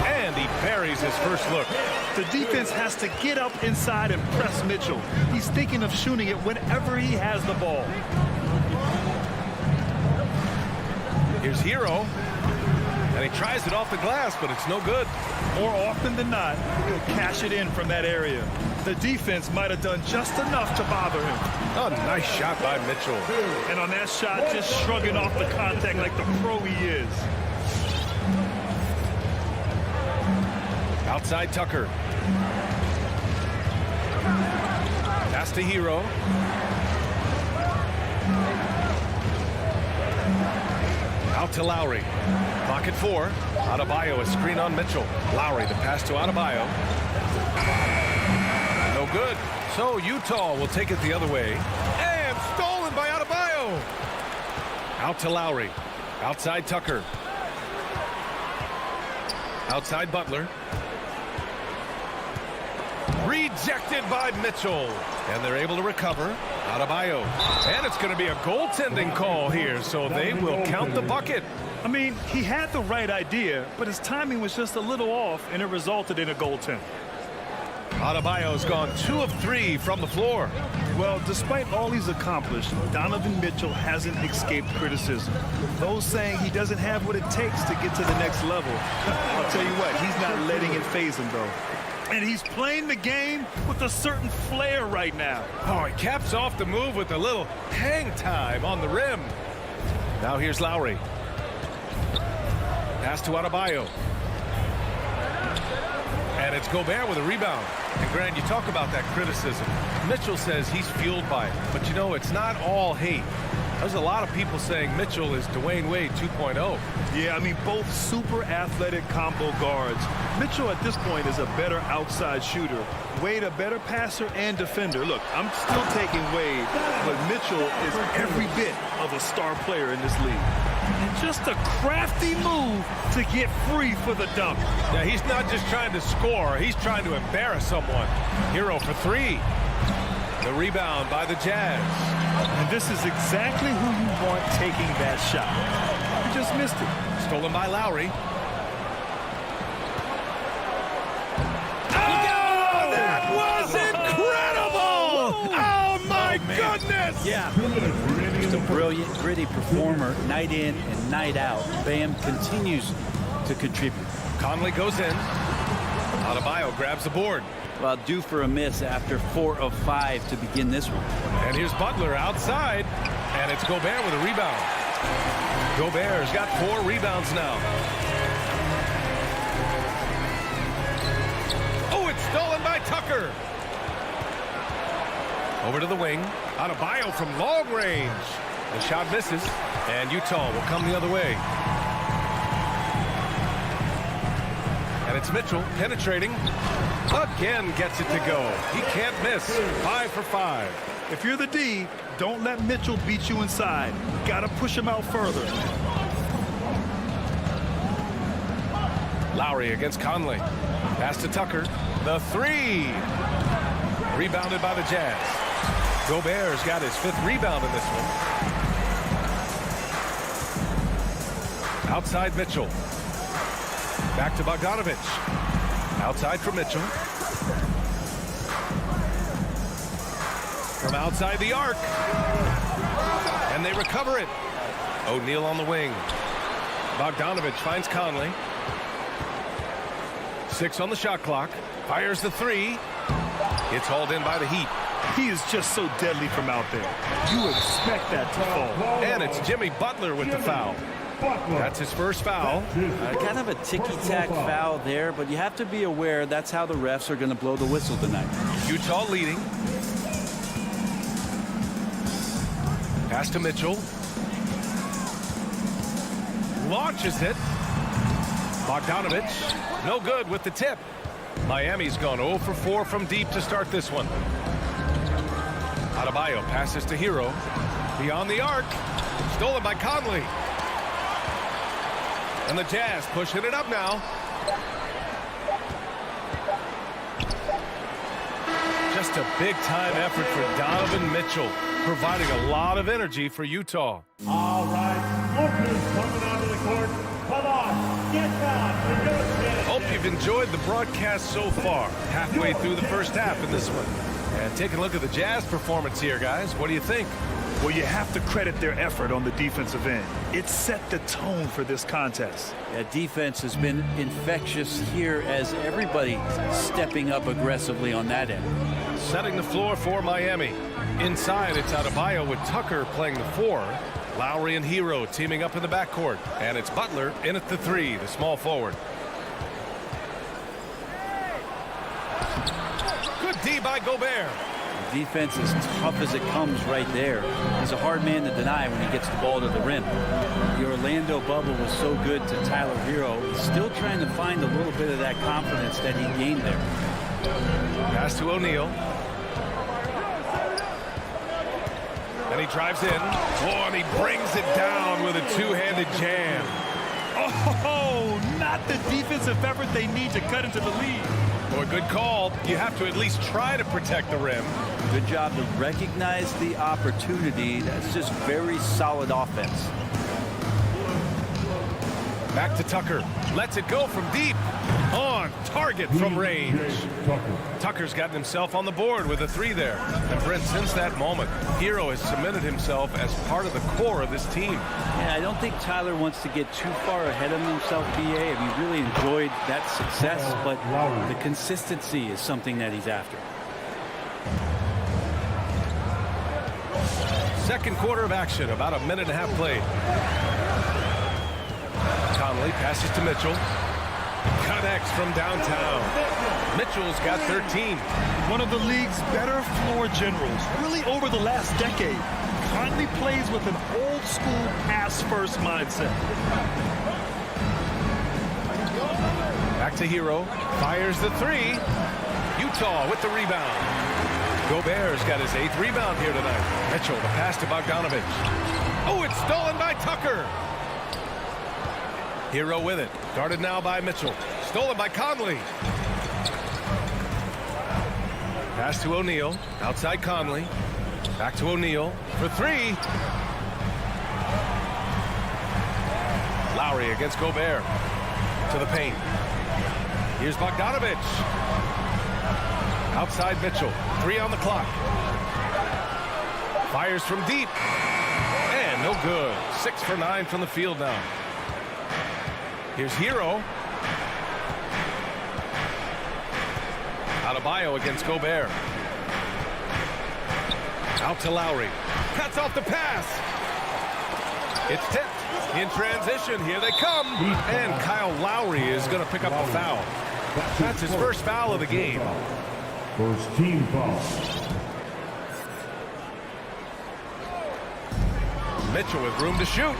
and he buries his first look. The defense has to get up inside and press Mitchell. He's thinking of shooting it whenever he has the ball. Here's Hero, and he tries it off the glass, but it's no good. More often than not, he'll cash it in from that area. The defense might have done just enough to bother him. Oh, nice shot by Mitchell. And on that shot, just shrugging off the contact like the pro he is. Outside Tucker. Pass to Hero. Out to Lowry. Pocket 4. Adebayo, a screen on Mitchell. Lowry, the pass to Adebayo. No good. So Utah will take it the other way. And stolen by Adebayo. Out to Lowry. Outside Tucker. Outside Butler. Rejected by Mitchell. And they're able to recover. Adebayo. And it's going to be a goaltending call here, so they will count the bucket. I mean, he had the right idea, but his timing was just a little off, and it resulted in a goaltend. Adebayo's gone 2 of 3 from the floor. Well, despite all he's accomplished, Donovan Mitchell hasn't escaped criticism. Those saying he doesn't have what it takes to get to the next level. I'll tell you what, he's not letting it faze him, though. And he's playing the game with a certain flair right now. Oh, he caps off the move with a little hang time on the rim. Now here's Lowry. Pass to Adebayo. And it's Gobert with a rebound. And Grant, you talk about that criticism. Mitchell says he's fueled by it. But you know, it's not all hate. There's a lot of people saying Mitchell is Dwayne Wade 2.0. Yeah, I mean, both super athletic combo guards. Mitchell at this point is a better outside shooter. Wade a better passer and defender. Look, I'm still taking Wade, but Mitchell is every bit of a star player in this league. And just a crafty move to get free for the dunk. Yeah, he's not just trying to score. He's trying to embarrass someone. Hero for 3. The rebound by the Jazz. And this is exactly who you want taking that shot. He just missed it. Stolen by Lowry. Oh, that was incredible! Oh, my goodness! Yeah, just a brilliant, gritty performer, night in and night out. Bam continues to contribute. Conley goes in. Adebayo grabs the board. Well, due for a miss after 4 of 5 to begin this one. And here's Butler outside. And it's Gobert with a rebound. Gobert's got 4 rebounds now. Oh, it's stolen by Tucker. Over to the wing. Adebayo from long range. The shot misses. And Utah will come the other way. And it's Mitchell penetrating. Again gets it to go. He can't miss. 5 for 5. If you're the D, don't let Mitchell beat you inside. Got to push him out further. Lowry against Conley. Pass to Tucker. The 3. Rebounded by the Jazz. Gobert's got his 5th rebound in this one. Outside Mitchell. Back to Bogdanovich. Outside for Mitchell. From outside the arc. And they recover it. O'Neal on the wing. Bogdanovich finds Conley. 6 on the shot clock. Fires the 3. It's hauled in by the Heat. He is just so deadly from out there. You expect that to fall. And it's Jimmy Butler with the foul. That's his first foul. Kind of a ticky-tack foul there, but you have to be aware that's how the refs are going to blow the whistle tonight. Utah leading. Pass to Mitchell. Launches it. Bogdanovich, no good with the tip. Miami's gone 0 for 4 from deep to start this one. Adebayo passes to Hero. Beyond the arc. Stolen by Conley. And the Jazz pushing it up now. Just a big-time effort for Donovan Mitchell, providing a lot of energy for Utah. All right, Lucas coming onto the court. Come on, get down. Hope you've enjoyed the broadcast so far. Halfway through the first half in this one. And taking a look at the Jazz performance here, guys. What do you think? Well, you have to credit their effort on the defensive end. It set the tone for this contest. Yeah, defense has been infectious here as everybody stepping up aggressively on that end. Setting the floor for Miami. Inside, it's Adebayo with Tucker playing the 4. Lowry and Hero teaming up in the backcourt. And it's Butler in at the 3, the small forward. Good D by Gobert. Defense is tough as it comes right there. He's a hard man to deny when he gets the ball to the rim. The Orlando bubble was so good to Tyler Hero. He's still trying to find a little bit of that confidence that he gained there. Pass to O'Neal. And he drives in. Oh, and he brings it down with a two-handed jam. Oh, not the defensive effort they need to cut into the lead. Boy, good call. You have to at least try to protect the rim. Good job to recognize the opportunity. That's just very solid offense. Back to Tucker. Lets it go from deep. On target from range. Tucker's gotten himself on the board with a 3 there. And Brent, since that moment, Hero has cemented himself as part of the core of this team. Yeah, I don't think Tyler wants to get too far ahead of himself, BA. I mean, really enjoyed that success, but the consistency is something that he's after. Second quarter of action, about a minute and a half played. Conley passes to Mitchell. Connects from downtown. Mitchell's got 13. One of the league's better floor generals, really over the last decade. Conley plays with an old-school pass-first mindset. Back to Hero. Fires the 3. Utah with the rebound. Gobert's got his 8th rebound here tonight. Mitchell, the pass to Bogdanovich. Oh, it's stolen by Tucker. Hero with it. Guarded now by Mitchell. Stolen by Conley. Pass to O'Neal. Outside Conley. Back to O'Neal for 3. Lowry against Gobert. To the paint. Here's Bogdanovich. Outside Mitchell. 3 on the clock. Fires from deep. And no good. 6 for 9 from the field now. Here's Hero. Adebayo against Gobert. Out to Lowry. Cuts off the pass. It's tipped. In transition. Here they come. And Kyle Lowry is going to pick up a foul. That's his first foul of the game. First team foul. Mitchell with room to shoot.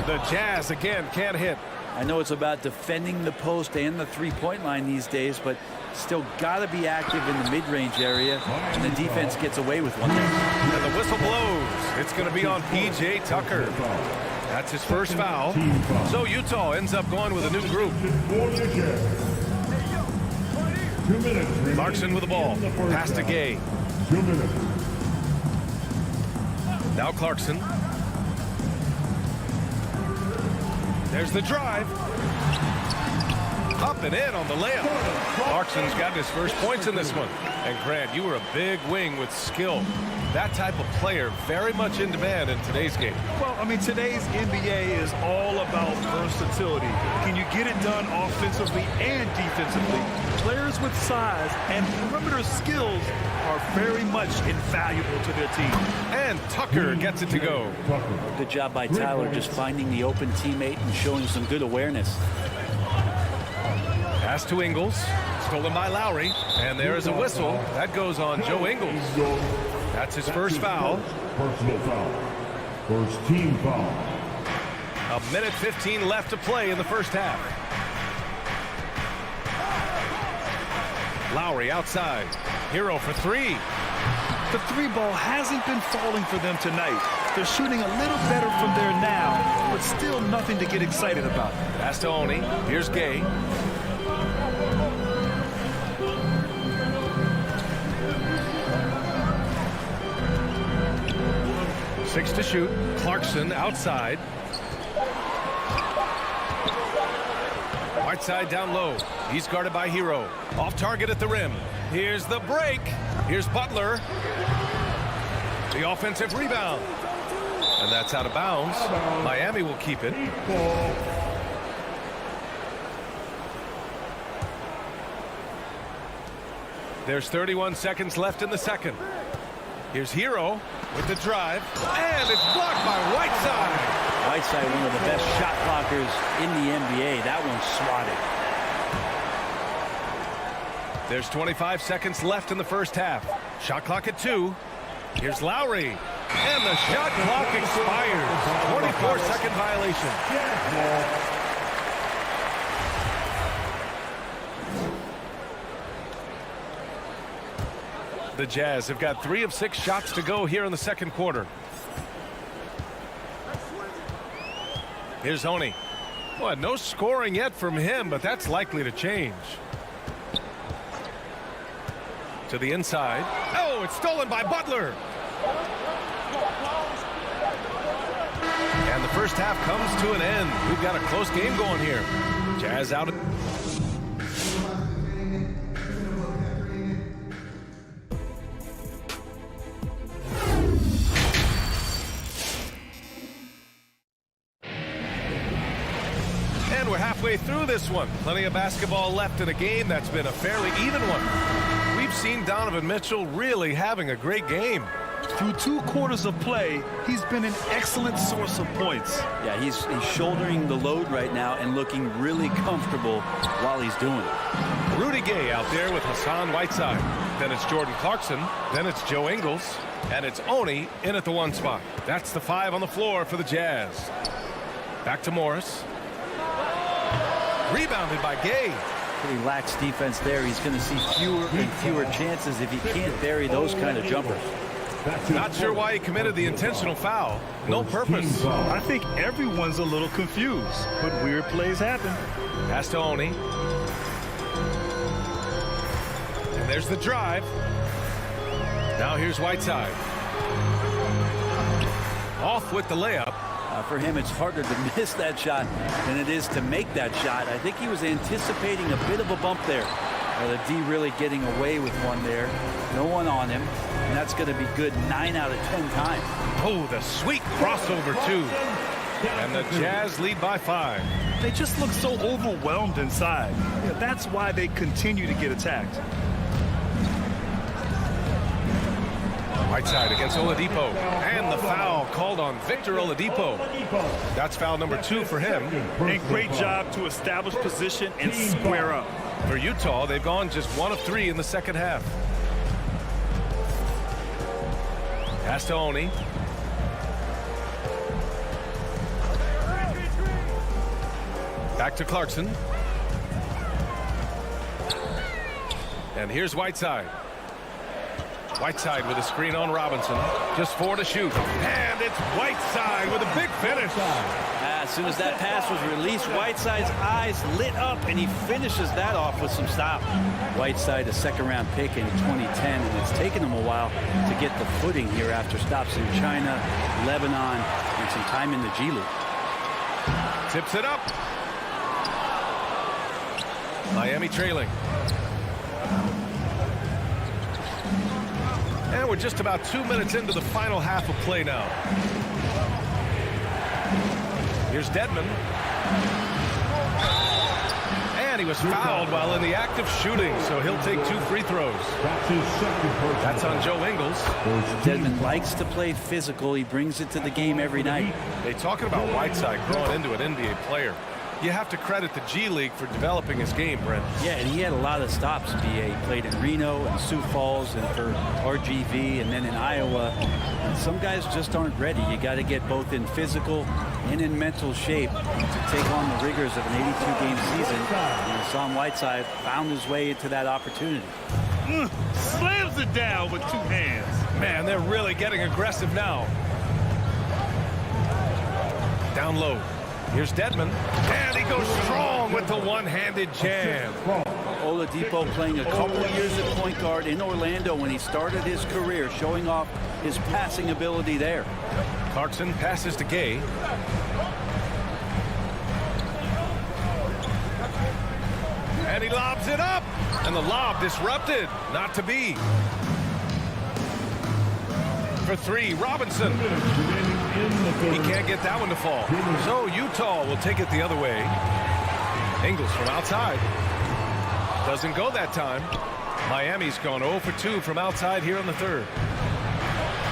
The Jazz again can't hit. I know it's about defending the post and the three-point line these days, but still got to be active in the mid-range area, and the defense gets away with one there. And the whistle blows. It's going to be on P.J. Tucker. That's his first foul. So Utah ends up going with a new group. 2 minutes. Clarkson with the ball. Pass to Gay. 2 minutes. Now Clarkson. There's the drive. Up and in on the layup. Clarkson's gotten his first points in this one. And Grant, you were a big wing with skill. That type of player very much in demand in today's game. Well, I mean, today's NBA is all about versatility. Can you get it done offensively and defensively? Players with size and perimeter skills are very much invaluable to their team. And Tucker gets it to go. Good job by Tyler just finding the open teammate and showing some good awareness. Pass to Ingles. Stolen by Lowry. And there is a whistle. That goes on Joe Ingles. That's his first foul. Personal foul. First team foul. A minute 15 left to play in the first half. Lowry outside. Hero for three. The three ball hasn't been falling for them tonight. They're shooting a little better from there now, but still nothing to get excited about. Pass to Oni. Here's Gay. Six to shoot. Clarkson outside. Whiteside down low. He's guarded by Hero. Off target at the rim. Here's the break. Here's Butler. The offensive rebound. And that's out of bounds. Miami will keep it. There's 31 seconds left in the second. Here's Hero with the drive. And it's blocked by Whiteside. Whiteside, one of the best shot blockers in the NBA. That one's swatted. There's 25 seconds left in the first half. Shot clock at 2. Here's Lowry. And the shot clock expires. 24-second violation. The Jazz have got 3 of 6 shots to go here in the second quarter. Here's Oni. Well, no scoring yet from him, but that's likely to change. To the inside. Oh, it's stolen by Butler. And the first half comes to an end. We've got a close game going here. Jazz out. And we're halfway through this one. Plenty of basketball left in a game that's been a fairly even one. We've seen Donovan Mitchell really having a great game. Through 2 quarters of play, he's been an excellent source of points. Yeah, he's shouldering the load right now and looking really comfortable while he's doing it. Rudy Gay out there with Hassan Whiteside. Then it's Jordan Clarkson. Then it's Joe Ingles. And it's Oni in at the 1 spot. That's the 5 on the floor for the Jazz. Back to Morris. Rebounded by Gay. Pretty lax defense there. He's going to see fewer and fewer chances if he can't bury those kind of jumpers. Not sure why he committed the intentional foul. No purpose. I think everyone's a little confused, but weird plays happen. Pass to Oni. And there's the drive. Now here's Whiteside. Off with the layup. For him, it's harder to miss that shot than it is to make that shot. I think he was anticipating a bit of a bump there. The D really getting away with one there. No one on him. And that's going to be good 9 out of 10 times. Oh, the sweet crossover, too. And the Jazz lead by 5. They just look so overwhelmed inside. Yeah, that's why they continue to get attacked. Whiteside against Oladipo. And the foul called on Victor Oladipo. That's foul number 2 for him. And great job to establish position and square up. For Utah, they've gone just 1 of 3 in the second half. Pass to Oni. Back to Clarkson. And here's Whiteside. Whiteside with a screen on Robinson. Just 4 to shoot. And it's Whiteside with a big finish. As soon as that pass was released, Whiteside's eyes lit up, and he finishes that off with some stop. Whiteside, a second-round pick in 2010, and it's taken him a while to get the footing here after stops in China, Lebanon, and some time in the G League. Tips it up. Miami trailing. And we're just about 2 minutes into the final half of play now. Here's Dedmon. And he was fouled while in the act of shooting, so he'll take 2 free throws. That's on Joe Ingles. Dedmon likes to play physical. He brings it to the game every night. They talking about Whiteside growing into an NBA player. You have to credit the G League for developing his game, Brent. Yeah, and he had a lot of stops, BA. He played in Reno and Sioux Falls and for RGV and then in Iowa. And some guys just aren't ready. You got to get both in physical and in mental shape to take on the rigors of an 82-game season. And Hassan Whiteside found his way into that opportunity. Slams it down with 2 hands. Man, they're really getting aggressive now. Down low. Here's Dedmon, and he goes strong with the one-handed jam. Oladipo playing a couple of years at point guard in Orlando when he started his career, showing off his passing ability there. Clarkson passes to Gay. And he lobs it up, and the lob disrupted, not to be. For 3, Robinson. He can't get that one to fall. So Utah will take it the other way. Ingles from outside. Doesn't go that time. Miami's gone 0 for 2 from outside here on the 3rd.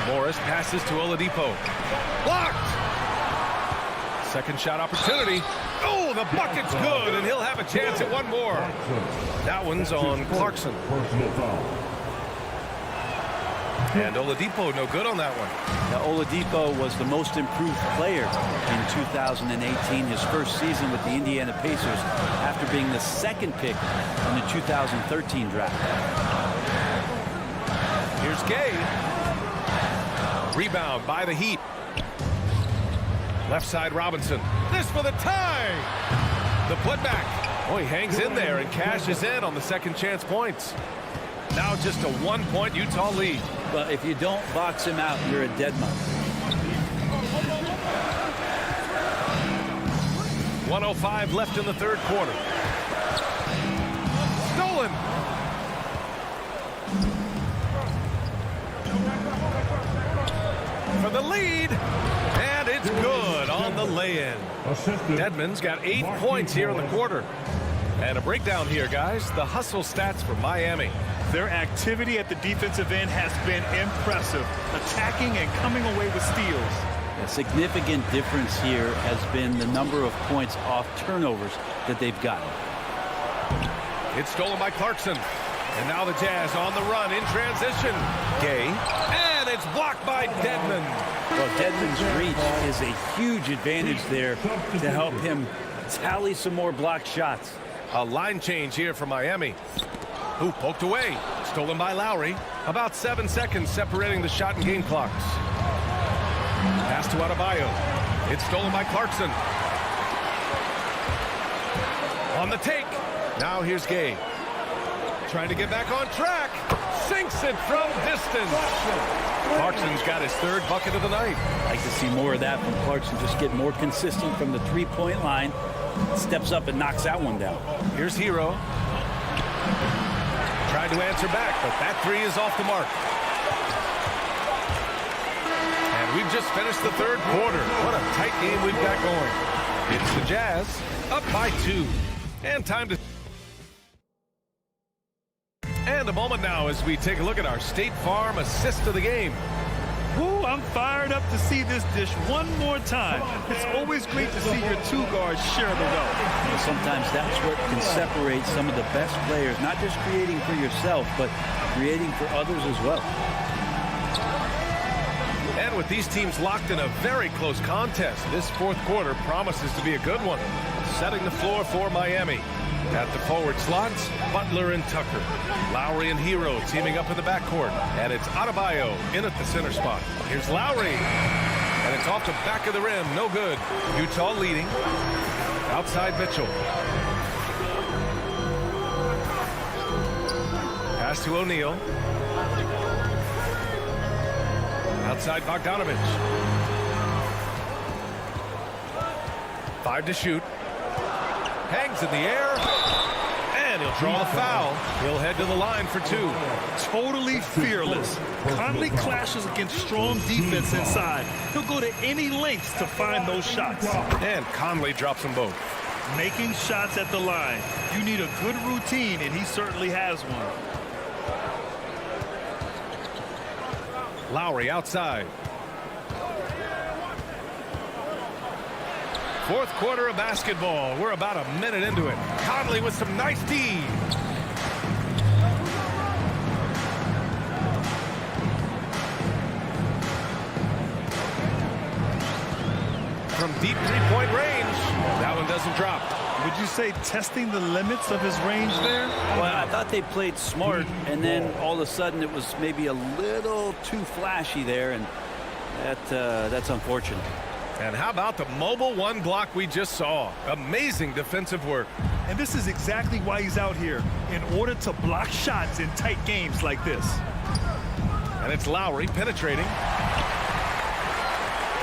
Morris passes to Oladipo. Blocked! Second shot opportunity. Oh, the bucket's good, and he'll have a chance at one more. That one's on Clarkson. And Oladipo no good on that one. Now, Oladipo was the most improved player in 2018, his first season with the Indiana Pacers, after being the 2nd pick in the 2013 draft. Here's Gay. Rebound by the Heat. Left side Robinson. This for the tie. The putback. Oh, he hangs in there and cashes in on the second chance points. Now just a 1-point Utah lead. But if you don't box him out, you're a dead man. 1:05 left in the 3rd quarter. Stolen. For the lead. And it's good on the lay-in. Dedmon's got 8 points here in the quarter. And a breakdown here, guys. The hustle stats for Miami. Their activity at the defensive end has been impressive, attacking and coming away with steals. A significant difference here has been the number of points off turnovers that they've gotten. It's stolen by Clarkson. And now the Jazz on the run in transition. Gay. And it's blocked by Dedmon. Well, Dedmon's reach is a huge advantage there to help him tally some more blocked shots. A line change here for Miami. Who poked away. Stolen by Lowry. About 7 seconds separating the shot and game clocks. Pass to Adebayo. It's stolen by Clarkson. On the take. Now here's Gay. Trying to get back on track. Sinks it from distance. Clarkson's got his 3rd bucket of the night. I'd like to see more of that from Clarkson. Just get more consistent from the 3-point line. Steps up and knocks that one down. Here's Hero. Tried to answer back, but that 3 is off the mark. And we've just finished the 3rd quarter. What a tight game we've got going. It's the Jazz up by 2. And time to... And a moment now as we take a look at our State Farm assist of the game. Ooh, I'm fired up to see this dish one more time. It's always great to see your 2 guards share the wealth. And sometimes that's what can separate some of the best players, not just creating for yourself, but creating for others as well. And with these teams locked in a very close contest, this 4th quarter promises to be a good one. Setting the floor for Miami. At the forward slots, Butler and Tucker. Lowry and Hero teaming up in the backcourt. And it's Adebayo in at the center spot. Here's Lowry. And it's off the back of the rim. No good. Utah leading. Outside Mitchell. Pass to O'Neal. Outside Bogdanovich. 5 to shoot. Hangs in the air. And he'll draw the foul. He'll head to the line for 2. Totally fearless. Conley clashes against strong defense inside. He'll go to any lengths to find those shots. And Conley drops them both. Making shots at the line. You need a good routine, and he certainly has one. Lowry outside. Fourth quarter of basketball. We're about a minute into it. Conley with some nice D. From deep three-point range. That one doesn't drop. Would you say testing the limits of his range there? Well, I thought they played smart, and then all of a sudden it was maybe a little too flashy there, and that's unfortunate. And how about the mobile one block we just saw? Amazing defensive work. And this is exactly why he's out here, in order to block shots in tight games like this. And it's Lowry penetrating.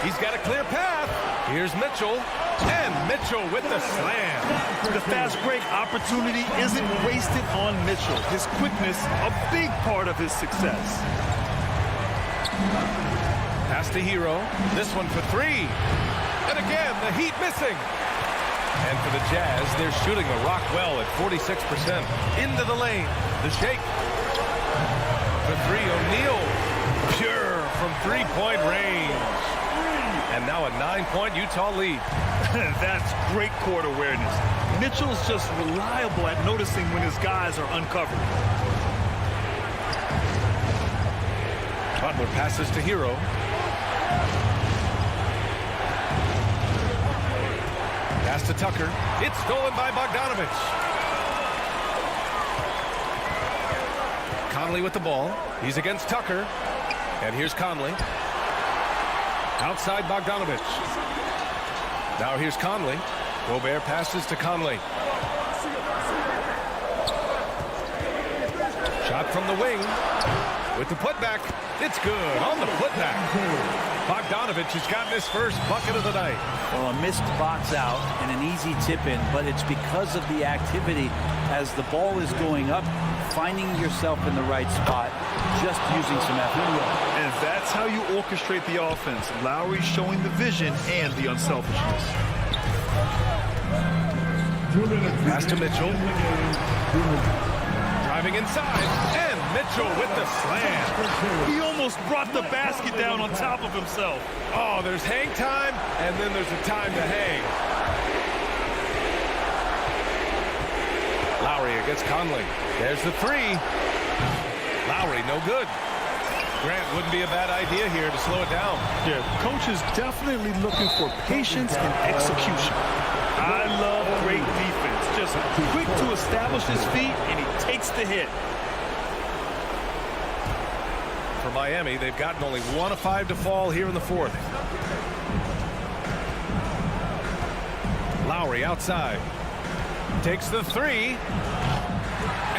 He's got a clear path. Here's Mitchell. And Mitchell with the slam. The fast break opportunity isn't wasted on Mitchell. His quickness, a big part of his success. Pass to Hero. This one for 3. And again, the Heat missing. And for the Jazz, they're shooting the rock well at 46%. Into the lane. The shake. For 3, O'Neal. Pure from three-point range. And now a 9-point Utah lead. That's great court awareness. Mitchell's just reliable at noticing when his guys are uncovered. Butler passes to Hero. Pass to Tucker. It's stolen by Bogdanovich. Conley with the ball. He's against Tucker. And here's Conley. Outside Bogdanovich. Now here's Conley. Gobert passes to Conley. Shot from the wing. With the putback. It's good on the putback. Bogdanovich has gotten his first bucket of the night. Well, a missed box out and an easy tip in, but it's because of the activity as the ball is going up, finding yourself in the right spot, just using some effort. And that's how you orchestrate the offense. Lowry showing the vision and the unselfishness. Pass to Mitchell. Driving inside. And Mitchell with the slam. He almost brought the basket down on top of himself. Oh, there's hang time, and then there's a time to hang. Lowry against Conley. There's the 3. Lowry, no good. Grant wouldn't be a bad idea here to slow it down. Yeah, coach is definitely looking for patience and execution. I love great defense. Just quick to establish his feet, and he takes the hit. For Miami, they've gotten only 1 of 5 to fall here in the 4th. Lowry outside. Takes the 3.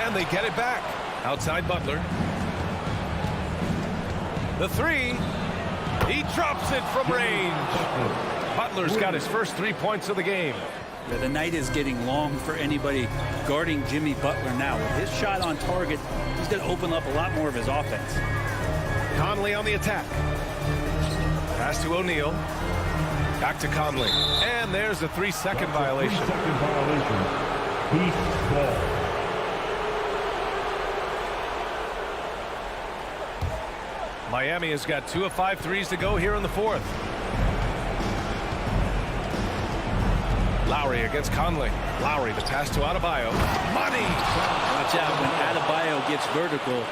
And they get it back. Outside Butler. The 3. He drops it from range. Butler's got his first 3 points of the game. The night is getting long for anybody guarding Jimmy Butler now. With his shot on target, he's going to open up a lot more of his offense. Conley on the attack. Pass to O'Neal. Back to Conley. And there's a 3-second violation. Heat ball. Miami has got 2 of 5 threes to go here in the 4th. Lowry against Conley. Lowry, the pass to Adebayo. Money! Watch out, when Adebayo gets vertical,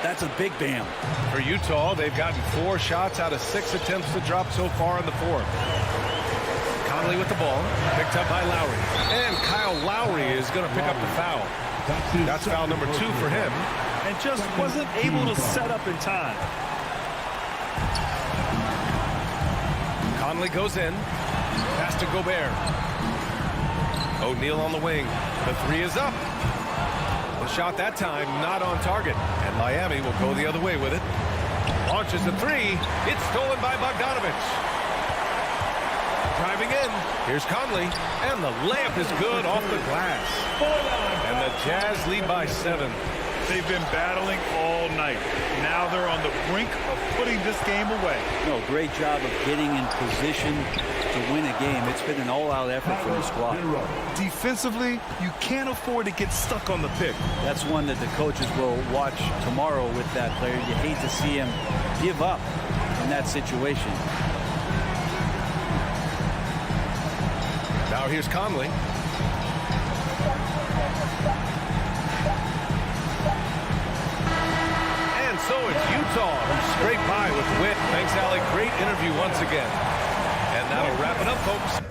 that's a big bam. For Utah, they've gotten 4 shots out of 6 attempts to drop so far in the 4th. Conley with the ball, picked up by Lowry. And Kyle Lowry is going to pick up the foul. That's foul number 2 for him. And just wasn't able to set up in time. Conley goes in. Pass to Gobert. O'Neal on the wing. The 3 is up. The shot that time not on target. And Miami will go the other way with it. Launches a 3. It's stolen by Bogdanovich. Driving in. Here's Conley, and the layup is good off the glass. And the Jazz lead by 7. They've been battling all night. Now they're on the brink of putting this game away. No, great job of getting in position to win a game. It's been an all-out effort for the squad. Defensively, you can't afford to get stuck on the pick. That's one that the coaches will watch tomorrow with that player. You hate to see him give up in that situation. Now here's Conley. And so it's Utah who scrape by with the win. Thanks, Allie. Great interview once again. And that'll wrap it up, folks.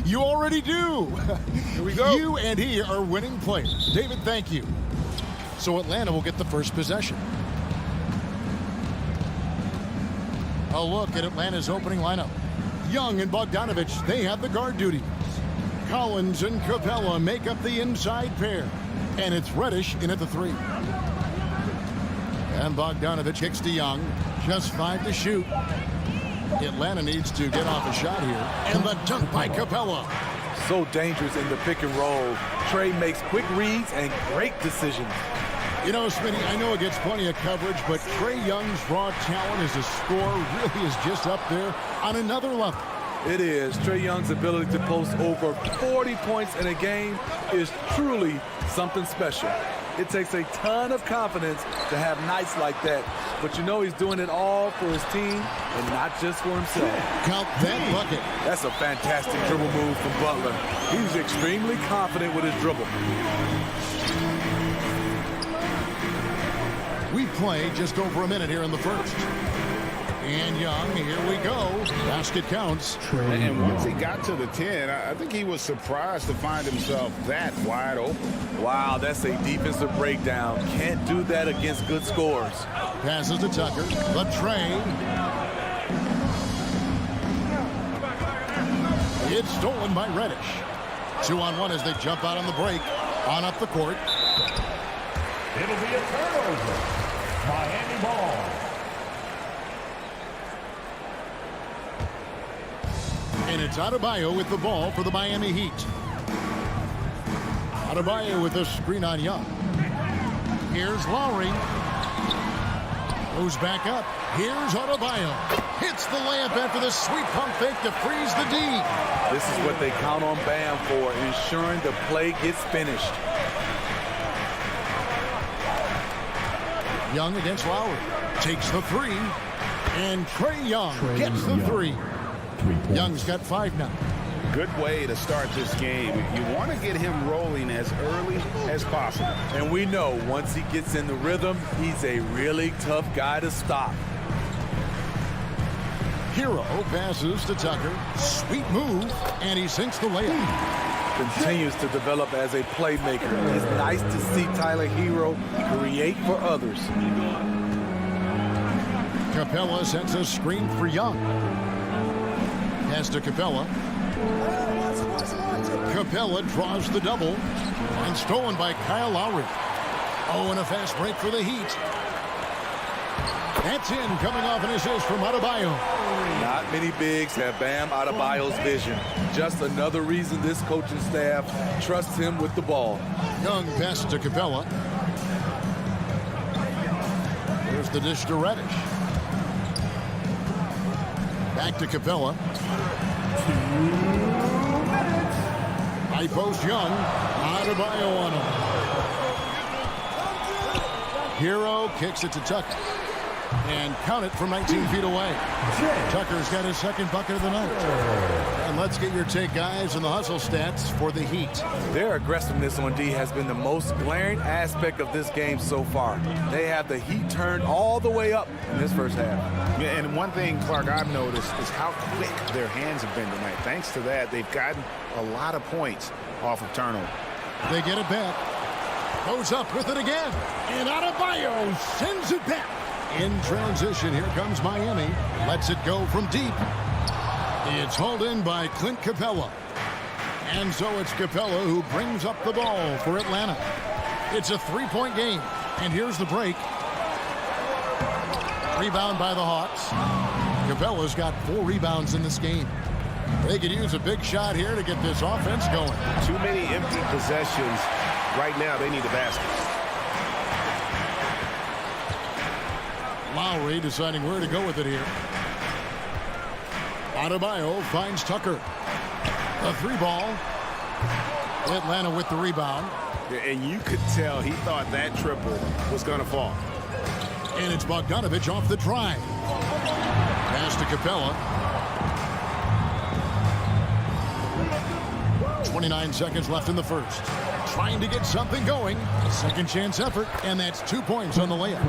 You already do. Here we go. You and he are winning players. David, thank you. So Atlanta will get the first possession. A look at Atlanta's opening lineup. Young and Bogdanovich, they have the guard duties. Collins and Capella make up the inside pair. And it's Reddish in at the 3. And Bogdanovich kicks to Young. Just 5 to shoot. Atlanta needs to get off a shot here. And the dunk by Capella. So dangerous in the pick and roll. Trey makes quick reads and great decisions. You know, Smitty, I know it gets plenty of coverage, but Trae Young's raw talent as a scorer really is just up there on another level. It is. Trae Young's ability to post over 40 points in a game is truly something special. It takes a ton of confidence to have nights like that. But you know he's doing it all for his team and not just for himself. Count that bucket. That's a fantastic dribble move from Butler. He's extremely confident with his dribble. We play just over a minute here in the first. And Young, here we go. Basket counts. And once he got to the 10, I think he was surprised to find himself that wide open. Wow, that's a defensive breakdown. Can't do that against good scores. Passes to Tucker. The Trae. It's stolen by Reddish. 2-on-1 as they jump out on the break. On up the court. It'll be a turnover. Miami ball. And it's Adebayo with the ball for the Miami Heat. Adebayo with a screen on Young. Here's Lowry. Goes back up. Here's Adebayo. Hits the layup after the sweet pump fake to freeze the D. This is what they count on Bam for, ensuring the play gets finished. Young against Lowry. Takes the 3. And Trae Young gets the 3. Young's got 5 now. Good way to start this game. You want to get him rolling as early as possible. And we know once he gets in the rhythm, he's a really tough guy to stop. Hero passes to Tucker. Sweet move. And he sinks the layup. Continues to develop as a playmaker. It's nice to see Tyler Hero create for others. Capella sets a screen for Young. Pass to Capella. Capella draws the double. And stolen by Kyle Lowry. Oh, and a fast break for the Heat. That's in, coming off an assist from Adebayo. Not many bigs have Bam Adebayo's vision. Just another reason this coaching staff trusts him with the ball. Young pass to Capella. Here's the dish to Reddish. Back to Capella. High post Young. Adebayo on him. Hero kicks it to Tucker. And count it from 19 feet away. Tucker's got his second bucket of the night. And let's get your take, guys, on the hustle stats for the Heat. Their aggressiveness on D has been the most glaring aspect of this game so far. They have the Heat turned all the way up in this first half. Yeah, and one thing, Clark, I've noticed is how quick their hands have been tonight. Thanks to that, they've gotten a lot of points off of turnover. They get it back. Goes up with it again. And Adebayo sends it back. In transition, here comes Miami. Lets it go from deep. It's hauled in by Clint Capella. And so it's Capella who brings up the ball for Atlanta. It's a 3-point game. And here's the break. Rebound by the Hawks. Capella's got 4 rebounds in this game. They could use a big shot here to get this offense going. Too many empty possessions. Right now, they need a basket. Lowry deciding where to go with it here. Adebayo finds Tucker. A 3-ball. Atlanta with the rebound. And you could tell he thought that triple was going to fall. And it's Bogdanovich off the drive. Pass to Capella. 29 seconds left in the first. trying to get something going. Second chance effort, and that's 2 points on the layup.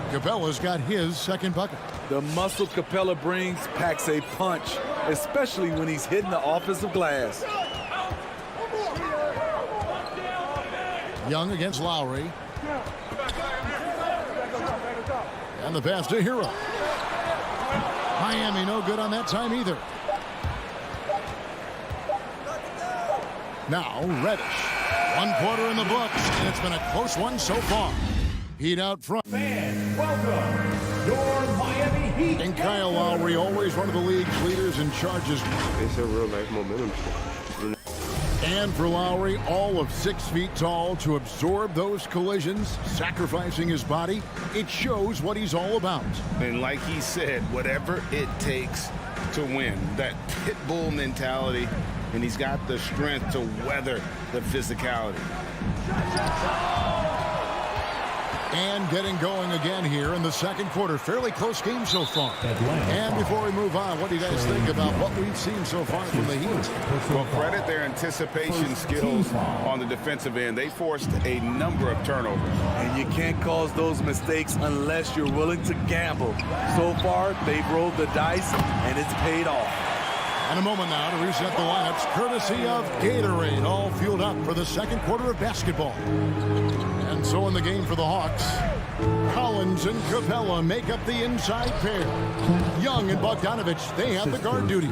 Capella's got his second bucket. The muscle Capella brings packs a punch, especially when he's hitting the offensive glass. Young against Lowry. And the pass to Hero. Miami no good on that time either. Now Reddish. 1 quarter in the books, and it's been a close one so far. Heat out front. Fans, welcome your Miami Heat. And Kyle Lowry, always one of the league's leaders in charges. It's a real life momentum. And for Lowry, all of 6 feet tall, to absorb those collisions, sacrificing his body, it shows what he's all about. And like he said, whatever it takes to win, that pit bull mentality, and he's got the strength to weather the physicality. And getting going again here in the second quarter. Fairly close game so far. And before we move on, what do you guys think about what we've seen so far from the Heat? Well, credit their anticipation skills on the defensive end. They forced a number of turnovers. And you can't cause those mistakes unless you're willing to gamble. So far, they've rolled the dice, and it's paid off. And a moment now to reset the lineups, courtesy of Gatorade, all fueled up for the second quarter of basketball. And so in the game for the Hawks, Collins and Capella make up the inside pair. Young and Bogdanovich, they have the guard duty.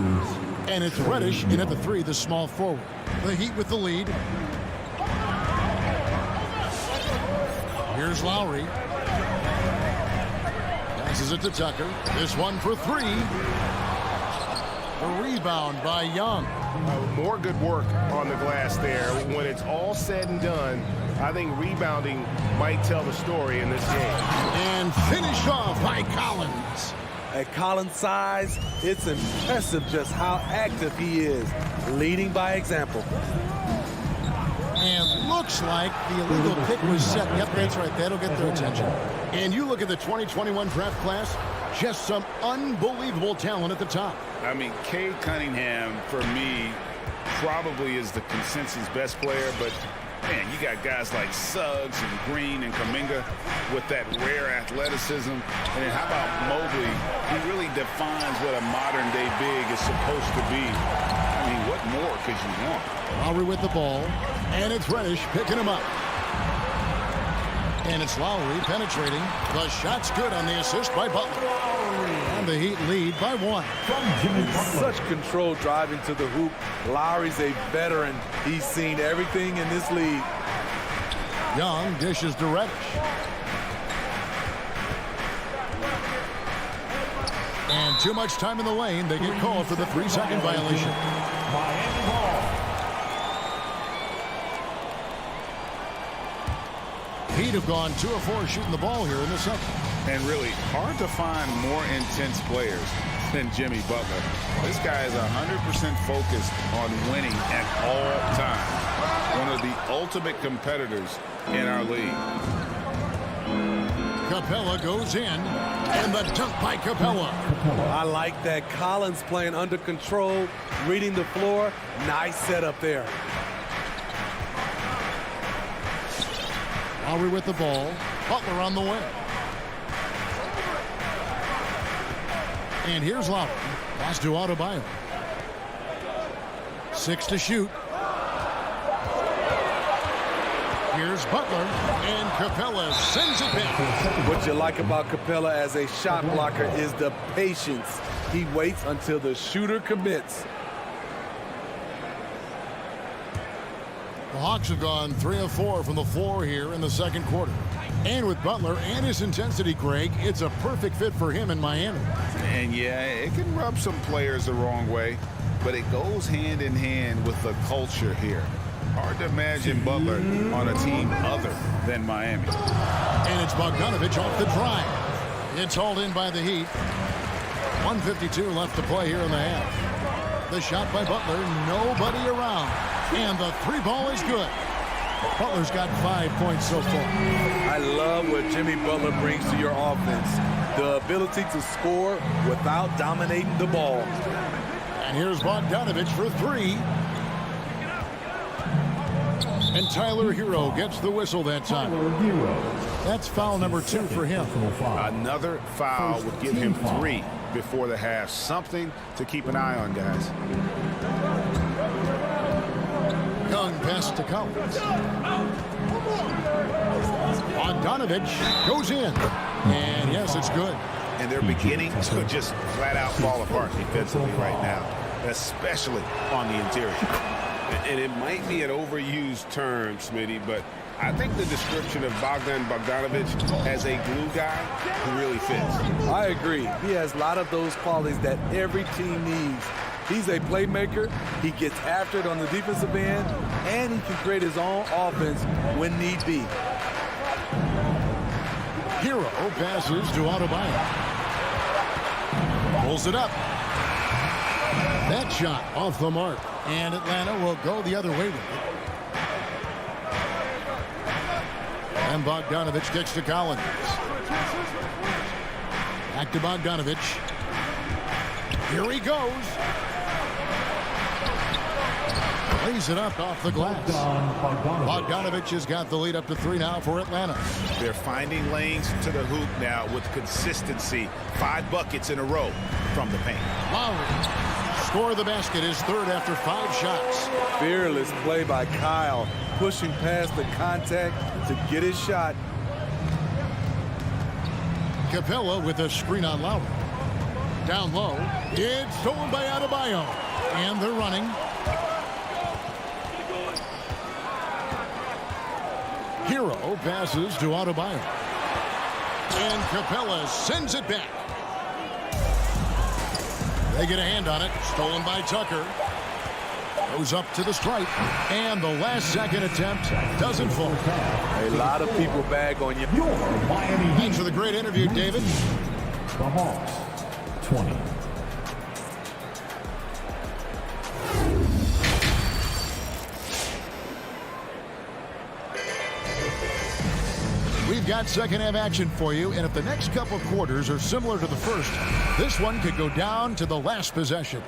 And it's Reddish in at the 3, the small forward. The Heat with the lead. Here's Lowry. Passes it to Tucker. This one for 3. A rebound by Young. More good work on the glass there. When it's all said and done, I think rebounding might tell the story in this game. And finished off by Collins. At Collins' size, it's impressive just how active he is, leading by example. And looks like the illegal pick was set. Yep, that's right. That'll get their attention. And you look at the 2021 draft class, just some unbelievable talent at the top. I mean, Cade Cunningham, for me, probably is the consensus best player, but man, you got guys like Suggs and Green and Kuminga with that rare athleticism. And then how about Mobley? He really defines what a modern-day big is supposed to be. I mean, what more could you want? Lowry with the ball, and it's Reddish picking him up. And it's Lowry penetrating. The shot's good on the assist by Butler. And the Heat lead by 1. Such control driving to the hoop. Lowry's a veteran. He's seen everything in this league. Young dishes to Reddish. And too much time in the lane. They get called for the 3-second violation. Miami ball. Heat have gone 2 of 4 shooting the ball here in the second. And really hard to find more intense players than Jimmy Butler. This guy is 100% focused on winning at all times. One of the ultimate competitors in our league. Capella goes in, and the dunk by Capella. I like that. Collins playing under control, reading the floor. Nice setup there. Lowry with the ball. Butler on the wing. And here's Lowry. Pass to Adebayo. 6 to shoot. Here's Butler, and Capella sends it back. What you like about Capella as a shot blocker is the patience. He waits until the shooter commits. The Hawks have gone 3 of 4 from the floor here in the second quarter. And with Butler and his intensity, Greg, it's a perfect fit for him in Miami. And yeah, it can rub some players the wrong way, but it goes hand in hand with the culture here. Hard to imagine Butler on a team other than Miami. And it's Bogdanovich off the drive. It's hauled in by the Heat. 1:52 left to play here in the half. The shot by Butler, nobody around. And the 3-ball is good. Butler's got 5 points so far. I love what Jimmy Butler brings to your offense. The ability to score without dominating the ball. And here's Bogdanovich for 3. And Tyler Hero gets the whistle that time. That's foul number 2 for him. Another foul would give him 3 before the half. Something to keep an eye on, guys. Young pass to Collins. Bogdanovich goes in. And yes, it's good. And they're beginning to just flat out fall apart defensively right now, especially on the interior. And it might be an overused term, Smitty, but I think the description of Bogdanovich as a glue guy really fits. I agree. He has a lot of those qualities that every team needs. He's a playmaker. He gets after it on the defensive end, and he can create his own offense when need be. Hero passes to Adebayo. Pulls it up. That shot off the mark. And Atlanta will go the other way with it. And Bogdanovich kicks to Collins. Back to Bogdanovich. Here he goes. Lays it up off the glass. Bogdanovich has got the lead up to 3 now for Atlanta. They're finding lanes to the hoop now with consistency. 5 buckets in a row from the paint. Lowry. Score the basket, his 3rd after 5 shots. Fearless play by Kyle, pushing past the contact to get his shot. Capella with a screen on Lowry. Down low. It's stolen by Adebayo. And they're running. Hero passes to Adebayo. And Capella sends it back. They get a hand on it. Stolen by Tucker. Goes up to the stripe. And the last second attempt doesn't fall. A lot of people bag on you. Thanks for the great interview, David. The Hawks, 20. We've got second half action for you, and if the next couple quarters are similar to the first, this one could go down to the last possession.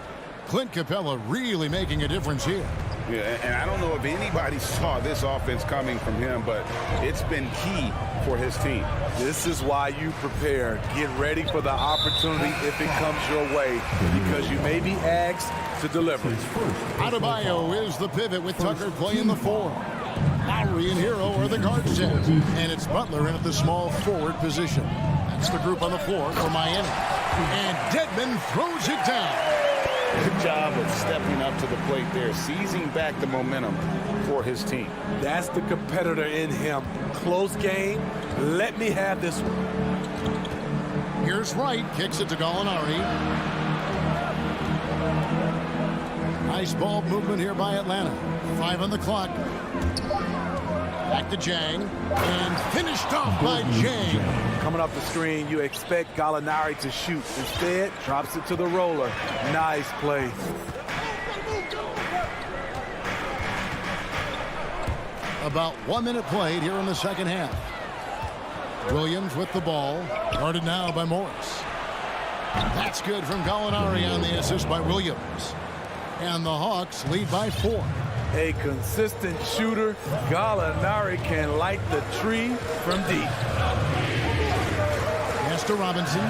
Clint Capella really making a difference here. Yeah, and I don't know if anybody saw this offense coming from him, but it's been key for his team. This is why you prepare. Get ready for the opportunity if it comes your way, because you may be asked to deliver. Adebayo is the pivot with Tucker playing the 4. Lowry and Hero are the guard set. And it's Butler in at the small forward position. That's the group on the floor for Miami. And Dedmon throws it down. Good job of stepping up to the plate there, seizing back the momentum for his team. That's the competitor in him. Close game. Let me have this one. Here's Wright. Kicks it to Gallinari. Nice ball movement here by Atlanta. 5 on the clock. Back to Jang. And finished off by Jang. Coming off the screen, you expect Gallinari to shoot. Instead, drops it to the roller. Nice play. About 1 minute played here in the second half. Williams with the ball. Guarded now by Morris. That's good from Gallinari on the assist by Williams. And the Hawks lead by 4. A consistent shooter. Gallinari can light the tree from deep. Pass to Robinson.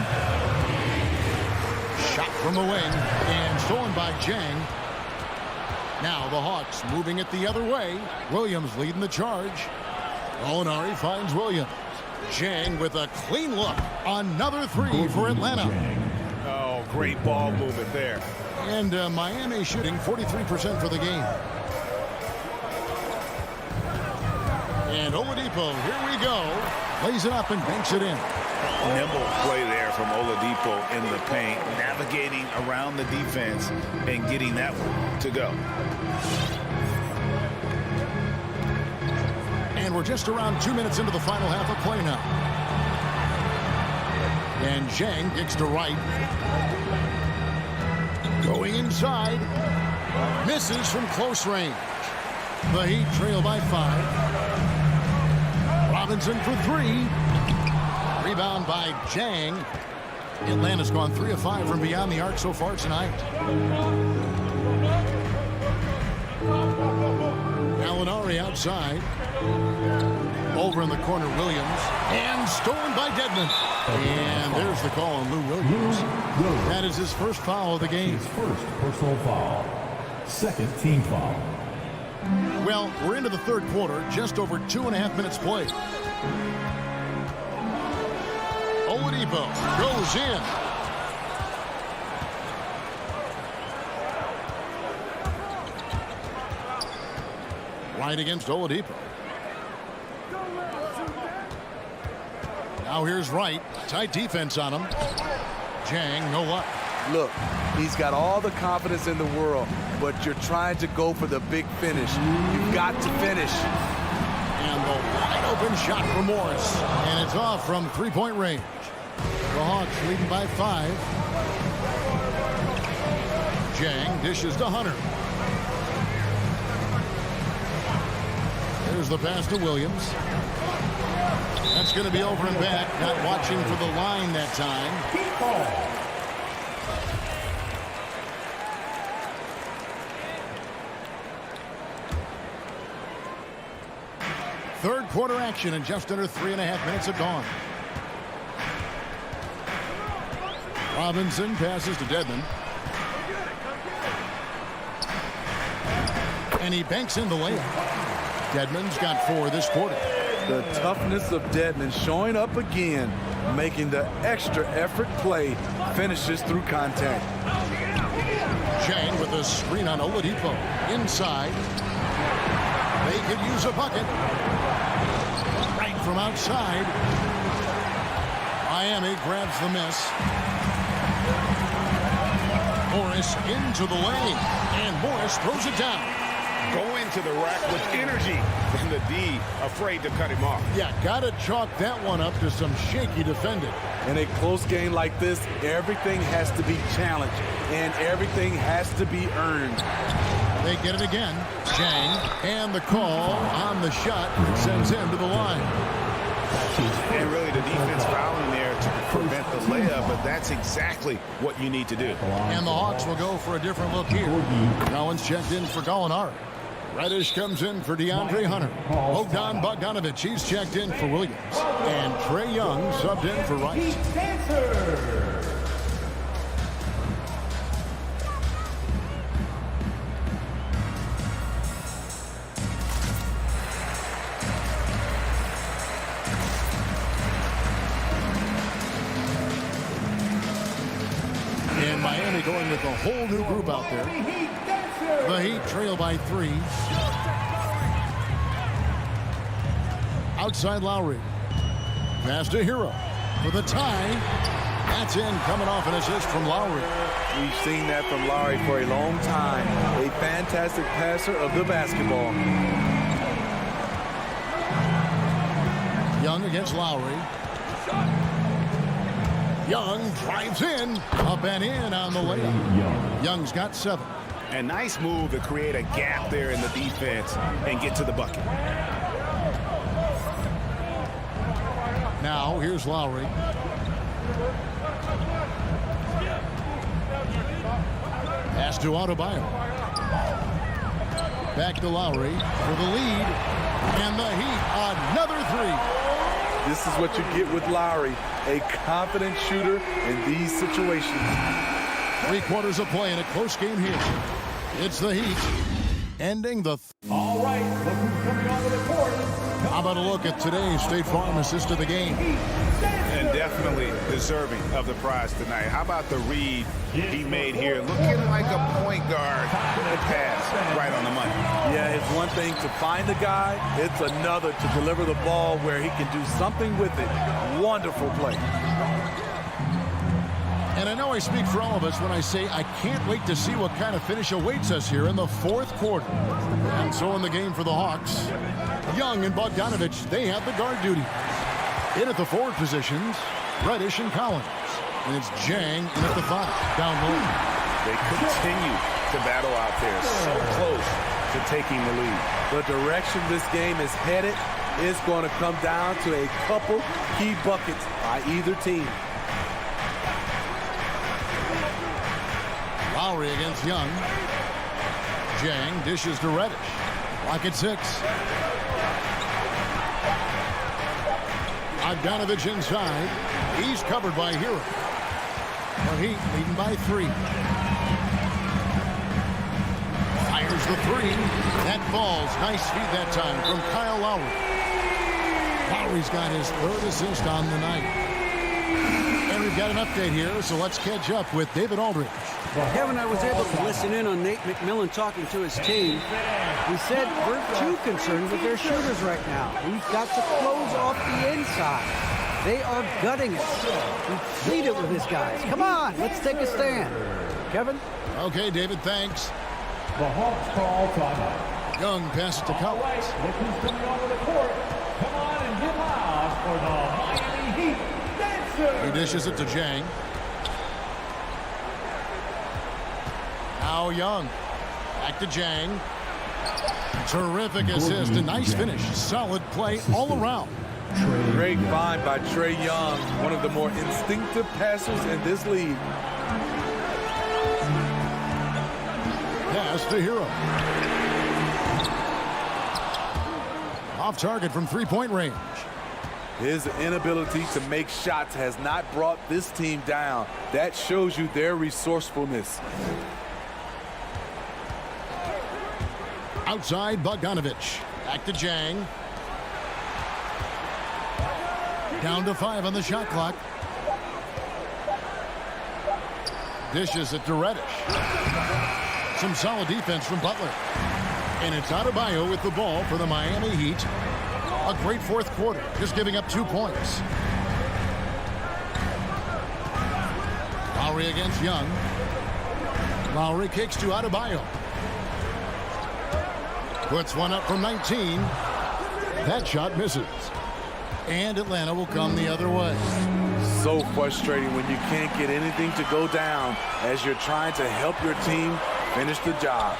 Shot from the wing. And stolen by Jang. Now the Hawks moving it the other way. Williams leading the charge. Gallinari finds Williams. Jang with a clean look. Another 3 for Atlanta. Oh, great ball movement there. And Miami shooting 43% for the game. And Oladipo, here we go. Lays it up and banks it in. Nimble play there from Oladipo in the paint, navigating around the defense and getting that one to go. And we're just around 2 minutes into the final half of play now. And Zhang kicks to Wright. Going inside. Misses from close range. The Heat trail by 5. Robinson for 3. Rebound by Zhang. Atlanta's gone 3 of 5 from beyond the arc so far tonight. Gallinari the outside. Over in the corner, Williams. And stolen by Dedmon. And there's the call on Lou Williams. That is his first foul of the game. His first personal foul. Second team foul. Well, we're into the third quarter. Just over 2.5 minutes played. Oladipo goes in. Right against Oladipo. Now here's Wright. Tight defense on him. Jang, no luck. Look, he's got all the confidence in the world, but you're trying to go for the big finish. You've got to finish. And the wide open shot for Morris. And it's off from three-point range. The Hawks leading by 5. Jang dishes to Hunter. There's the pass to Williams. That's going to be over and back. Not watching for the line that time. Third quarter action in just under 3.5 minutes have gone. Robinson passes to Dedmon. And he banks in the layup. Dedmon's got 4 this quarter. The toughness of Dedmon showing up again, making the extra effort play, finishes through contact. Jang with a screen on Oladipo. Inside. They could use a bucket. Right from outside. Miami grabs the miss. Morris into the lane. And Morris throws it down. Go into the rack with energy, and the D afraid to cut him off. Yeah, got to chalk that one up to some shaky defending. In a close game like this, everything has to be challenged, and everything has to be earned. They get it again. Jang, and the call on the shot sends him to the line. And really the defense fouling there to prevent the layup, but that's exactly what you need to do. And the Hawks will go for a different look here. Cowan's checked in for Gallinari. Reddish comes in for DeAndre Hunter. Bogdan Bogdanovic, he's checked in for Williams. And Trae Young subbed in for Rice. And Miami going with a whole new group out there. The Heat trail by 3. Outside Lowry. Pass to Hero for the tie. That's in, coming off an assist from Lowry. We've seen that from Lowry for a long time. A fantastic passer of the basketball. Young against Lowry. Young drives in. Up and in on the layup. Young's got 7. A nice move to create a gap there in the defense and get to the bucket. Now, here's Lowry. Pass to Adebayo. Back to Lowry for the lead. And the Heat, another 3. This is what you get with Lowry, a confident shooter in these situations. 3 quarters of play in a close game here. It's the Heat ending the... All right, look who's coming onto the court. How about a look at today's State Farm assist of the game? And definitely deserving of the prize tonight. How about the read he made here? Looking like a point guard. Good pass right on the money. Yeah, it's one thing to find the guy. It's another to deliver the ball where he can do something with it. Wonderful play. And I know I speak for all of us when I say I can't wait to see what kind of finish awaits us here in the fourth quarter. And so in the game for the Hawks, Young and Bogdanovic, they have the guard duty. In at the forward positions, Reddish and Collins. And it's Jang in at the 5, down low. They continue to battle out there, so close to taking the lead. The direction this game is headed is going to come down to a couple key buckets by either team. Lowry against Young. Jang dishes to Reddish. Clock at 6. Bogdanovich inside. He's covered by Hero. The Heat leading by 3. Fires the 3. That falls. Nice feed that time from Kyle Lowry. Lowry's got his 3rd assist on the night. And we've got an update here, so let's catch up with David Aldridge. Kevin, I was able to listen in on Nate McMillan talking to his team. He said we're too concerned with their shooters right now. We've got to close off the inside. They are gutting us. We pleaded with his guys. Come on, let's take a stand. Kevin? Okay, David, thanks. The Hawks call timeout. Young passes to Collins. All right, look who's coming onto the court. Come on and get loud for the Miami Heat Dancers. He dishes it to Jang. Now Young. Back to Jang. Terrific assist. A nice finish. Solid play all around. Great find by Trae Young, one of the more instinctive passers in this league. Pass to Hero. Off target from three-point range. His inability to make shots has not brought this team down. That shows you their resourcefulness. Outside, Bogdanovich. Back to Jang. Down to 5 on the shot clock. Dishes it to Reddish. Some solid defense from Butler. And it's Adebayo with the ball for the Miami Heat. A great 4th quarter, just giving up 2 points. Lowry against Young. Lowry kicks to Adebayo. Puts one up from 19. That shot misses. And Atlanta will come the other way. So frustrating when you can't get anything to go down as you're trying to help your team finish the job.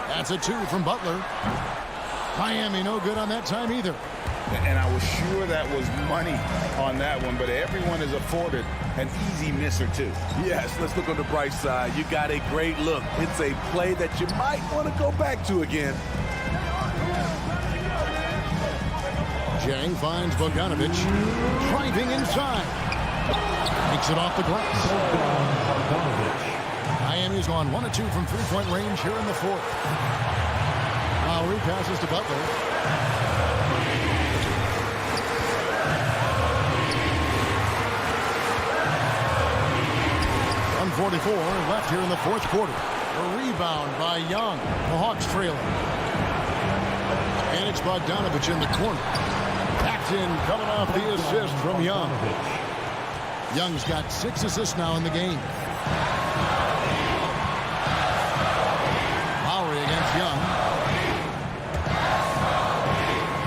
That's a 2 from Butler. Miami no good on that time either. And I was sure that was money on that one, but everyone is afforded an easy miss or 2. Yes, let's look on the bright side. You got a great look. It's a play that you might want to go back to again. Jang finds Bogdanovich. Driving inside. Makes it off the glass. Miami's gone 1 of 2 from three-point range here in the 4th. Lowry passes to Butler. 1:44 left here in the 4th quarter. A rebound by Young. The Hawks trailing. And it's Bogdanovich in the corner. Backed in, coming off the assist from Young. Young's got 6 assists now in the game. Lowry against Young.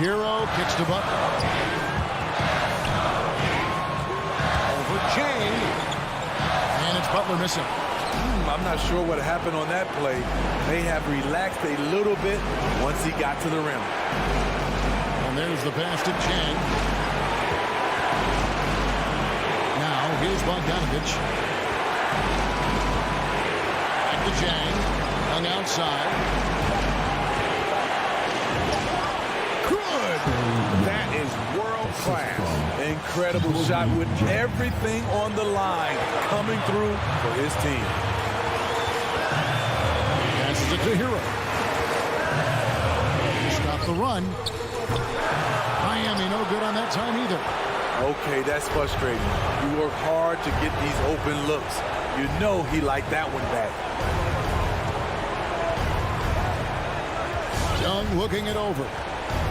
Hero kicks to Butler. Over Jang. And it's Butler missing. I'm not sure what happened on that play. May have relaxed a little bit once he got to the rim. And there's the pass to Jang. Now here's Bogdanovich. Back to Jang. Hung outside. Good. That is world class. Incredible shot with everything on the line coming through for his team. Passes it to Hero. Stop the run. Miami no good on that time either. Okay, that's frustrating. You work hard to get these open looks. You know he liked that one back. Young looking it over.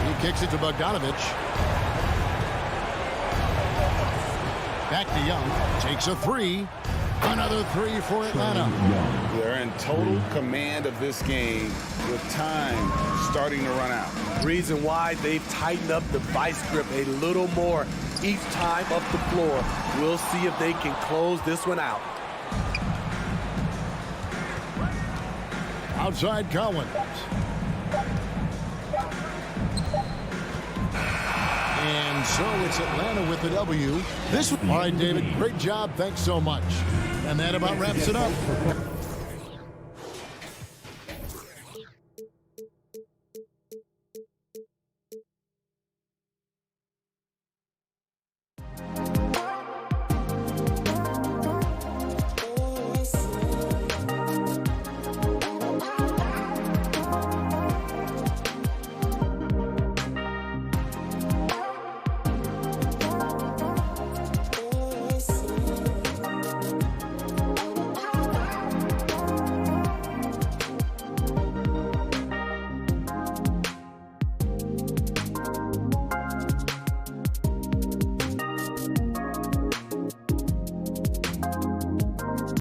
He kicks it to Bogdanovich. Back to Young. Takes a 3. Another 3 for Atlanta. They're in total command of this game with time starting to run out. Reason why they've tightened up the vice grip a little more each time up the floor. We'll see if they can close this one out. Outside Collins. And so it's Atlanta with the W. All right, David, great job. Thanks so much. And that about wraps it up.